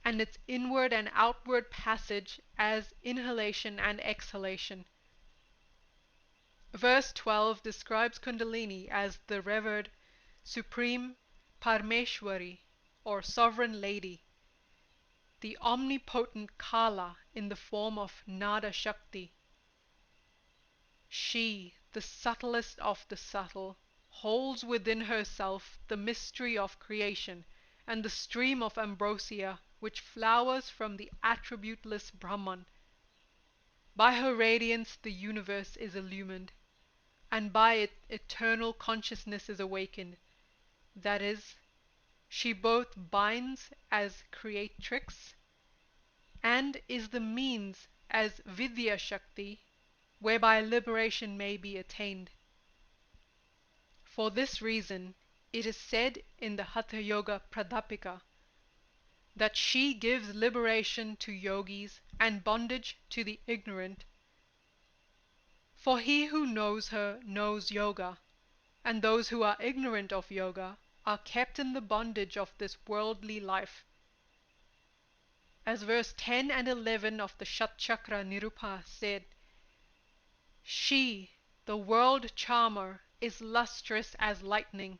and its inward and outward passage as inhalation and exhalation. Verse 12 describes Kundalini as the revered Supreme Parmeshwari, or Sovereign Lady, the omnipotent Kala in the form of Nada Shakti. She, the subtlest of the subtle, holds within herself the mystery of creation and the stream of ambrosia which flowers from the attributeless Brahman. By her radiance the universe is illumined, and by it eternal consciousness is awakened. That is, she both binds as creatrix and is the means as Vidya Shakti, whereby liberation may be attained. For this reason, it is said in the Hatha Yoga Pradapika that she gives liberation to yogis and bondage to the ignorant. For he who knows her knows yoga, and those who are ignorant of yoga are kept in the bondage of this worldly life. As verse 10 and 11 of the Shat-chakra-nirupana said, she, the world charmer, is lustrous as lightning.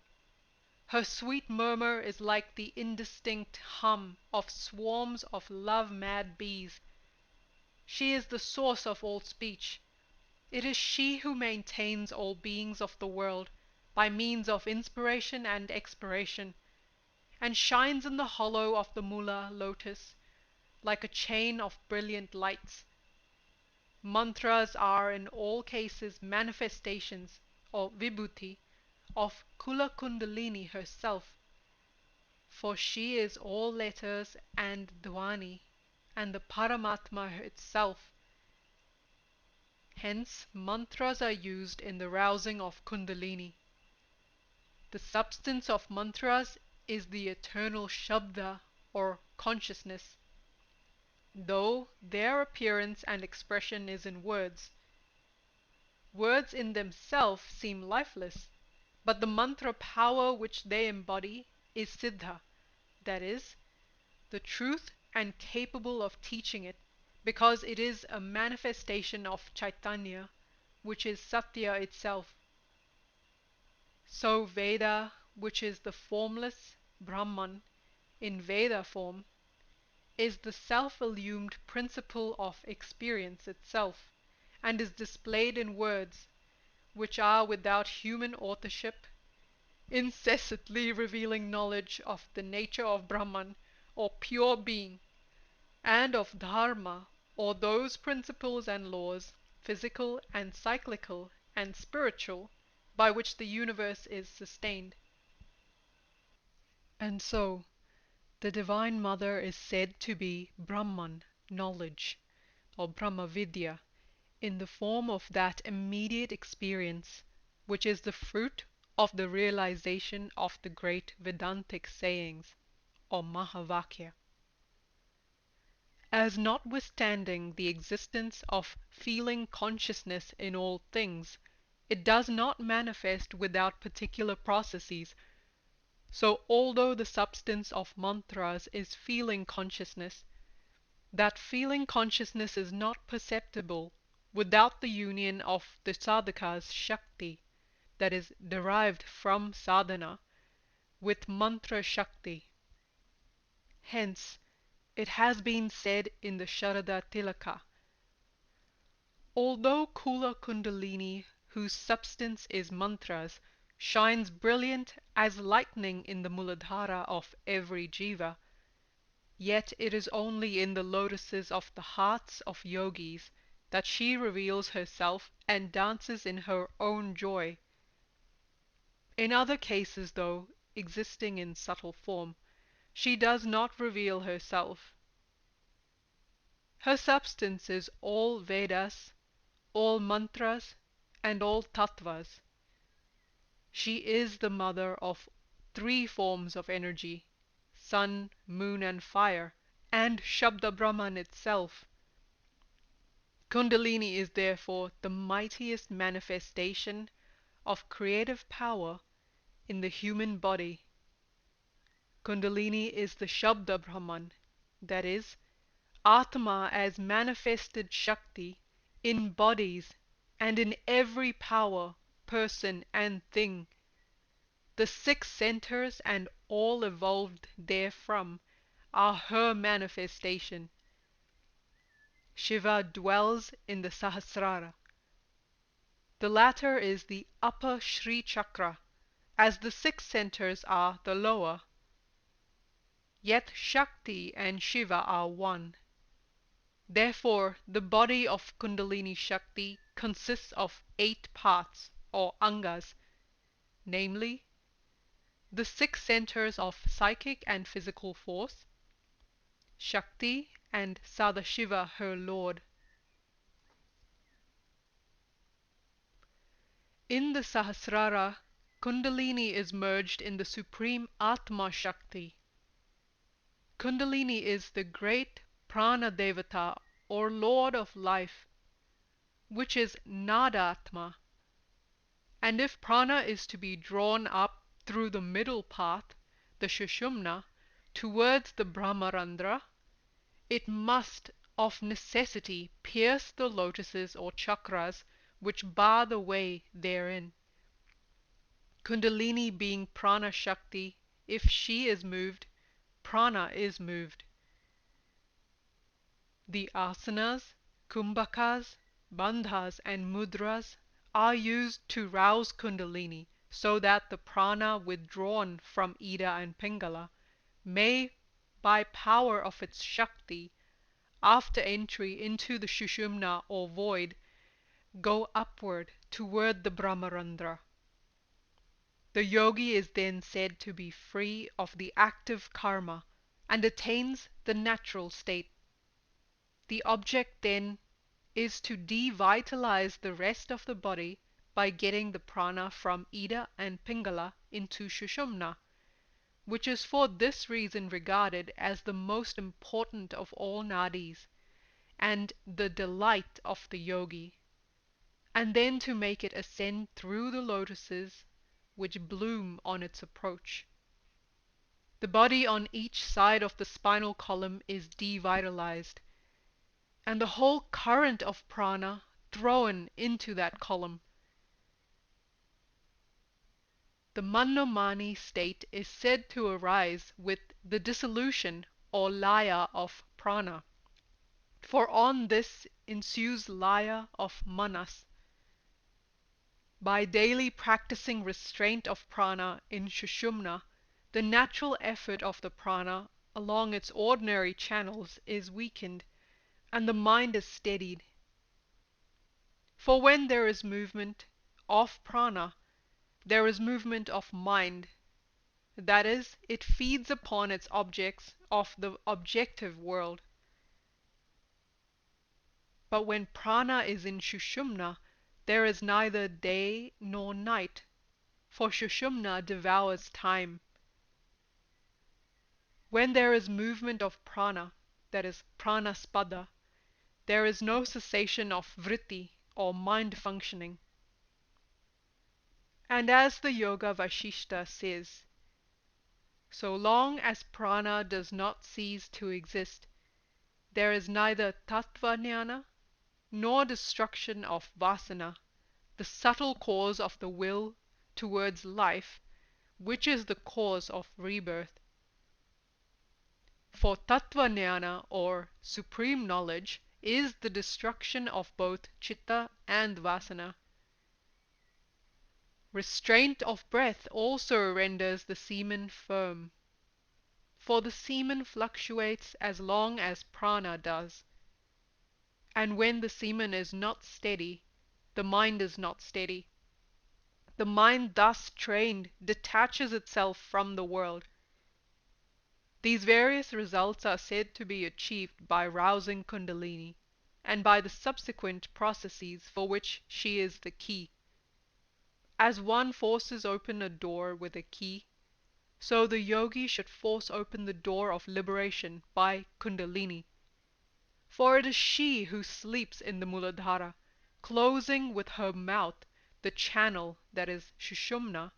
Her sweet murmur is like the indistinct hum of swarms of love-mad bees. She is the source of all speech. It is she who maintains all beings of the world by means of inspiration and expiration, and shines in the hollow of the Mula lotus like a chain of brilliant lights. Mantras are in all cases manifestations, or vibhuti, of Kula Kundalini herself, for she is all letters and dhvani, and the Paramatma itself. Hence, mantras are used in the rousing of Kundalini. The substance of mantras is the eternal Shabda, or consciousness, though their appearance and expression is in words. Words in themselves seem lifeless, but the mantra power which they embody is Siddha, that is, the truth and capable of teaching it, because it is a manifestation of Chaitanya, which is Satya itself. So Veda, which is the formless Brahman in Veda form, is the self-illumed principle of experience itself, and is displayed in words, which are without human authorship, incessantly revealing knowledge of the nature of Brahman, or pure being, and of Dharma, or those principles and laws, physical and cyclical and spiritual, by which the universe is sustained. And so, the Divine Mother is said to be Brahman, knowledge, or Brahma Vidya, in the form of that immediate experience, which is the fruit of the realization of the great Vedantic sayings, or Mahavakya. As notwithstanding the existence of feeling consciousness in all things, it does not manifest without particular processes, so although the substance of mantras is feeling consciousness, that feeling consciousness is not perceptible without the union of the sadhaka's Shakti, that is derived from sadhana, with mantra Shakti. Hence, it has been said in the Sharada Tilaka, although Kula Kundalini, whose substance is mantras, shines brilliant as lightning in the Muladhara of every jiva, yet it is only in the lotuses of the hearts of yogis that she reveals herself and dances in her own joy. In other cases, though existing in subtle form, she does not reveal herself. Her substance is all Vedas, all mantras, and all tattvas. She is the mother of three forms of energy, sun, moon, and fire, and Shabda Brahman itself. Kundalini is therefore the mightiest manifestation of creative power in the human body. Kundalini is the Shabda Brahman, that is, Atma as manifested Shakti in bodies and in every power, person, and thing. The six centers and all evolved therefrom are her manifestation. Shiva dwells in the Sahasrara. The latter is the upper Sri Chakra, as the six centers are the lower. Yet Shakti and Shiva are one. Therefore, the body of Kundalini Shakti consists of 8 parts, or angas, namely, the 6 centers of psychic and physical force, Shakti and Sadashiva her lord. In the Sahasrara, Kundalini is merged in the supreme Atma Shakti. Kundalini is the great Prana Devata, or Lord of Life, which is Nadatma. And if prana is to be drawn up through the middle path, the Shushumna, towards the Brahmarandra, it must of necessity pierce the lotuses or chakras which bar the way therein. Kundalini being prana Shakti, if she is moved, prana is moved. The asanas, kumbhakas, bandhas, and mudras are used to rouse Kundalini, so that the prana withdrawn from Ida and Pingala may, by power of its Shakti, after entry into the Shushumna or void, go upward toward the Brahmarandra. The yogi is then said to be free of the active karma and attains the natural state. The object then is to devitalize the rest of the body by getting the prana from Ida and Pingala into Shushumna, which is for this reason regarded as the most important of all nadis, and the delight of the yogi, and then to make it ascend through the lotuses which bloom on its approach. The body on each side of the spinal column is devitalized, and the whole current of prana thrown into that column. The Manomani state is said to arise with the dissolution or laya of prana, for on this ensues laya of manas. By daily practicing restraint of prana in Sushumna, the natural effort of the prana along its ordinary channels is weakened, and the mind is steadied. For when there is movement of prana, there is movement of mind. That is, it feeds upon its objects of the objective world. But when prana is in Sushumna, there is neither day nor night, for Sushumna devours time. When there is movement of prana, that is pranaspada, there is no cessation of vritti or mind functioning. And as the Yoga Vasishta says, so long as prana does not cease to exist, there is neither tattva jnana nor destruction of vasana, the subtle cause of the will towards life, which is the cause of rebirth. For tattva jnana, or supreme knowledge, is the destruction of both chitta and vasana. Restraint of breath also renders the semen firm, for the semen fluctuates as long as prana does, and when the semen is not steady, the mind is not steady. The mind thus trained detaches itself from the world. These various results are said to be achieved by rousing Kundalini, and by the subsequent processes for which she is the key. As one forces open a door with a key, so the yogi should force open the door of liberation by Kundalini. For it is she who sleeps in the Muladhara, closing with her mouth the channel, that is Sushumna,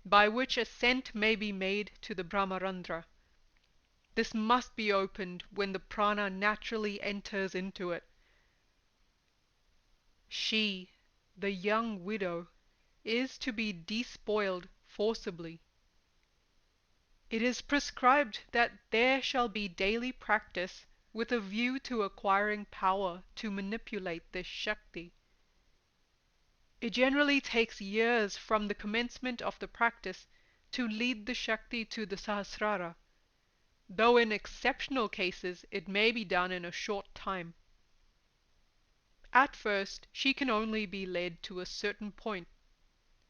by which ascent may be made to the Brahmarandra. This must be opened when the prana naturally enters into it. She, the young widow, is to be despoiled forcibly. It is prescribed that there shall be daily practice with a view to acquiring power to manipulate this Shakti. It generally takes years from the commencement of the practice to lead the Shakti to the Sahasrara, though in exceptional cases it may be done in a short time. At first she can only be led to a certain point,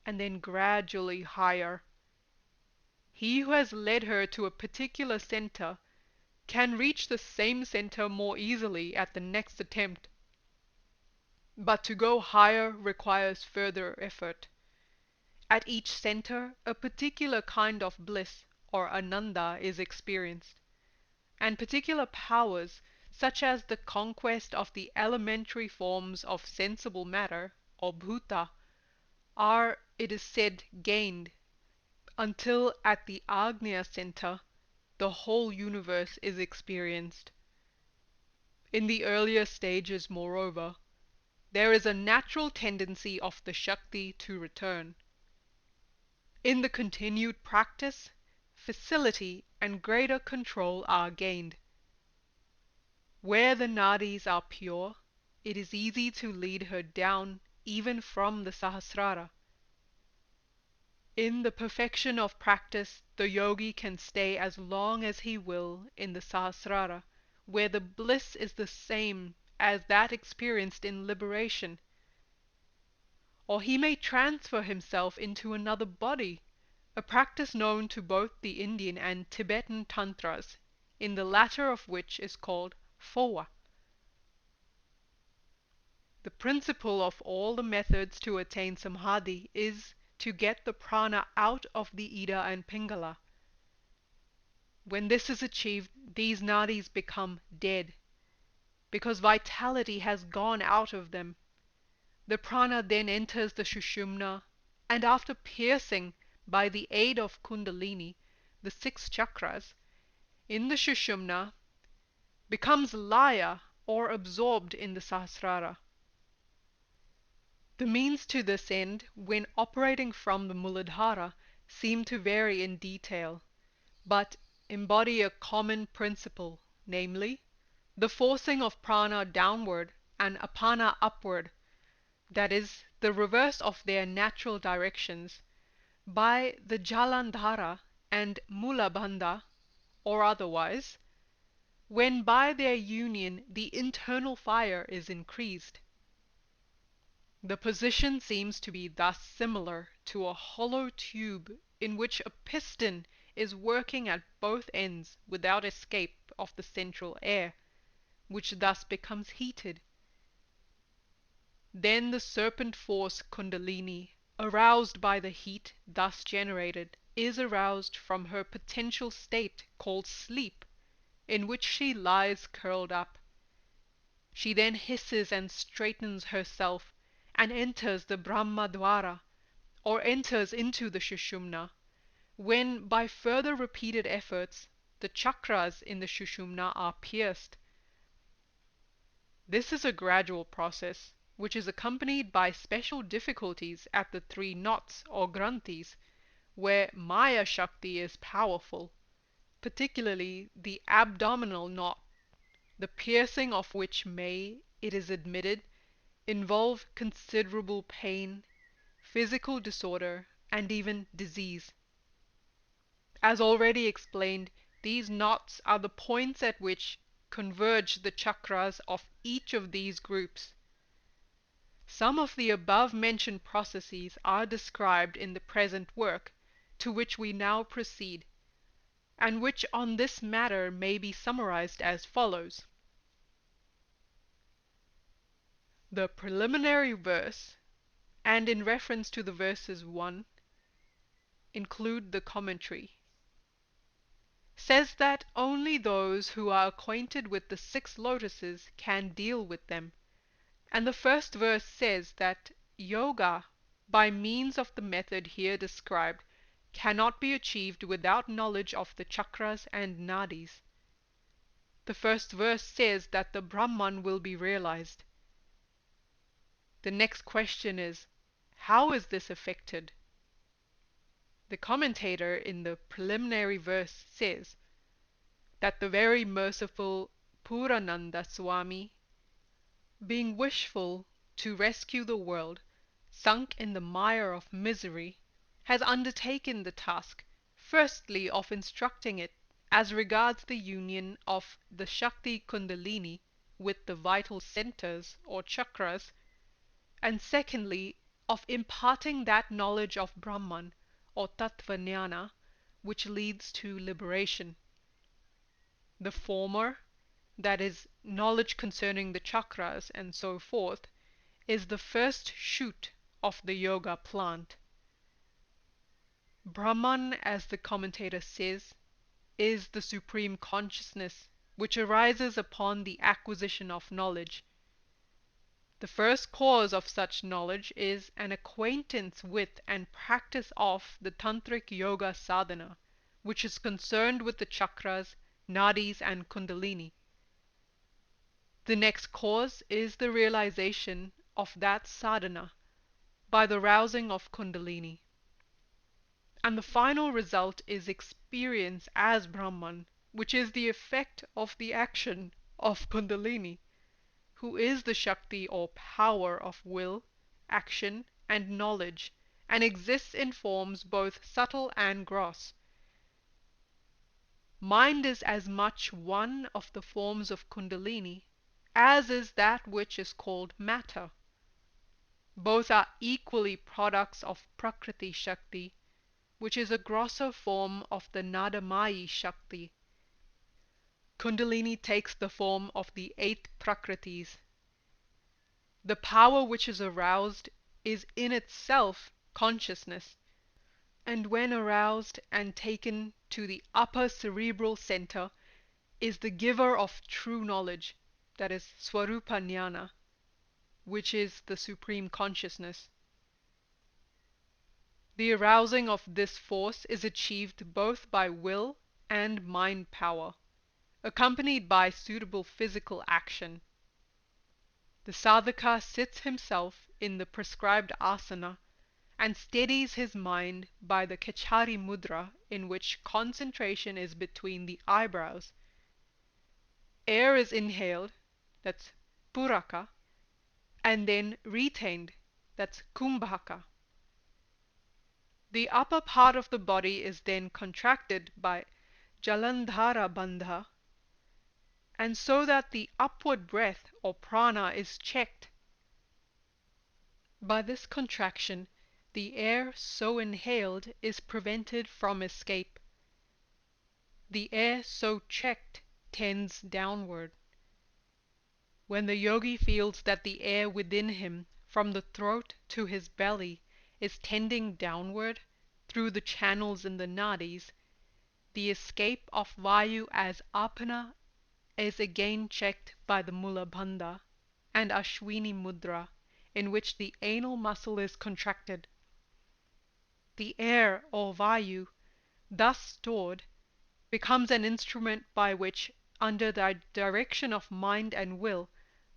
and then gradually higher. He who has led her to a particular center can reach the same center more easily at the next attempt. But to go higher requires further effort. At each center, a particular kind of bliss, or ananda, is experienced, and particular powers, such as the conquest of the elementary forms of sensible matter, or bhuta, are, it is said, gained, until at the Agnya center, the whole universe is experienced. In the earlier stages, moreover, there is a natural tendency of the Shakti to return. In the continued practice, facility and greater control are gained. Where the nadis are pure, it is easy to lead her down even from the Sahasrara. In the perfection of practice, the yogi can stay as long as he will in the Sahasrara, where the bliss is the same as that experienced in liberation. Or he may transfer himself into another body, a practice known to both the Indian and Tibetan tantras, in the latter of which is called phowa. The principle of all the methods to attain Samadhi is to get the prana out of the Ida and Pingala. When this is achieved, these nadis become dead, because vitality has gone out of them. The prana then enters the Sushumna, and after piercing, by the aid of Kundalini, the 6 chakras, in the Sushumna, becomes Laya or absorbed in the Sahasrara. The means to this end, when operating from the Muladhara, seem to vary in detail, but embody a common principle, namely, the forcing of prana downward and apana upward, that is, the reverse of their natural directions, by the Jalandhara and Mulabandha, or otherwise, when by their union the internal fire is increased. The position seems to be thus similar to a hollow tube in which a piston is working at both ends without escape of the central air, which thus becomes heated. Then the serpent force Kundalini, aroused by the heat thus generated, is aroused from her potential state called sleep, in which she lies curled up. She then hisses and straightens herself and enters the Brahmadwara, or enters into the Sushumna, when by further repeated efforts the chakras in the Sushumna are pierced. This is a gradual process, which is accompanied by special difficulties at the 3 knots or granthis, where Maya Shakti is powerful, particularly the abdominal knot, the piercing of which may, it is admitted, involve considerable pain, physical disorder, and even disease. As already explained, these knots are the points at which converge the chakras of each of these groups. Some of the above-mentioned processes are described in the present work, to which we now proceed, and which on this matter may be summarized as follows. The preliminary verse, and in reference to the verses 1, include the commentary, says that only those who are acquainted with the 6 lotuses can deal with them, and the first verse says that yoga, by means of the method here described, cannot be achieved without knowledge of the chakras and nadis. The first verse says that the Brahman will be realized. The next question is, how is this effected? The commentator in the preliminary verse says that the very merciful Purananda Swami, being wishful to rescue the world, sunk in the mire of misery, has undertaken the task, firstly of instructing it as regards the union of the Shakti Kundalini with the vital centers or chakras, and secondly of imparting that knowledge of Brahman or Tattva Nyana which leads to liberation. The former, that is, knowledge concerning the chakras and so forth, is the first shoot of the yoga plant. Brahman, as the commentator says, is the supreme consciousness which arises upon the acquisition of knowledge. The first cause of such knowledge is an acquaintance with and practice of the Tantric yoga sadhana, which is concerned with the chakras, nadis, and Kundalini. The next cause is the realization of that sadhana by the rousing of Kundalini. And the final result is experience as Brahman, which is the effect of the action of Kundalini, who is the Shakti or power of will, action, and knowledge, and exists in forms both subtle and gross. Mind is as much one of the forms of Kundalini as is that which is called matter. Both are equally products of Prakriti Shakti, which is a grosser form of the Nadamayi Shakti. Kundalini takes the form of the 8 Prakritis. The power which is aroused is in itself consciousness, and when aroused and taken to the upper cerebral center is the giver of true knowledge, that is Swarupa Nyana, which is the supreme consciousness. The arousing of this force is achieved both by will and mind power, accompanied by suitable physical action. The sadhaka sits himself in the prescribed asana and steadies his mind by the Kachari mudra, in which concentration is between the eyebrows. Air is inhaled, that's puraka, and then retained, that's kumbhaka. The upper part of the body is then contracted by Jalandhara bandha, and so that the upward breath or prana is checked. By this contraction, the air so inhaled is prevented from escape. The air so checked tends downward. When the yogi feels that the air within him, from the throat to his belly, is tending downward through the channels in the nadis, the escape of vayu as apana is again checked by the mula bandha and ashwini mudra, in which the anal muscle is contracted. The air or vayu, thus stored, becomes an instrument by which, under the direction of mind and will,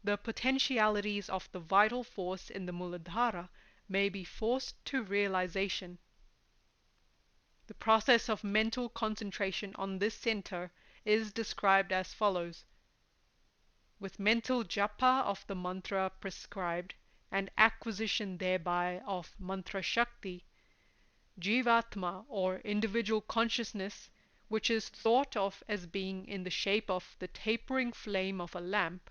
the potentialities of the vital force in the Muladhara may be forced to realization. The process of mental concentration on this center is described as follows. With mental japa of the mantra prescribed and acquisition thereby of mantra Shakti, Jivatma or individual consciousness, which is thought of as being in the shape of the tapering flame of a lamp,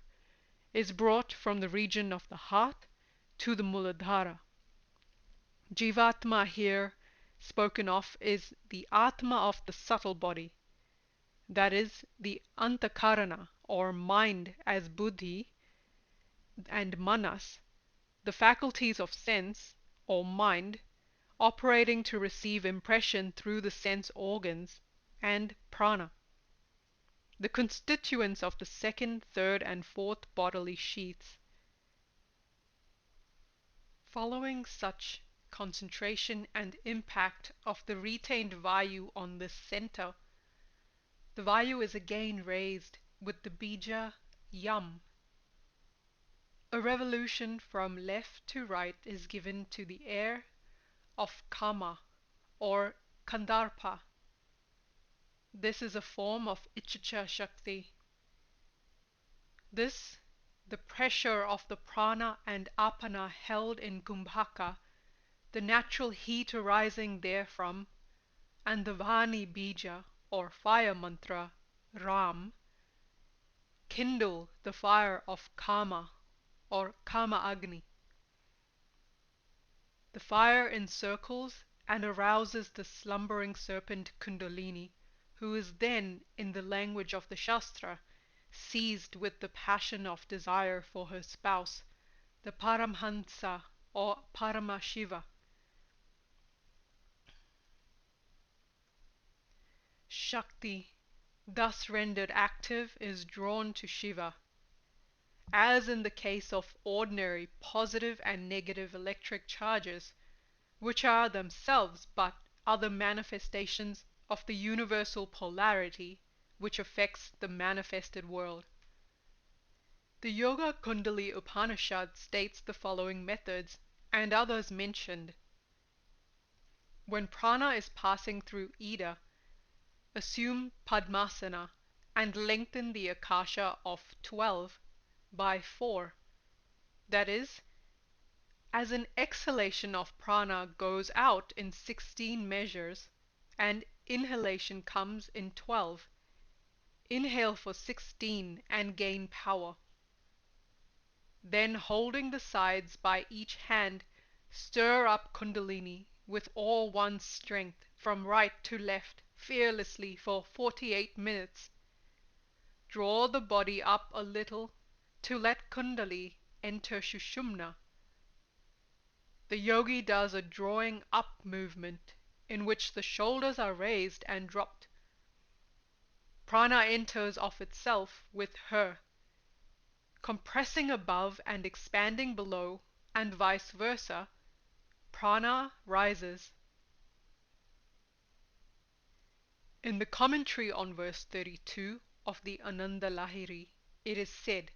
is brought from the region of the heart to the Muladhara. Jivatma here spoken of is the Atma of the subtle body, that is, the Antakarana or mind as Buddhi and Manas, the faculties of sense or mind, operating to receive impression through the sense organs, and prana, the constituents of the second, third, and fourth bodily sheaths. Following such concentration and impact of the retained vayu on this center, the vayu is again raised with the bija yam. A revolution from left to right is given to the air of kama or kandarpa. This is a form of Ichacha Shakti. This, the pressure of the prana and apana held in kumbhaka, the natural heat arising therefrom, and the vani bija or fire mantra, Ram, kindle the fire of kama or kama agni. The fire encircles and arouses the slumbering serpent Kundalini, who is then, in the language of the Shastra, seized with the passion of desire for her spouse, the Paramhansa or Paramashiva. Shakti, thus rendered active, is drawn to Shiva. As in the case of ordinary positive and negative electric charges, which are themselves but other manifestations of the universal polarity which affects the manifested world. The Yoga Kundali Upanishad states the following methods, and others mentioned. When prana is passing through Ida, assume Padmasana and lengthen the Akasha of 12 by 4. That is, as an exhalation of prana goes out in 16 measures and inhalation comes in 12, inhale for 16 and gain power. Then, holding the sides by each hand, stir up Kundalini with all one's strength from right to left fearlessly for 48 minutes. Draw the body up a little to let Kundali enter Shushumna. The yogi does a drawing up movement in which the shoulders are raised and dropped. Prana enters of itself with her, compressing above and expanding below, and vice versa. Prana rises. In the commentary on verse 32 of the Ananda Lahiri, it is said,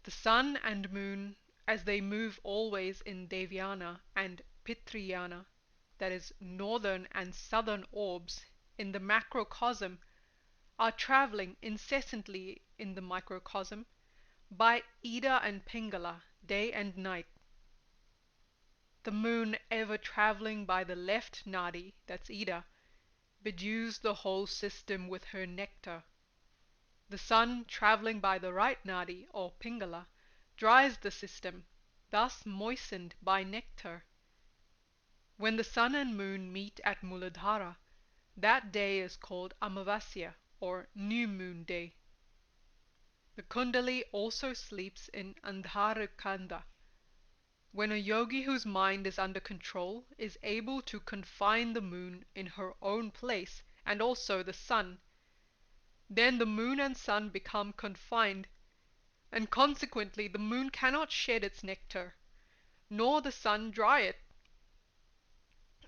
the sun and moon, as they move always in Devyana and Pitriyana, that is, northern and southern orbs, in the macrocosm, are traveling incessantly in the microcosm by Ida and Pingala, day and night. The moon, ever traveling by the left nadi, that's Ida, bedews the whole system with her nectar. The sun, traveling by the right nadi, or Pingala, dries the system, thus moistened by nectar. When the sun and moon meet at Muladhara, that day is called Amavasya, or new moon day. The Kundali also sleeps in Andharakanda. When a yogi whose mind is under control is able to confine the moon in her own place and also the sun, then the moon and sun become confined, and consequently the moon cannot shed its nectar, nor the sun dry it.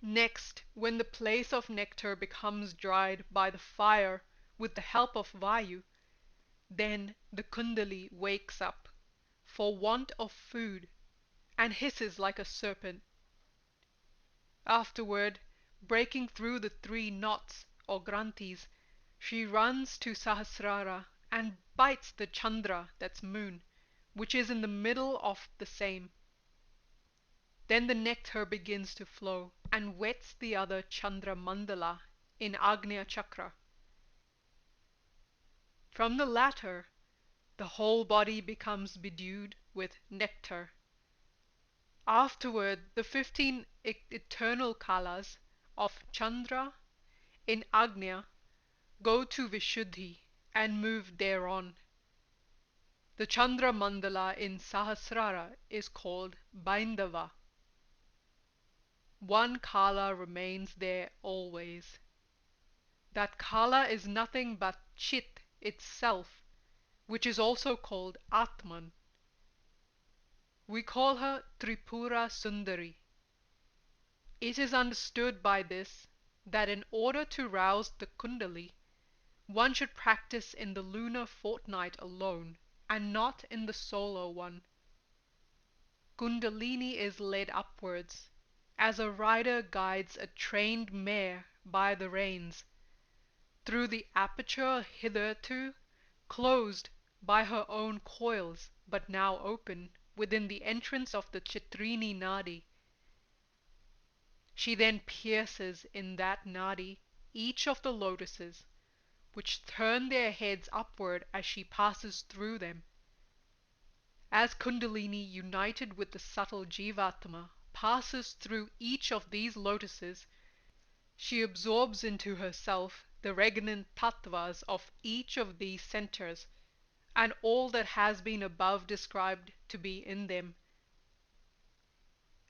Next, when the place of nectar becomes dried by the fire with the help of Vayu, then the Kundali wakes up, for want of food, and hisses like a serpent. Afterward, breaking through the 3 knots, or granthis, she runs to Sahasrara and bites the Chandra, that's moon, which is in the middle of the same. Then the nectar begins to flow and wets the other Chandra Mandala in Agnya Chakra. From the latter, the whole body becomes bedewed with nectar. Afterward, the 15 eternal kalas of Chandra in Agnya go to Vishuddhi and move thereon. The Chandra Mandala in Sahasrara is called Baindava. 1 kala remains there always. That kala is nothing but Chit itself, which is also called Atman. We call her Tripura Sundari. It is understood by this that in order to rouse the Kundali, one should practice in the lunar fortnight alone, and not in the solar one. Kundalini is led upwards, as a rider guides a trained mare by the reins, through the aperture hitherto closed by her own coils, but now open, within the entrance of the Chitrini Nadi. She then pierces in that Nadi each of the lotuses, which turn their heads upward as she passes through them. As Kundalini, united with the subtle Jivatma, passes through each of these lotuses, she absorbs into herself the regnant tattvas of each of these centers, and all that has been above described to be in them.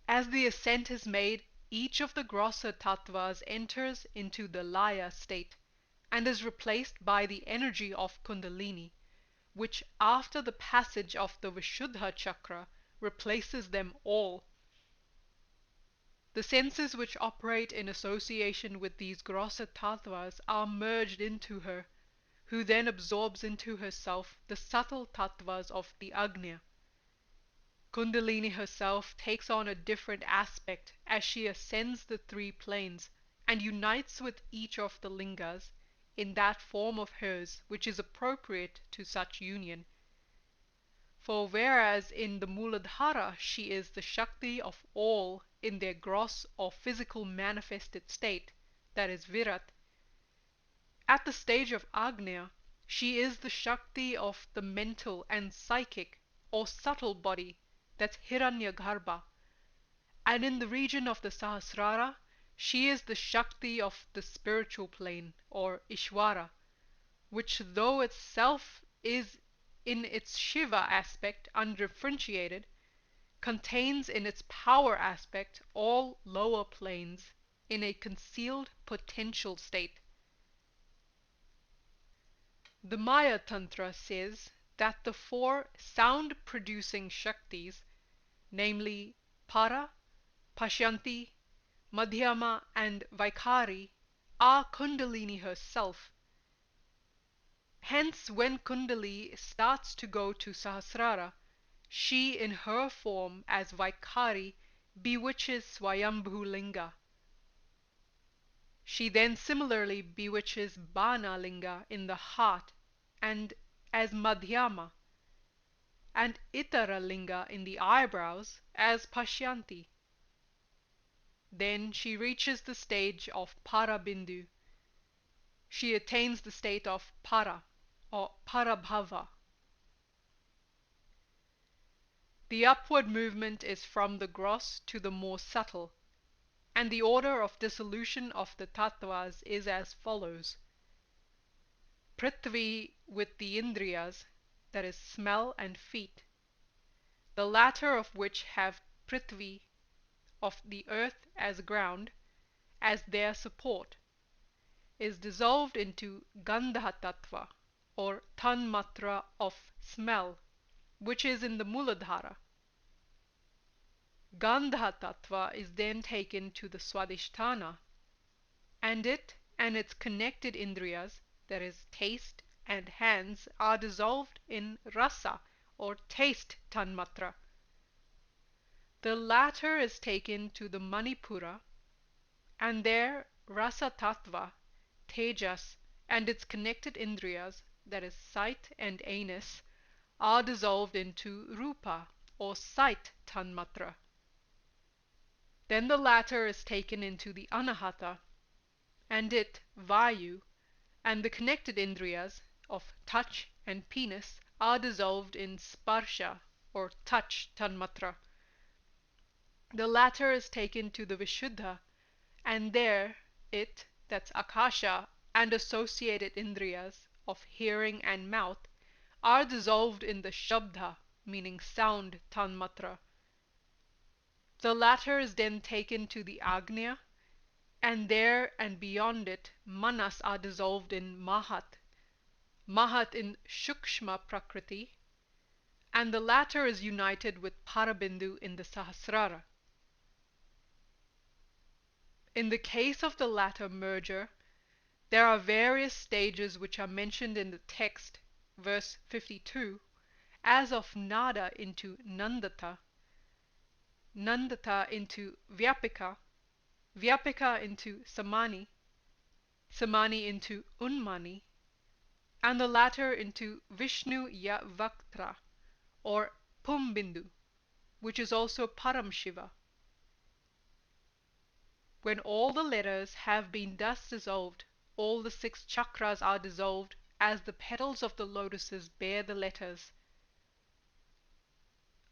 As the ascent is made, each of the grosser tattvas enters into the Laya state, and is replaced by the energy of Kundalini, which after the passage of the Vishuddha chakra replaces them all. The senses which operate in association with these grosser tattvas are merged into her, who then absorbs into herself the subtle tattvas of the Agnya. Kundalini herself takes on a different aspect as she ascends the 3 planes and unites with each of the lingas in that form of hers which is appropriate to such union. For whereas in the Muladhara she is the Shakti of all in their gross or physical manifested state, that is Virat, at the stage of Agnya she is the Shakti of the mental and psychic or subtle body, that's Hiranyagarbha, and in the region of the Sahasrara she is the Shakti of the spiritual plane, or Ishvara, which though itself is in its Shiva aspect undifferentiated, contains in its power aspect all lower planes in a concealed potential state. The Maya Tantra says that the 4 sound-producing Shaktis, namely Para, Pashyanti, Madhyama and Vaikari, are Kundalini herself. Hence, when Kundalini starts to go to Sahasrara, she in her form as Vaikari bewitches Swayambhu Linga. She then similarly bewitches Bana Linga in the heart and as Madhyama, and Itara Linga in the eyebrows as Pashyanti. Then she reaches the stage of Parabindu. She attains the state of Para or Parabhava. The upward movement is from the gross to the more subtle, and the order of dissolution of the tattvas is as follows. Prithvi with the indriyas, that is smell and feet, the latter of which have Prithvi of the earth as ground, as their support, is dissolved into Gandha Tattva or Tanmatra of smell, which is in the Muladhara. Gandha Tattva is then taken to the Swadhisthana, and it and its connected indriyas, that is taste and hands, are dissolved in Rasa or taste Tanmatra. The latter is taken to the Manipura, and there Rasa Tattva, Tejas, and its connected indriyas, that is sight and anus, are dissolved into Rupa or sight Tanmatra. Then the latter is taken into the Anahata, and it, Vayu, and the connected indriyas of touch and penis are dissolved in Sparsha or touch Tanmatra. The latter is taken to the Vishuddha, and there it, that's Akasha, and associated indriyas of hearing and mouth are dissolved in the Shabda, meaning sound Tanmatra. The latter is then taken to the Agnya, and there and beyond it Manas are dissolved in Mahat, Mahat in Shukshma Prakriti, and the latter is united with Parabindu in the Sahasrara. In the case of the latter merger, there are various stages which are mentioned in the text, verse 52, as of Nada into Nandata, Nandata into Vyapika, Vyapika into Samani, Samani into Unmani, and the latter into Vishnu Yavaktra or Pumbindu, which is also Param Shiva. When all the letters have been thus dissolved, all the 6 chakras are dissolved as the petals of the lotuses bear the letters.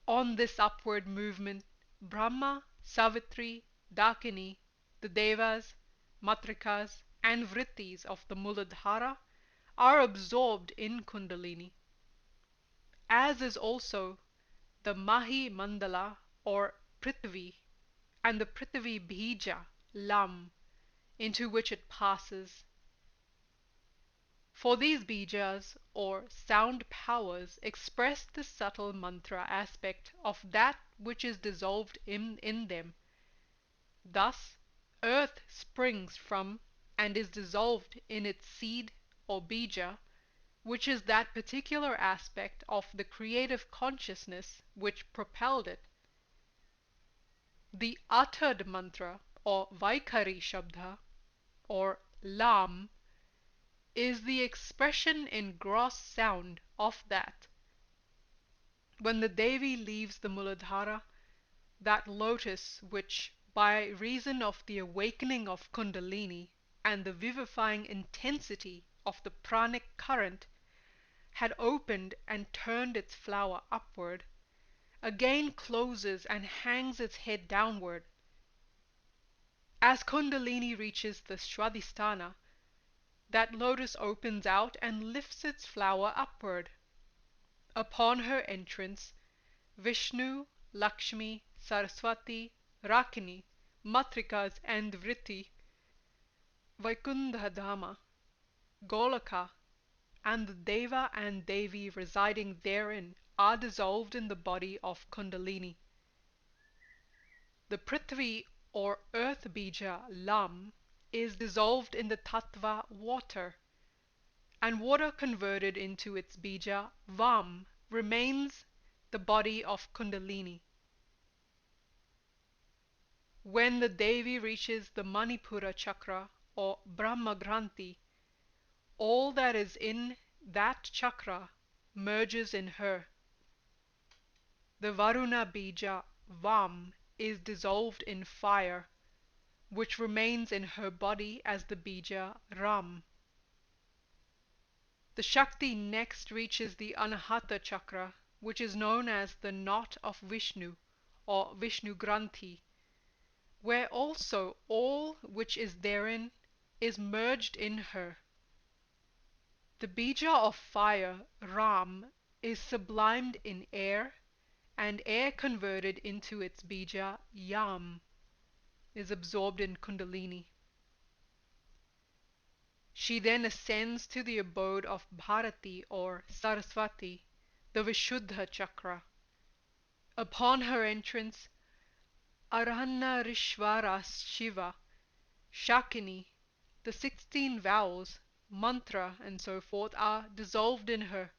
On this upward movement, Brahma, Savitri, Dakini, the Devas, Matrikas, and Vrittis of the Muladhara are absorbed in Kundalini, as is also the Mahi Mandala or Prithvi and the Prithvi Bija, Lam, into which it passes. For these bijas or sound powers express the subtle mantra aspect of that which is dissolved in them. Thus, earth springs from and is dissolved in its seed or bija, which is that particular aspect of the creative consciousness which propelled it. The uttered mantra or Vaikari Shabda or Lam is the expression in gross sound of that. When the Devi leaves the Muladhara, that lotus which, by reason of the awakening of Kundalini and the vivifying intensity of the pranic current, had opened and turned its flower upward, again closes and hangs its head downward. As Kundalini reaches the Swadhisthana, that lotus opens out and lifts its flower upward. Upon her entrance, Vishnu, Lakshmi, Saraswati, Rakini, Matrikas and Vritti, Vaikundhadhama, Golaka, and the Deva and Devi residing therein are dissolved in the body of Kundalini. The Prithvi or earth bija Lam is dissolved in the tattva water, and water converted into its bija vam remains the body of Kundalini. When the Devi reaches the Manipura chakra or Brahma Granthi, all that is in that chakra merges in her. The Varuna bija vam is dissolved in fire, which remains in her body as the bija ram. The Shakti next reaches the Anahata chakra, which is known as the knot of Vishnu or Vishnu Granthi, where also all which is therein is merged in her. The bija of fire, Ram, is sublimed in air, and air converted into its bija, Yam, is absorbed in Kundalini. She then ascends to the abode of Bharati or Saraswati, the Vishuddha chakra. Upon her entrance, Arhanarishvara Shiva, Shakini, the 16 vowels, mantra, and so forth are dissolved in her.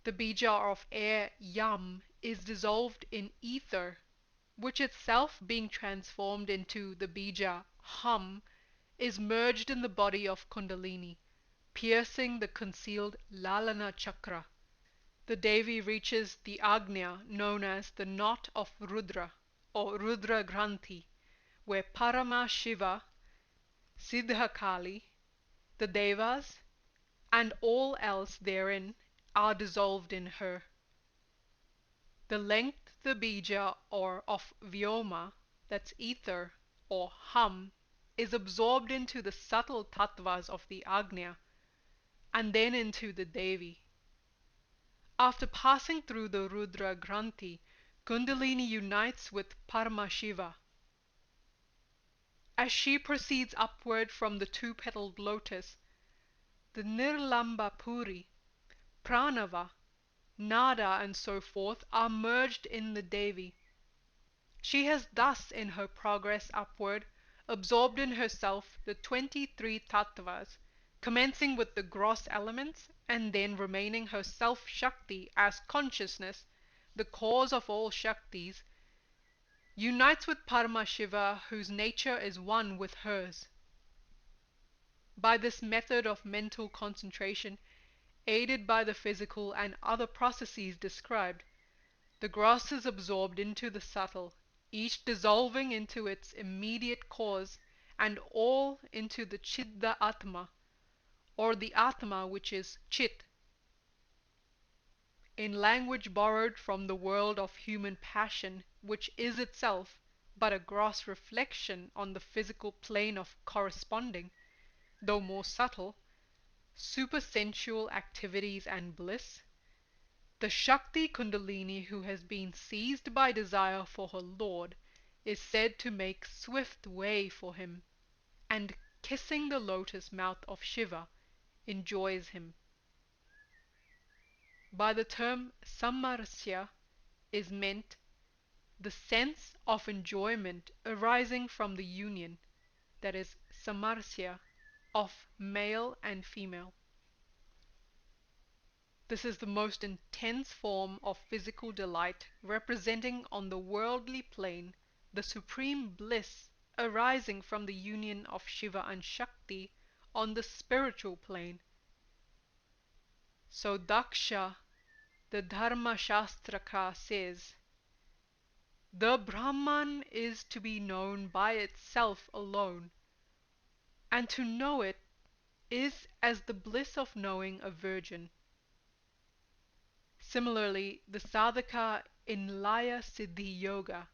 The bija of air, Yam, is dissolved in ether, which itself being transformed into the bija, Ham, is merged in the body of Kundalini, piercing the concealed Lalana chakra. The Devi reaches the Agnya, known as the knot of Rudra or Rudra Granthi, where Parama Shiva, Siddhakali, the Devas, and all else therein are dissolved in her. The length the bija or of Vyoma, that's ether, or Ham, is absorbed into the subtle tattvas of the Agnya, and then into the Devi. After passing through the Rudra Granthi, Kundalini unites with Paramashiva. As she proceeds upward from the two-petaled lotus, the Nirlamba Puri, Pranava, Nada, and so forth are merged in the Devi. She has thus, in her progress upward, absorbed in herself the 23 tattvas, commencing with the gross elements and then remaining herself Shakti as consciousness, the cause of all Shaktis, unites with Paramashiva, whose nature is one with hers. By this method of mental concentration, aided by the physical and other processes described, the gross is absorbed into the subtle, each dissolving into its immediate cause, and all into the Chitta Atma, or the Atma which is Chit. In language borrowed from the world of human passion, which is itself but a gross reflection on the physical plane of corresponding, though more subtle, supersensual activities and bliss, the Shakti Kundalini who has been seized by desire for her Lord is said to make swift way for him, and kissing the lotus mouth of Shiva, enjoys him. By the term Samarsya is meant the sense of enjoyment arising from the union, that is Samarsya, of male and female. This is the most intense form of physical delight, representing on the worldly plane the supreme bliss arising from the union of Shiva and Shakti on the spiritual plane. So Daksha, the Dharma Shastraka, says, "The Brahman is to be known by itself alone, and to know it is as the bliss of knowing a virgin." Similarly, the sadhaka in Laya Siddhi Yoga,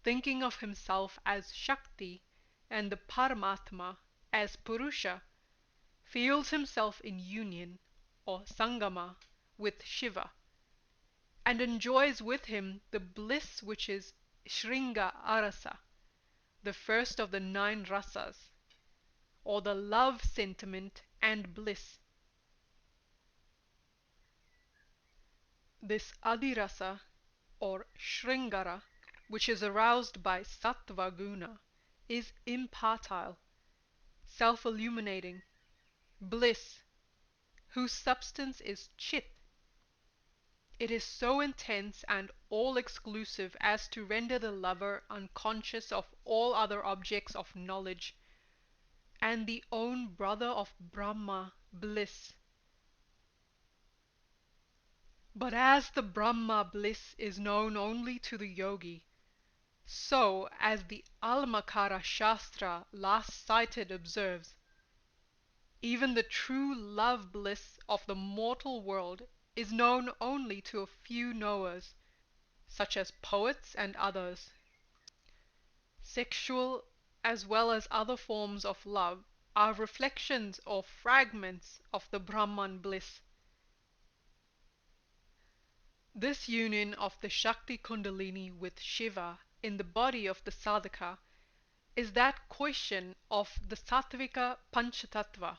thinking of himself as Shakti and the Paramatma as Purusha, feels himself in union or Sangama with Shiva, and enjoys with him the bliss which is Shringa Arasa, the first of the 9 rasas, or the love sentiment and bliss. This Adhirasa, or Shringara, which is aroused by Sattva Guna, is impartile, self-illuminating, bliss, whose substance is chit. It is so intense and all-exclusive as to render the lover unconscious of all other objects of knowledge, and the own brother of Brahma bliss. But as the Brahma bliss is known only to the yogi, so, as the Almakara Shastra last cited observes, even the true love bliss of the mortal world is known only to a few knowers, such as poets and others. Sexual as well as other forms of love are reflections or fragments of the Brahman bliss. This union of the Shakti Kundalini with Shiva in the body of the sadhaka is that question of the Sattvika Panchatattva,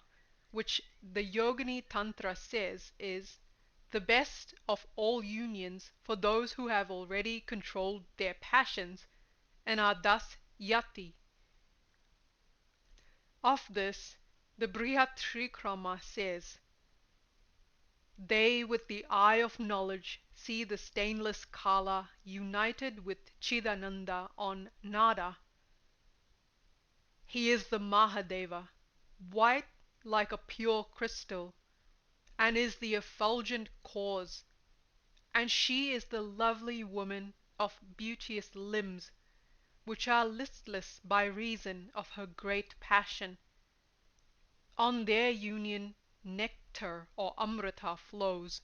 which the Yogini Tantra says is the best of all unions for those who have already controlled their passions and are thus yati. Of this, the Laya-Krama says, they with the eye of knowledge see the stainless Kala united with Chidananda on Nada. He is the Mahadeva, white like a pure crystal, and is the effulgent cause, and she is the lovely woman of beauteous limbs, which are listless by reason of her great passion. On their union nectar or amrita flows,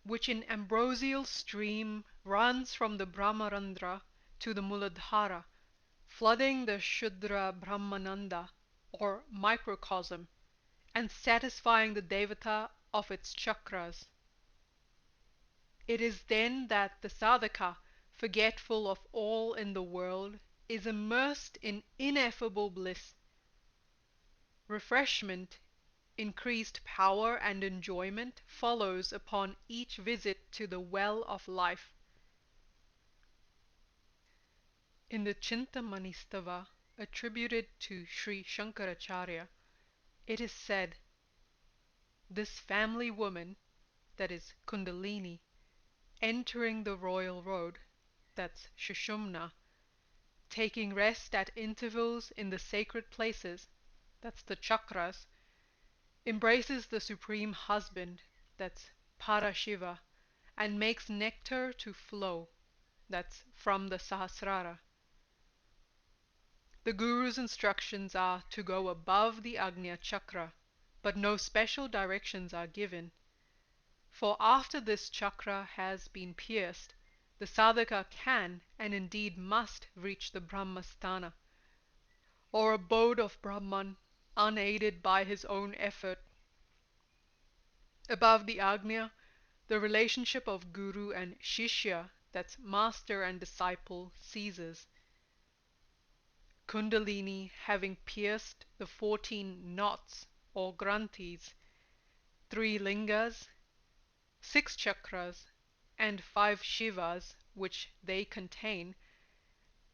which in ambrosial stream runs from the Brahmarandra to the Muladhara, flooding the Shudra Brahmananda or microcosm, and satisfying the Devata of its chakras. It is then that the sadhaka, forgetful of all in the world, is immersed in ineffable bliss. Refreshment, increased power and enjoyment follows upon each visit to the well of life. In the Chintamani-stava attributed to Sri Shankaracharya, it is said, this family woman, that is Kundalini, entering the royal road, that's Shushumna, taking rest at intervals in the sacred places, that's the chakras, embraces the Supreme Husband, that's Parashiva, and makes nectar to flow, that's from the Sahasrara. The Guru's instructions are to go above the Agnya chakra, but no special directions are given. For after this chakra has been pierced, the sadhaka can and indeed must reach the Brahmasthana, or abode of Brahman, unaided by his own effort. Above the Agnya, the relationship of Guru and Shishya, that's master and disciple, ceases. Kundalini having pierced the 14 knots or granthis, 3 lingas, 6 chakras, and 5 shivas which they contain,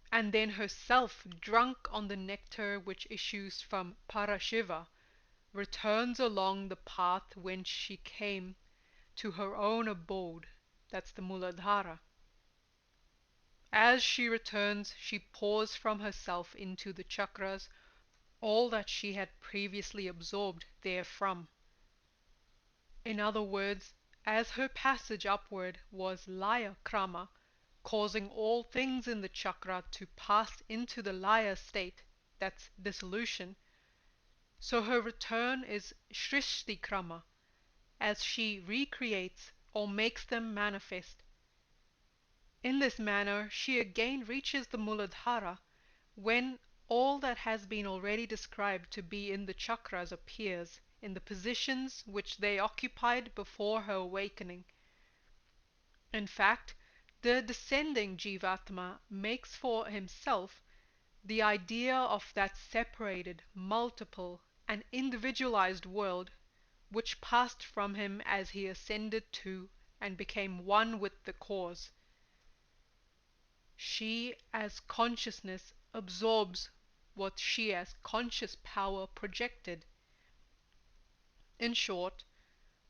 and then herself drunk on the nectar which issues from Parashiva, returns along the path whence she came to her own abode, that's the Muladhara. As she returns, she pours from herself into the chakras all that she had previously absorbed therefrom. In other words, as her passage upward was Laya-Krama, causing all things in the chakra to pass into the Laya state, that's dissolution, so her return is Shrishti-Krama, as she recreates or makes them manifest. In this manner she again reaches the Muladhara, when all that has been already described to be in the chakras appears in the positions which they occupied before her awakening. In fact, the descending Jivatma makes for himself the idea of that separated, multiple, and individualized world which passed from him as he ascended to and became one with the cause. She, as consciousness, absorbs what she as conscious power projected. In short,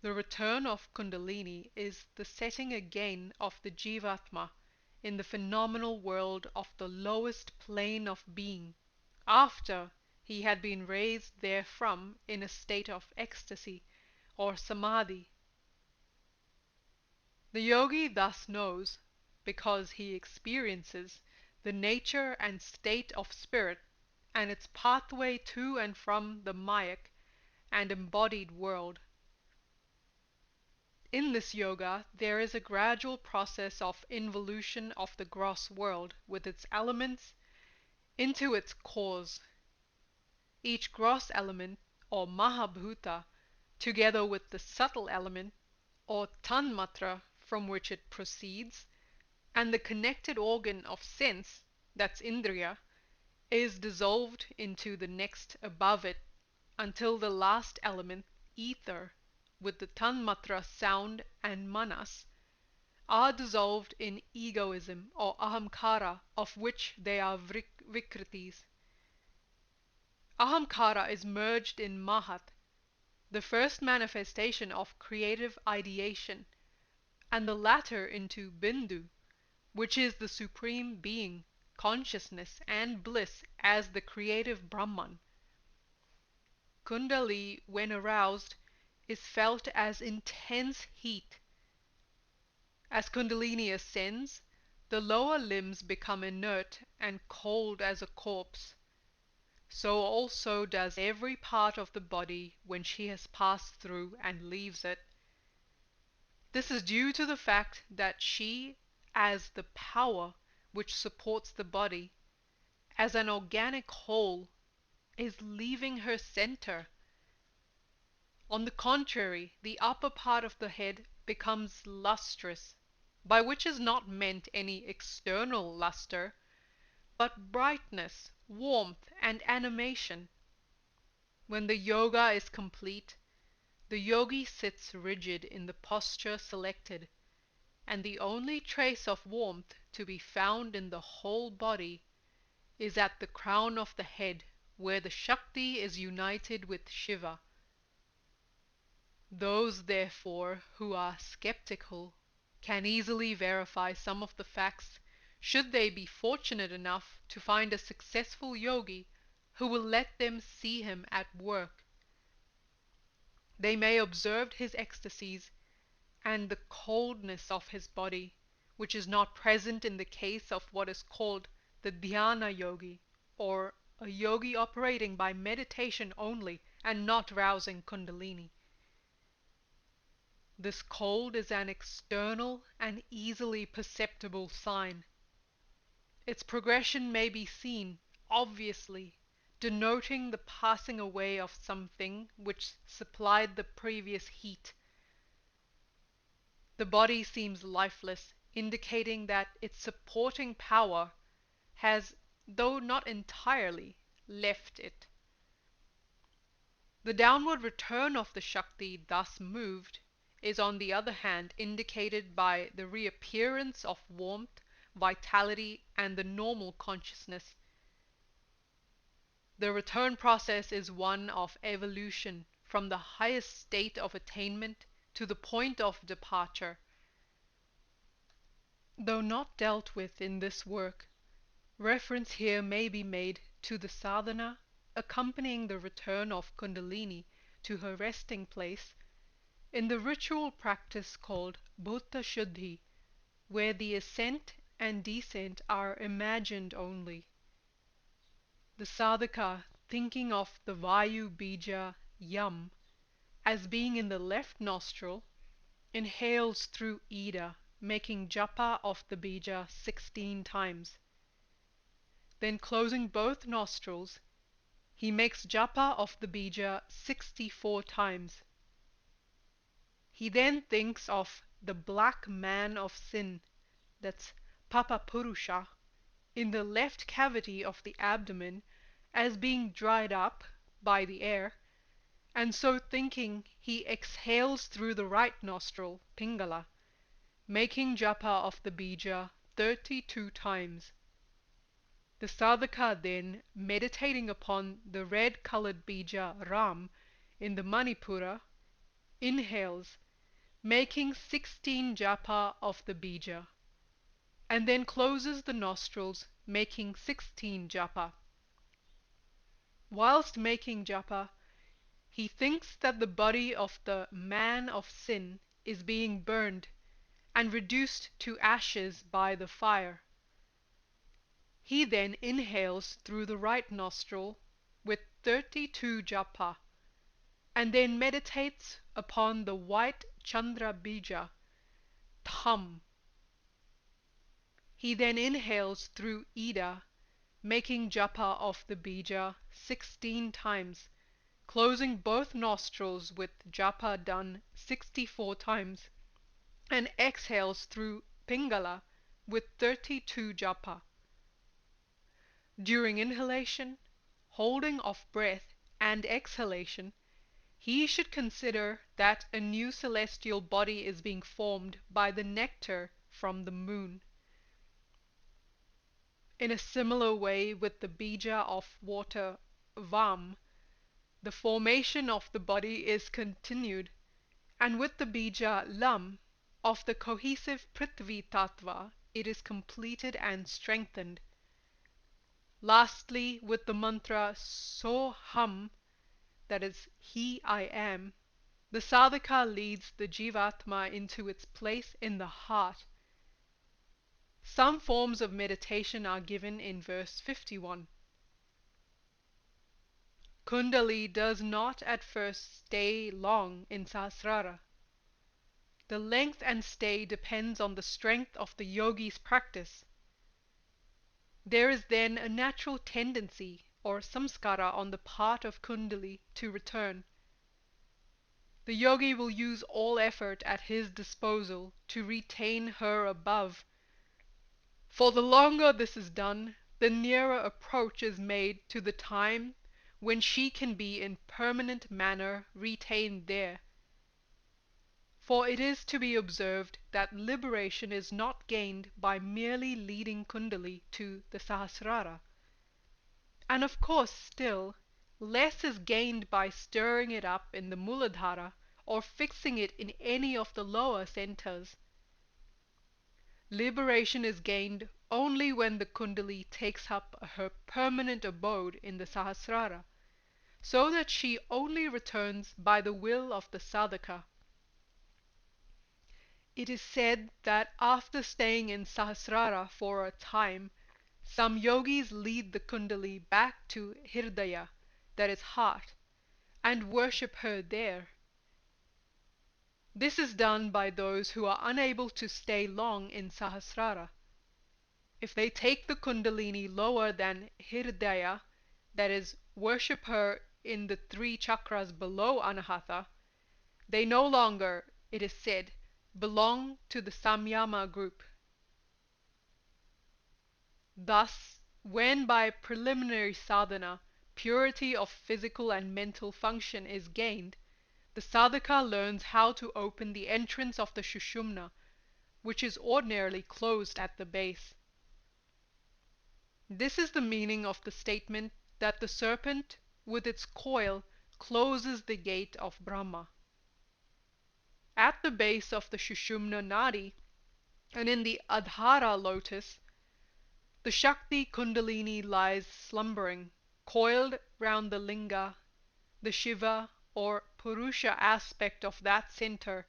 the return of Kundalini is the setting again of the Jivatma in the phenomenal world of the lowest plane of being, after he had been raised therefrom in a state of ecstasy or Samadhi. The yogi thus knows, because he experiences, the nature and state of spirit and its pathway to and from the Mayak and embodied world. In this yoga, there is a gradual process of involution of the gross world with its elements into its cause. Each gross element, or Mahabhuta, together with the subtle element, or Tanmatra, from which it proceeds, and the connected organ of sense, that's Indriya, is dissolved into the next above it, until the last element, ether, with the Tanmatra sound and manas, are dissolved in egoism or ahamkara, of which they are vikritis. Ahamkara is merged in Mahat, the first manifestation of creative ideation, and the latter into Bindu, which is the supreme being, consciousness, and bliss as the creative Brahman. Kundalini, when aroused, is felt as intense heat. As Kundalini ascends, the lower limbs become inert and cold as a corpse. So also does every part of the body when she has passed through and leaves it. This is due to the fact that she, as the power which supports the body, as an organic whole, is leaving her center. On the contrary, the upper part of the head becomes lustrous, by which is not meant any external luster, but brightness, warmth, and animation. When the yoga is complete, the yogi sits rigid in the posture selected, and the only trace of warmth to be found in the whole body is at the crown of the head, where the Shakti is united with Shiva. Those, therefore, who are skeptical can easily verify some of the facts, should they be fortunate enough to find a successful yogi who will let them see him at work. They may observe his ecstasies and the coldness of his body, which is not present in the case of what is called the dhyana yogi, or a yogi operating by meditation only and not rousing Kundalini. This cold is an external and easily perceptible sign. Its progression may be seen, obviously, denoting the passing away of something which supplied the previous heat. The body seems lifeless, indicating that its supporting power has, though not entirely, left it. The downward return of the Shakti thus moved is on the other hand indicated by the reappearance of warmth, vitality, and the normal consciousness. The return process is one of evolution from the highest state of attainment to the point of departure. Though not dealt with in this work, reference here may be made to the sadhana accompanying the return of Kundalini to her resting place in the ritual practice called Bhuta Shuddhi, where the ascent and descent are imagined only. The sadhaka, thinking of the Vayu Bija Yam as being in the left nostril, inhales through Ida, making japa of the bija 16 times. Then closing both nostrils, he makes japa of the bija 64 times. He then thinks of the black man of sin, that's Papa Purusha, in the left cavity of the abdomen as being dried up by the air, and so thinking he exhales through the right nostril, Pingala, making japa of the bija 32 times. The sadhaka then, meditating upon the red-colored bija Ram in the Manipura, inhales, making 16 japa of the bija, and then closes the nostrils, making 16 japa. Whilst making japa, he thinks that the body of the man of sin is being burned and reduced to ashes by the fire. He then inhales through the right nostril with 32 japa, and then meditates upon the white Chandra bija, Tham. He then inhales through Ida, making japa of the bija 16 times, closing both nostrils with japa done 64 times, and exhales through Pingala with 32 japa. During inhalation, holding of breath, and exhalation, he should consider that a new celestial body is being formed by the nectar from the moon. In a similar way with the bija of water Vam, the formation of the body is continued, and with the bija Lam of the cohesive Prithvi Tattva it is completed and strengthened. Lastly, with the mantra Soham, that is, He I Am, the sadhaka leads the Jivatma into its place in the heart. Some forms of meditation are given in verse 51. Kundali does not at first stay long in Sahasrara. The length and stay depends on the strength of the yogi's practice. There is then a natural tendency or samskara on the part of Kundali to return. The yogi will use all effort at his disposal to retain her above. For the longer this is done, the nearer approach is made to the time when she can be in permanent manner retained there. For it is to be observed that liberation is not gained by merely leading Kundali to the Sahasrara. And of course still, less is gained by stirring it up in the Muladhara or fixing it in any of the lower centers. Liberation is gained only when the Kundali takes up her permanent abode in the Sahasrara, so that she only returns by the will of the sadhaka. It is said that after staying in Sahasrara for a time, some yogis lead the Kundali back to Hirdaya, that is heart, and worship her there. This is done by those who are unable to stay long in Sahasrara. If they take the Kundalini lower than Hirdaya, that is, worship her in the 3 chakras below Anahata, they no longer, it is said, belong to the Samyama group. Thus, when by preliminary sadhana purity of physical and mental function is gained, the sadhaka learns how to open the entrance of the Shushumna, which is ordinarily closed at the base. This is the meaning of the statement that the serpent with its coil closes the gate of Brahma. At the base of the Shushumna Nadi, and in the Adhara lotus, the Shakti Kundalini lies slumbering, coiled round the Linga, the Shiva or Purusha aspect of that center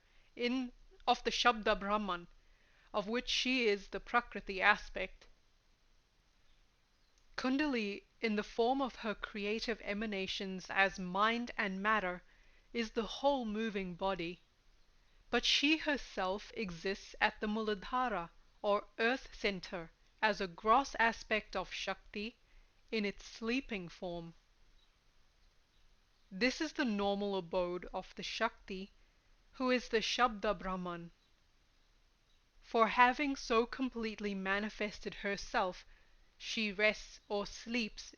of the Shabda Brahman, of which she is the Prakriti aspect. Kundali, in the form of her creative emanations as mind and matter, is the whole moving body. But she herself exists at the Muladhara, or earth center, as a gross aspect of Shakti in its sleeping form. This is the normal abode of the Shakti, who is the Shabda Brahman. For having so completely manifested herself, she rests or sleeps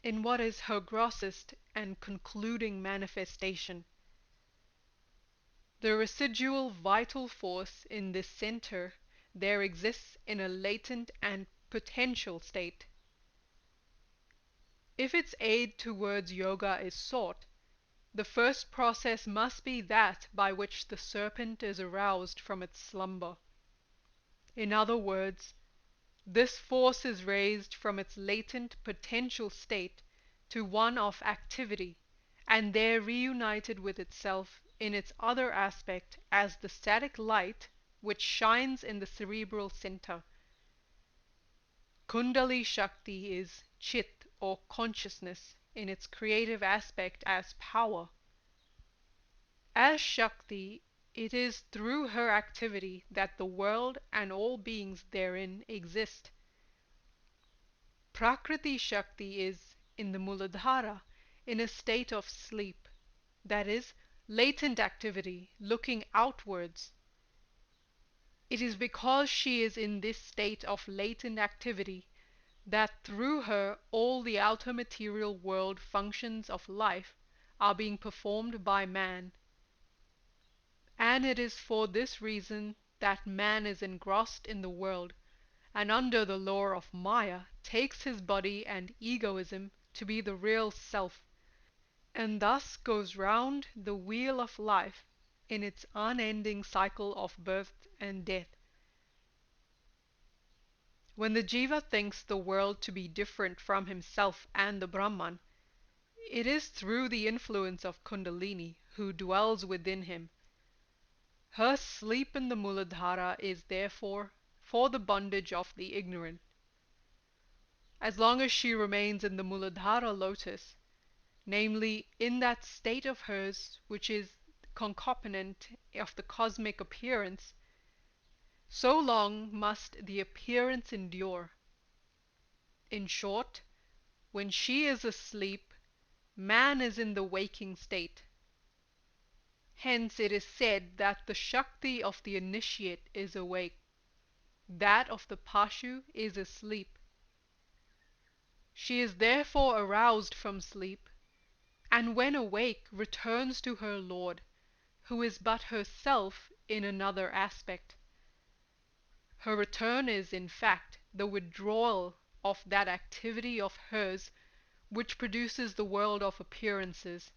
in what is her grossest and concluding manifestation. The residual vital force in this center there exists in a latent and potential state, If its aid towards yoga is sought, the first process must be that by which the serpent is aroused from its slumber. In other words, this force is raised from its latent potential state to one of activity, and there reunited with itself in its other aspect as the static light which shines in the cerebral center. Kundalini Shakti is Chit or consciousness in its creative aspect as power. As Shakti, it is through her activity that the world and all beings therein exist. Prakriti Shakti is, in the Muladhara, in a state of sleep, that is, latent activity, looking outwards. It is because she is in this state of latent activity that through her all the outer material world functions of life are being performed by man. And it is for this reason that man is engrossed in the world, and under the law of Maya takes his body and egoism to be the real self, and thus goes round the wheel of life in its unending cycle of birth and death. When the jiva thinks the world to be different from himself and the Brahman, it is through the influence of Kundalini, who dwells within him. Her sleep in the Muladhara is therefore for the bondage of the ignorant. As long as she remains in the Muladhara lotus, namely in that state of hers which is concomitant of the cosmic appearance, so long must the appearance endure. In short, when she is asleep, man is in the waking state. Hence it is said that the Shakti of the initiate is awake, that of the Pashu is asleep. She is therefore aroused from sleep, and when awake returns to her Lord, who is but herself in another aspect. Her return is, in fact, the withdrawal of that activity of hers which produces the world of appearances,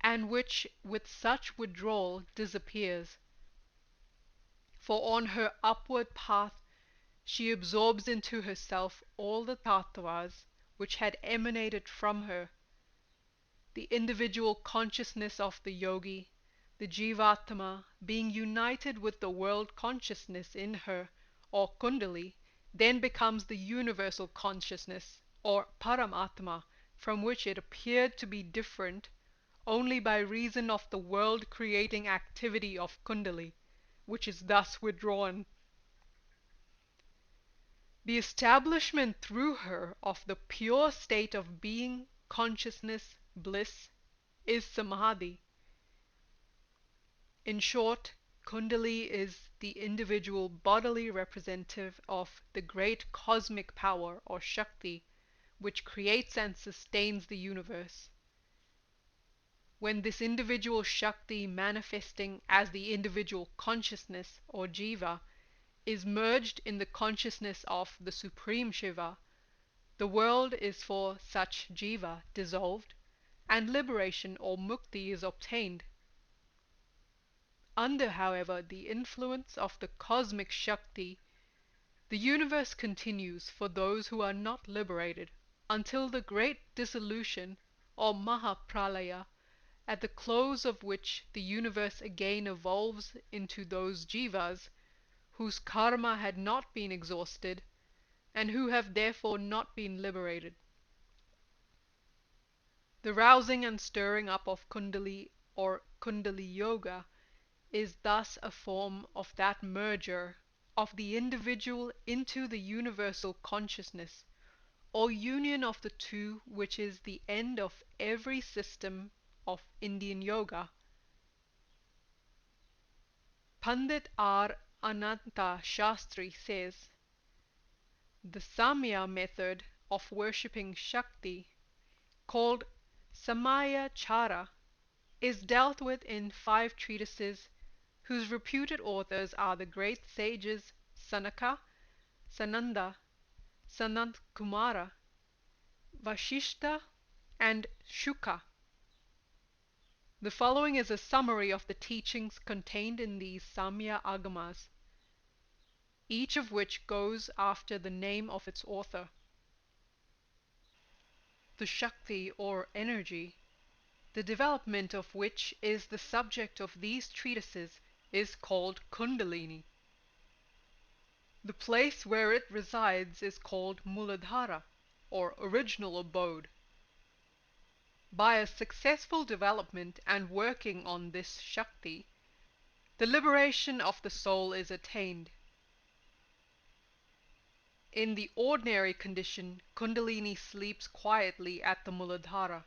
and which with such withdrawal disappears. For on her upward path she absorbs into herself all the tattvas which had emanated from her. The individual consciousness of the yogi, the jivatma, being united with the world consciousness in her, or kundali, then becomes the universal consciousness, or paramatma, from which it appeared to be different only by reason of the world creating activity of kundali, which is thus withdrawn. The establishment through her of the pure state of being, consciousness, bliss, is Samadhi. In short, Kundali is the individual bodily representative of the great cosmic power or Shakti, which creates and sustains the universe. When this individual Shakti manifesting as the individual consciousness or Jiva is merged in the consciousness of the Supreme Shiva, the world is for such Jiva dissolved, and liberation or mukti is obtained. Under, however, the influence of the cosmic Shakti, the universe continues for those who are not liberated until the great dissolution or Mahapralaya, at the close of which the universe again evolves into those jivas whose karma had not been exhausted and who have therefore not been liberated. The rousing and stirring up of Kundali or Kundali Yoga is thus a form of that merger of the individual into the universal consciousness, or union of the two, which is the end of every system of Indian yoga. Pandit R. Ananta Shastri says, the Samya method of worshipping Shakti, called Samaya Chara, is dealt with in 5 treatises whose reputed authors are the great sages Sanaka, Sananda, Sanat Kumara, Vashishta, and Shuka. The following is a summary of the teachings contained in these Samya Agamas, each of which goes after the name of its author. The Shakti or energy, the development of which is the subject of these treatises, is called Kundalini. The place where it resides is called Muladhara, or original abode. By a successful development and working on this Shakti, the liberation of the soul is attained. In the ordinary condition, Kundalini sleeps quietly at the Muladhara.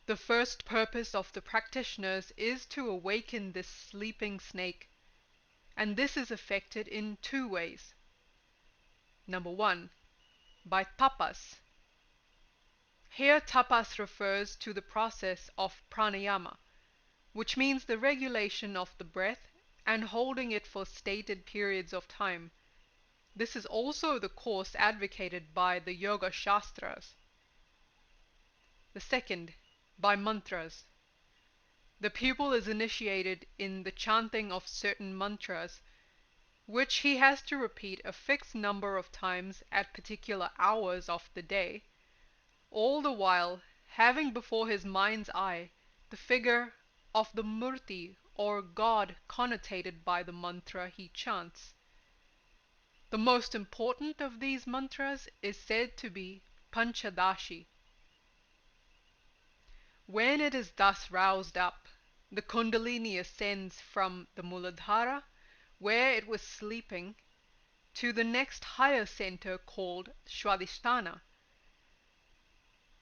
The first purpose of the practitioners is to awaken this sleeping snake, and this is effected in two ways. Number one, by tapas. Here tapas refers to the process of pranayama, which means the regulation of the breath and holding it for stated periods of time. This is also the course advocated by the Yoga Shastras. The second, by mantras. The pupil is initiated in the chanting of certain mantras, which he has to repeat a fixed number of times at particular hours of the day, all the while having before his mind's eye the figure of the murti or god connotated by the mantra he chants. The most important of these mantras is said to be Panchadashi. When it is thus roused up, the Kundalini ascends from the Muladhara, where it was sleeping, to the next higher center called Swadhisthana.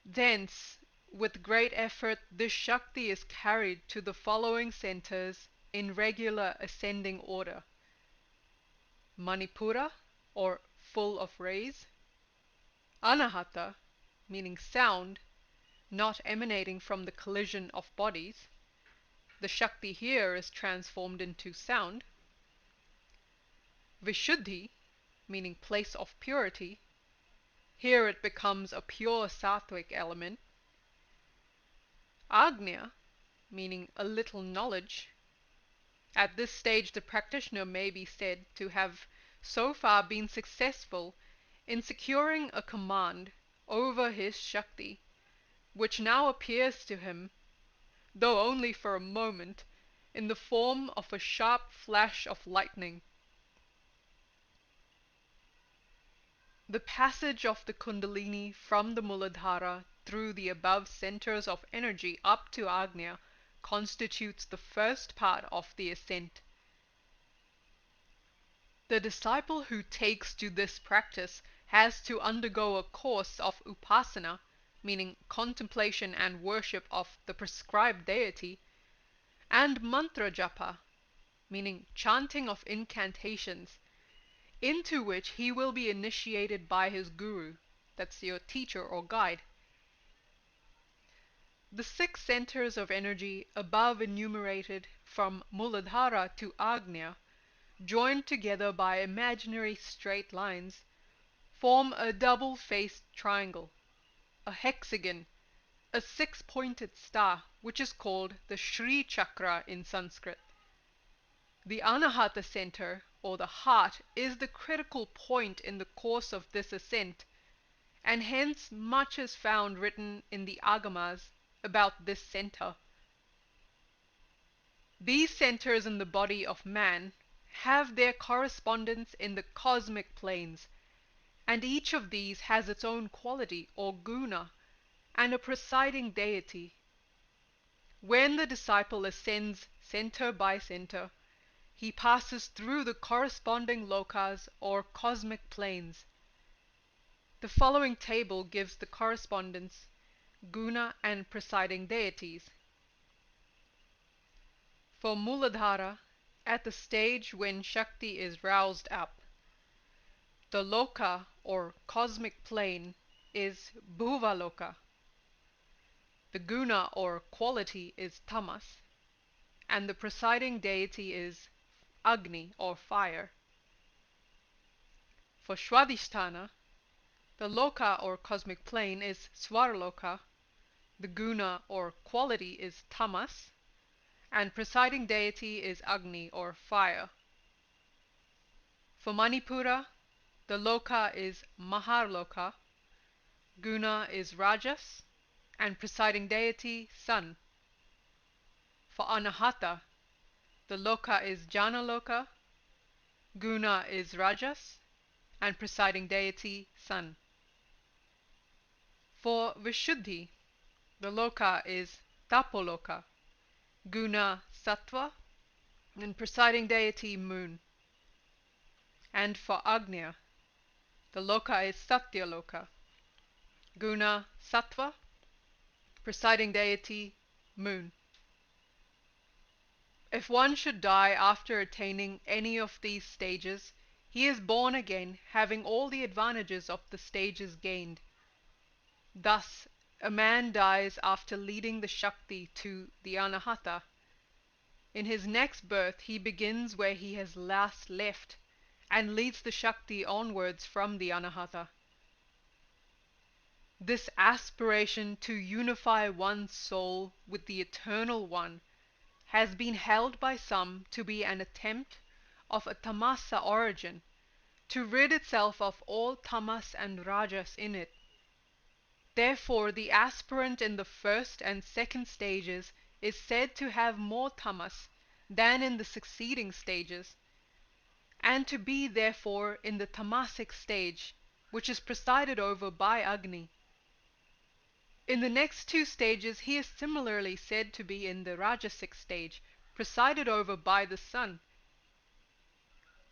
Thence, with great effort, this Shakti is carried to the following centers in regular ascending order: Manipura, or full of rays; Anahata, meaning sound, not emanating from the collision of bodies. The Shakti here is transformed into sound. Vishuddhi, meaning place of purity. Here it becomes a pure sattvic element. Agnya, meaning a little knowledge. At this stage the practitioner may be said to have so far been successful in securing a command over his Shakti, which now appears to him, though only for a moment, in the form of a sharp flash of lightning. The passage of the Kundalini from the Muladhara through the above centers of energy up to Agnya constitutes the first part of the ascent. The disciple who takes to this practice has to undergo a course of upasana, meaning contemplation and worship of the prescribed deity, and mantra japa, meaning chanting of incantations, into which he will be initiated by his guru, that's your teacher or guide. The 6 centers of energy above enumerated from Muladhara to Agnya, joined together by imaginary straight lines, form a double-faced triangle, a hexagon, a 6-pointed star, which is called the Shri Chakra in Sanskrit. The Anahata center, or the heart, is the critical point in the course of this ascent, and hence much is found written in the Agamas about this center. These centers in the body of man have their correspondence in the cosmic planes, and each of these has its own quality or guna and a presiding deity. When the disciple ascends center by center, he passes through the corresponding lokas or cosmic planes. The following table gives the correspondence, guna and presiding deities. For Muladhara, at the stage when Shakti is roused up, the loka or cosmic plane is Bhuvaloka. The guna or quality is tamas, and the presiding deity is Agni or fire. For Swadhisthana, The loka or cosmic plane is Svarloka, the guna or quality is Tamas, and presiding deity is Agni or fire. For Manipura, the loka is Maharloka, guna is Rajas, and presiding deity Sun. For Anahata, the loka is Janaloka, guna is Rajas, and presiding deity Sun. For Vishuddhi, the loka is Tapoloka, guna Sattva, and presiding deity Moon. And for Agnya, the loka is Satyaloka, guna Sattva, presiding deity Moon. If one should die after attaining any of these stages, he is born again, having all the advantages of the stages gained. Thus, a man dies after leading the Shakti to the Anahata. In his next birth, he begins where he has last left, and leads the Shakti onwards from the Anahata. This aspiration to unify one's soul with the Eternal One has been held by some to be an attempt of a tamasa origin, to rid itself of all tamas and rajas in it. Therefore, the aspirant in the first and second stages is said to have more tamas than in the succeeding stages, and to be therefore in the tamasic stage, which is presided over by Agni. In the next two stages he is similarly said to be in the rajasic stage, presided over by the sun.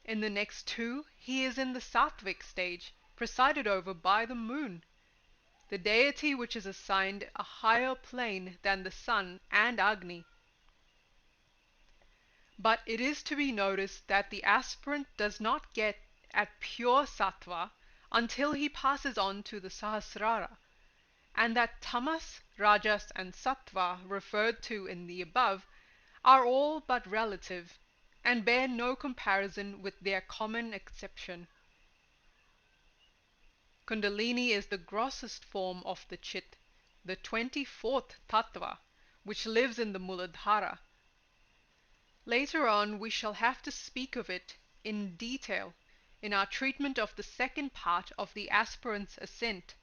In the next two he is in the sattvic stage, presided over by the moon, the deity which is assigned a higher plane than the sun and Agni. But it is to be noticed that the aspirant does not get at pure sattva until he passes on to the sahasrara, and that tamas, rajas, and sattva referred to in the above are all but relative, and bear no comparison with their common exception. Kundalini is the grossest form of the Chit, the 24th tattva, which lives in the Muladhara. Later on we shall have to speak of it in detail in our treatment of the second part of the aspirant's ascent.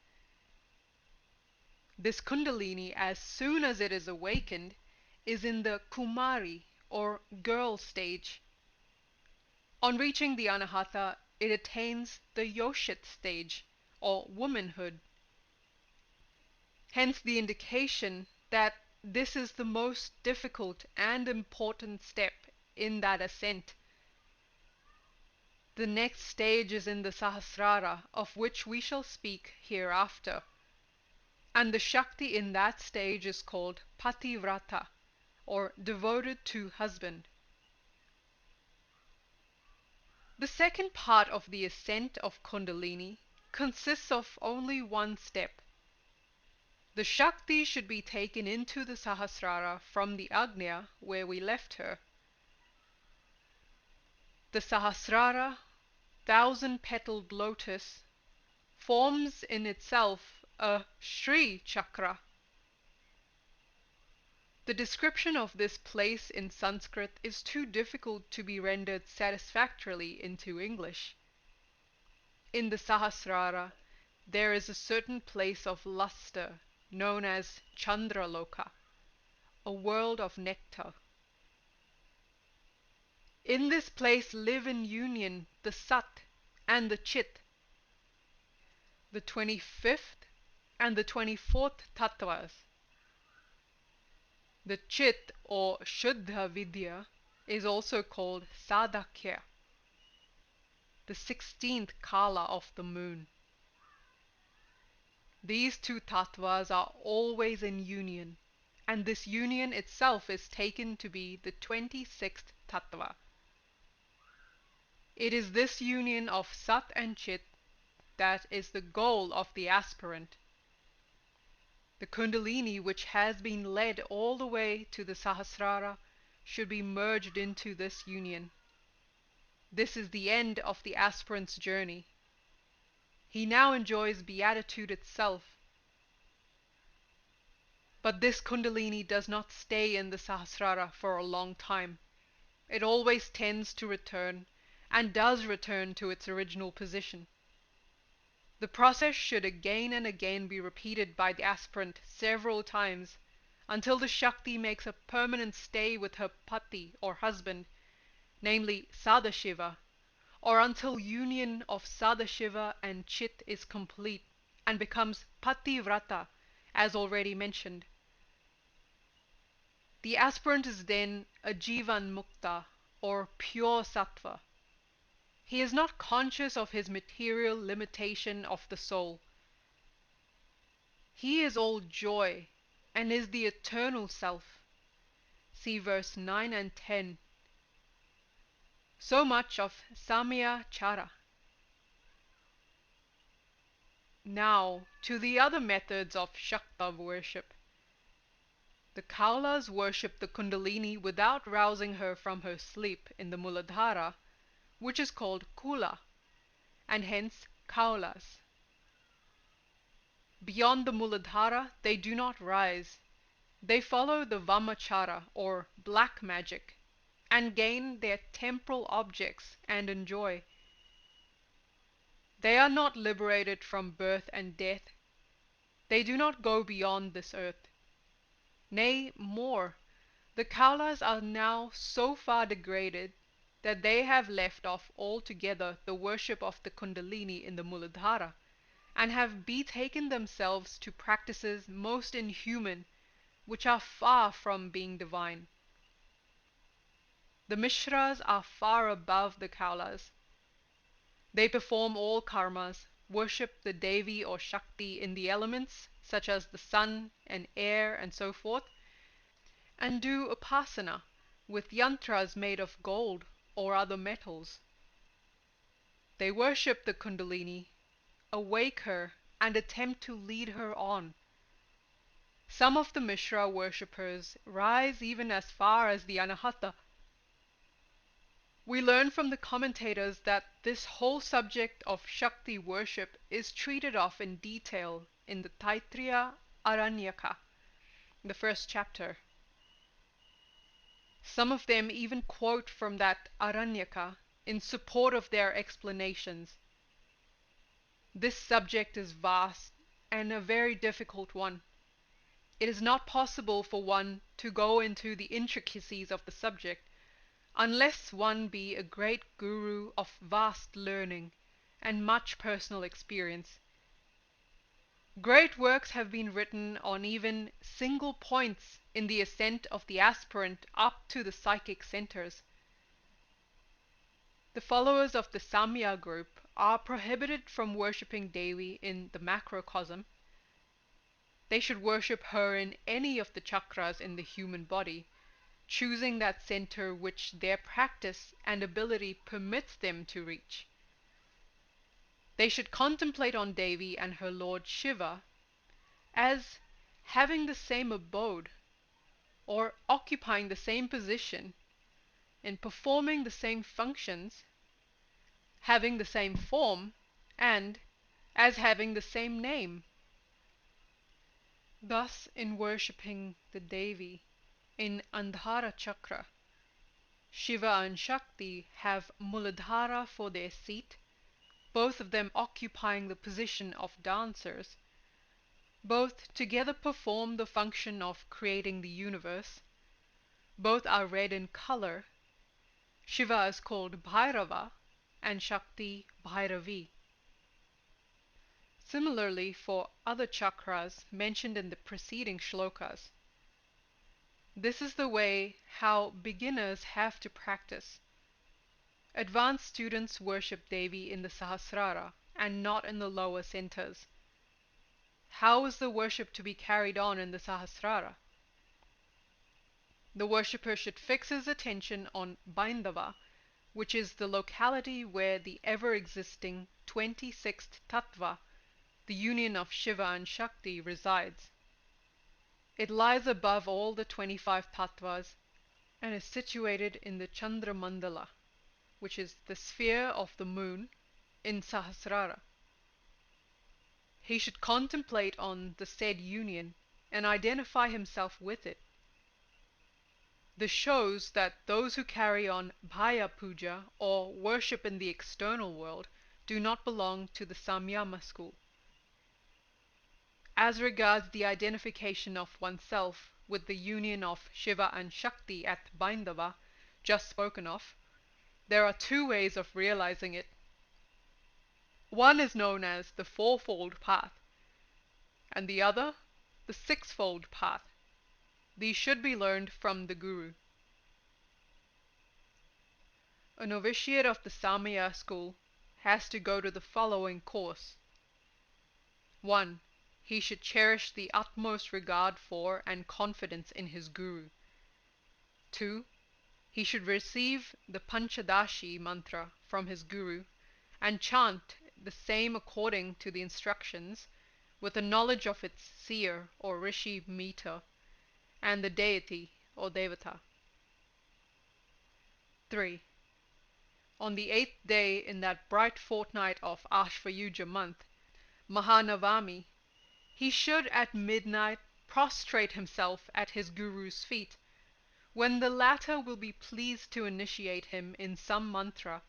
This Kundalini, as soon as it is awakened, is in the Kumari or girl stage. On reaching the Anahata, it attains the Yoshit stage or womanhood. Hence the indication that this is the most difficult and important step in that ascent. The next stage is in the Sahasrara, of which we shall speak hereafter, and the Shakti in that stage is called Pativrata, or devoted to husband. The second part of the ascent of Kundalini consists of only one step. The Shakti should be taken into the Sahasrara from the Agnya where we left her. The Sahasrara, 1,000-petaled lotus, forms in itself a Shri chakra. The description of this place in Sanskrit is too difficult to be rendered satisfactorily into English. In the Sahasrara, there is a certain place of luster known as Chandraloka, a world of nectar. In this place live in union the Sat and the Chit, the 25th and the 24th tattvas. The Chit or Shuddha Vidya is also called Sadhakya, the 16th kala of the moon. These two tattvas are always in union, and this union itself is taken to be the 26th tattva. It is this union of Sat and Chit that is the goal of the aspirant. The Kundalini, which has been led all the way to the Sahasrara, should be merged into this union. This is the end of the aspirant's journey. He now enjoys beatitude itself. But this Kundalini does not stay in the Sahasrara for a long time. It always tends to return, and does return to its original position. The process should again and again be repeated by the aspirant several times, until the Shakti makes a permanent stay with her Pati or husband, namely Sadashiva, or until union of Sadashiva and Chit is complete and becomes Pativrata, as already mentioned. The aspirant is then a Jivan Mukta, or pure Sattva. He is not conscious of his material limitation of the soul. He is all joy and is the eternal self. See verse 9 and 10. So much of Samaya Chara. Now to the other methods of Shakta worship. The Kaulas worship the Kundalini without rousing her from her sleep in the Muladhara, which is called Kula, and hence Kaulas. Beyond the Muladhara they do not rise. They follow the Vamachara or black magic, and gain their temporal objects and enjoy. They are not liberated from birth and death. They do not go beyond this earth. Nay, more, the Kaulas are now so far degraded that they have left off altogether the worship of the Kundalini in the Muladhara, and have betaken themselves to practices most inhuman, which are far from being divine. The Mishras are far above the Kaulas. They perform all karmas, worship the Devi or Shakti in the elements, such as the sun and air and so forth, and do upasana with yantras made of gold or other metals. They worship the Kundalini, awake her, and attempt to lead her on. Some of the Mishra worshippers rise even as far as the Anahata. We learn from the commentators that this whole subject of Shakti worship is treated of in detail in the Taittiriya Aranyaka, the first chapter. Some of them even quote from that Aranyaka in support of their explanations. This subject is vast and a very difficult one. It is not possible for one to go into the intricacies of the subject unless one be a great guru of vast learning and much personal experience. Great works have been written on even single points in the ascent of the aspirant up to the psychic centers. The followers of the Samya group are prohibited from worshipping Devi in the macrocosm. They should worship her in any of the chakras in the human body, choosing that center which their practice and ability permits them to reach. They should contemplate on Devi and her lord Shiva as having the same abode, or occupying the same position, in performing the same functions, having the same form, and as having the same name. Thus, in worshipping the Devi in Andhara Chakra, Shiva and Shakti have Muladhara for their seat, both of them occupying the position of dancers. Both together perform the function of creating the universe. Both are red in color. Shiva is called Bhairava and Shakti Bhairavi. Similarly for other chakras mentioned in the preceding shlokas. This is the way how beginners have to practice. Advanced students worship Devi in the Sahasrara and not in the lower centers. How is the worship to be carried on in the Sahasrara? The worshipper should fix his attention on Baindava, which is the locality where the ever-existing 26th Tattva, the union of Shiva and Shakti, resides. It lies above all the 25 Tattvas and is situated in the Chandramandala, which is the sphere of the moon, in Sahasrara. He should contemplate on the said union and identify himself with it. This shows that those who carry on Bhaya Puja or worship in the external world do not belong to the Samyama school. As regards the identification of oneself with the union of Shiva and Shakti at Baindava, just spoken of, there are two ways of realizing it. One is known as the fourfold path, and the other, the sixfold path. These should be learned from the Guru. A novitiate of the Samaya school has to go to the following course. 1. He should cherish the utmost regard for and confidence in his Guru. 2. He should receive the Panchadashi mantra from his Guru and chant the same according to the instructions, with a knowledge of its seer or rishi meter and the deity or devata. 3. On the 8th day in that bright fortnight of Ashvayuja month, Mahanavami, he should at midnight prostrate himself at his Guru's feet, when the latter will be pleased to initiate him in some mantra,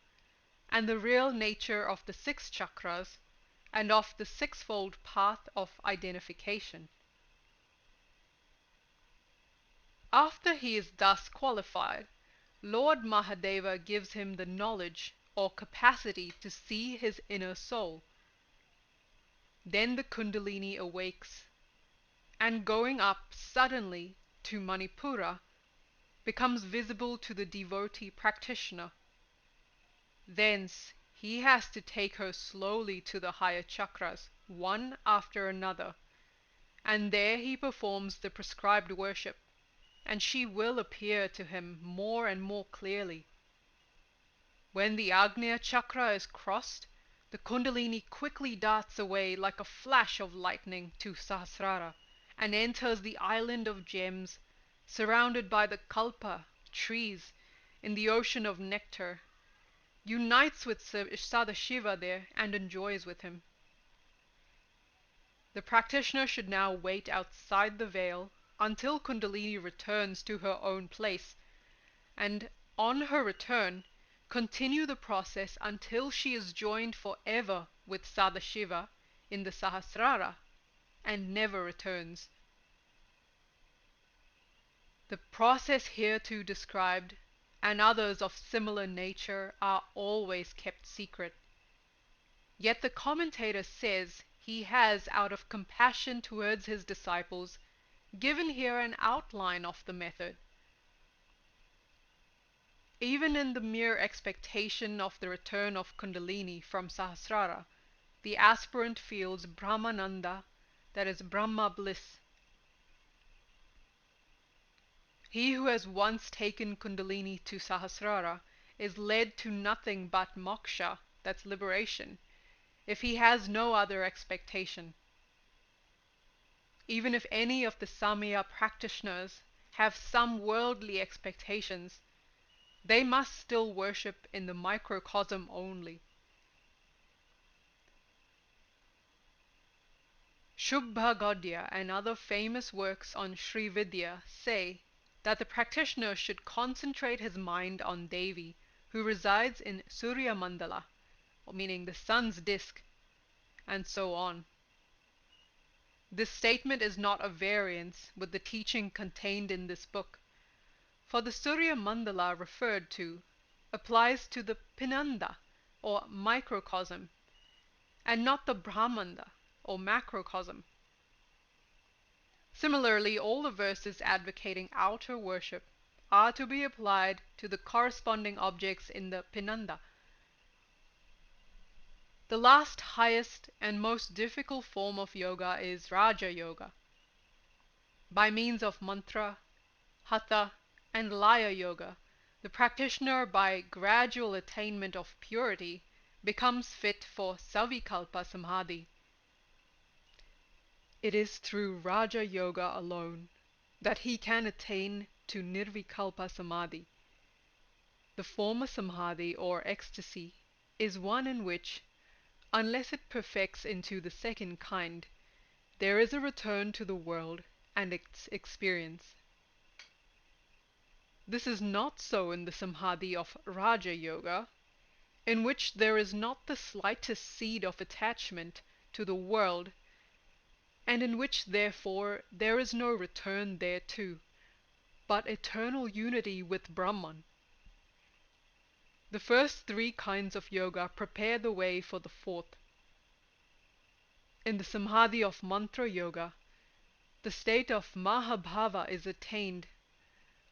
and the real nature of the 6 chakras, and of the sixfold path of identification. After he is thus qualified, Lord Mahadeva gives him the knowledge or capacity to see his inner soul. Then the Kundalini awakes, and going up suddenly to Manipura, becomes visible to the devotee practitioner. Thence he has to take her slowly to the higher chakras, one after another, and there he performs the prescribed worship, and she will appear to him more and more clearly. When the Agnya chakra is crossed, the Kundalini quickly darts away like a flash of lightning to Sahasrara, and enters the island of gems, surrounded by the kalpa trees in the ocean of nectar, unites with Sadashiva there and enjoys with him. The practitioner should now wait outside the veil until Kundalini returns to her own place, and on her return continue the process until she is joined forever with Sadashiva in the Sahasrara and never returns. The process hereto described and others of similar nature are always kept secret. Yet the commentator says he has, out of compassion towards his disciples, given here an outline of the method. Even in the mere expectation of the return of Kundalini from Sahasrara, the aspirant feels Brahmananda, that is Brahma bliss. He who has once taken Kundalini to Sahasrara is led to nothing but moksha, that's liberation, if he has no other expectation. Even if any of the Samaya practitioners have some worldly expectations, they must still worship in the microcosm only. Shubha Gaudiya and other famous works on Sri Vidya say that the practitioner should concentrate his mind on Devi, who resides in Surya Mandala, meaning the sun's disk, and so on. This statement is not a variance with the teaching contained in this book, for the Surya Mandala referred to applies to the Pinanda, or microcosm, and not the Brahmanda, or macrocosm. Similarly, all the verses advocating outer worship are to be applied to the corresponding objects in the Pinanda. The last, highest, and most difficult form of yoga is Raja Yoga. By means of mantra, Hatha, and Laya Yoga, the practitioner, by gradual attainment of purity, becomes fit for Savikalpa Samadhi. It is through Raja Yoga alone that he can attain to Nirvikalpa Samadhi. The former Samadhi, or ecstasy, is one in which, unless it perfects into the second kind, there is a return to the world and its experience. This is not so in the Samadhi of Raja Yoga, in which there is not the slightest seed of attachment to the world, and in which therefore there is no return thereto, but eternal unity with Brahman. The first three kinds of yoga prepare the way for the fourth. In the Samadhi of Mantra Yoga, the state of Mahabhava is attained,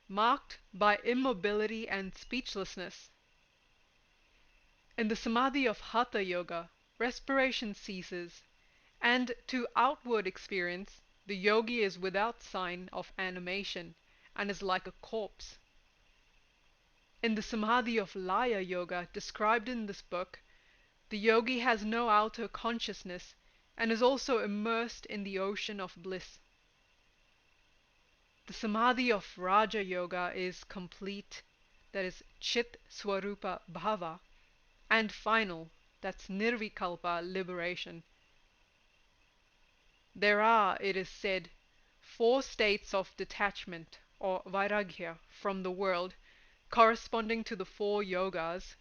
marked by immobility and speechlessness. In the Samadhi of Hatha Yoga, respiration ceases, and to outward experience, the yogi is without sign of animation and is like a corpse. In the Samadhi of Laya Yoga described in this book, the yogi has no outer consciousness and is also immersed in the ocean of bliss. The Samadhi of Raja Yoga is complete, that is Chit Swarupa Bhava, and final, that's Nirvikalpa liberation. There are, it is said, 4 states of detachment or vairagya from the world, corresponding to the 4 yogas,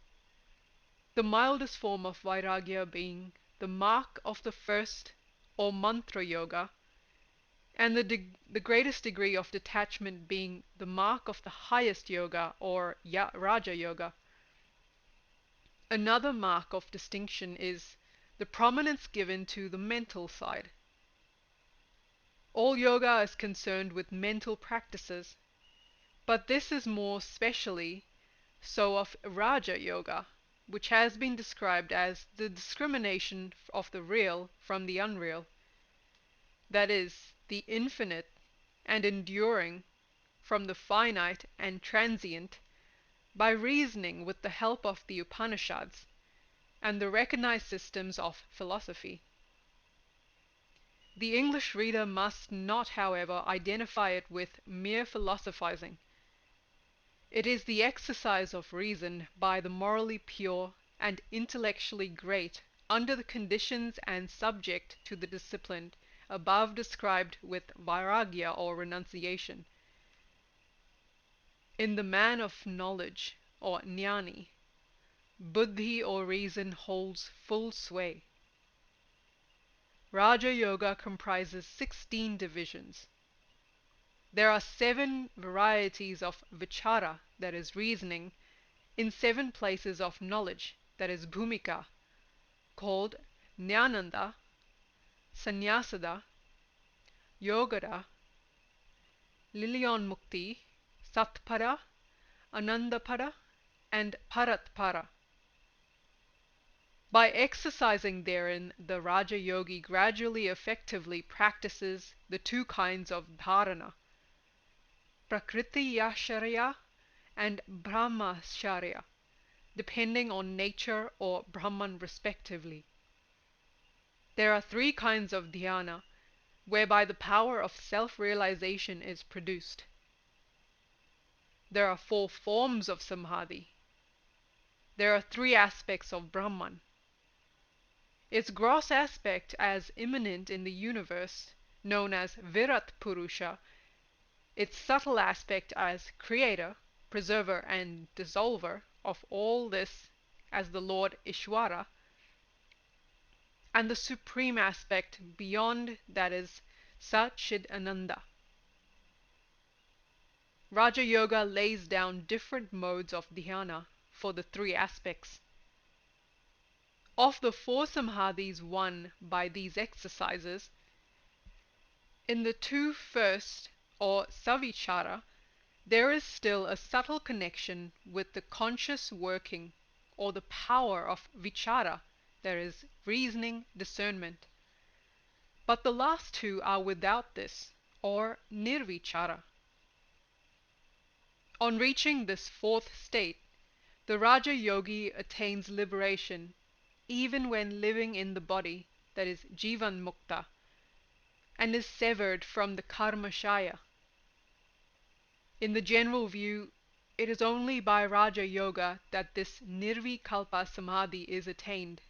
the mildest form of vairagya being the mark of the first or mantra yoga, and the greatest degree of detachment being the mark of the highest yoga or Raja Yoga. Another mark of distinction is the prominence given to the mental side. All yoga is concerned with mental practices, but this is more specially so of Raja Yoga, which has been described as the discrimination of the real from the unreal, that is, the infinite and enduring from the finite and transient, by reasoning with the help of the Upanishads and the recognized systems of philosophy. The English reader must not, however, identify it with mere philosophizing. It is the exercise of reason by the morally pure and intellectually great under the conditions and subject to the discipline above described with vairagya or renunciation. In the man of knowledge or jnani, buddhi or reason holds full sway. Raja Yoga comprises 16 divisions. There are 7 varieties of vichara, that is reasoning, in 7 places of knowledge, that is bhumika, called Jnananda, Sannyasada, Yogada, Lilyon-mukti, Satpara, Anandapara, and Paratpara. By exercising therein, the Raja Yogi gradually effectively practices the 2 kinds of dharana, Prakriti-yasharya and Brahmacharya, depending on nature or Brahman respectively. There are 3 kinds of dhyana, whereby the power of self-realization is produced. There are 4 forms of samadhi. There are 3 aspects of Brahman. Its gross aspect as immanent in the universe, known as Virat Purusha, its subtle aspect as creator, preserver and dissolver of all this as the Lord Ishvara, and the supreme aspect beyond, that is Sat-chid-ananda. Raja Yoga lays down different modes of dhyana for the 3 aspects. Of the 4 samadhis won by these exercises, in the 2 first, or savichara, there is still a subtle connection with the conscious working, or the power of vichara, that is reasoning, discernment. But the last 2 are without this, or nirvichara. On reaching this 4th state, the Raja Yogi attains liberation, even when living in the body, that is Jivan Mukta, and is severed from the Karmashaya. In the general view, it is only by Raja Yoga that this Nirvikalpa Samadhi is attained,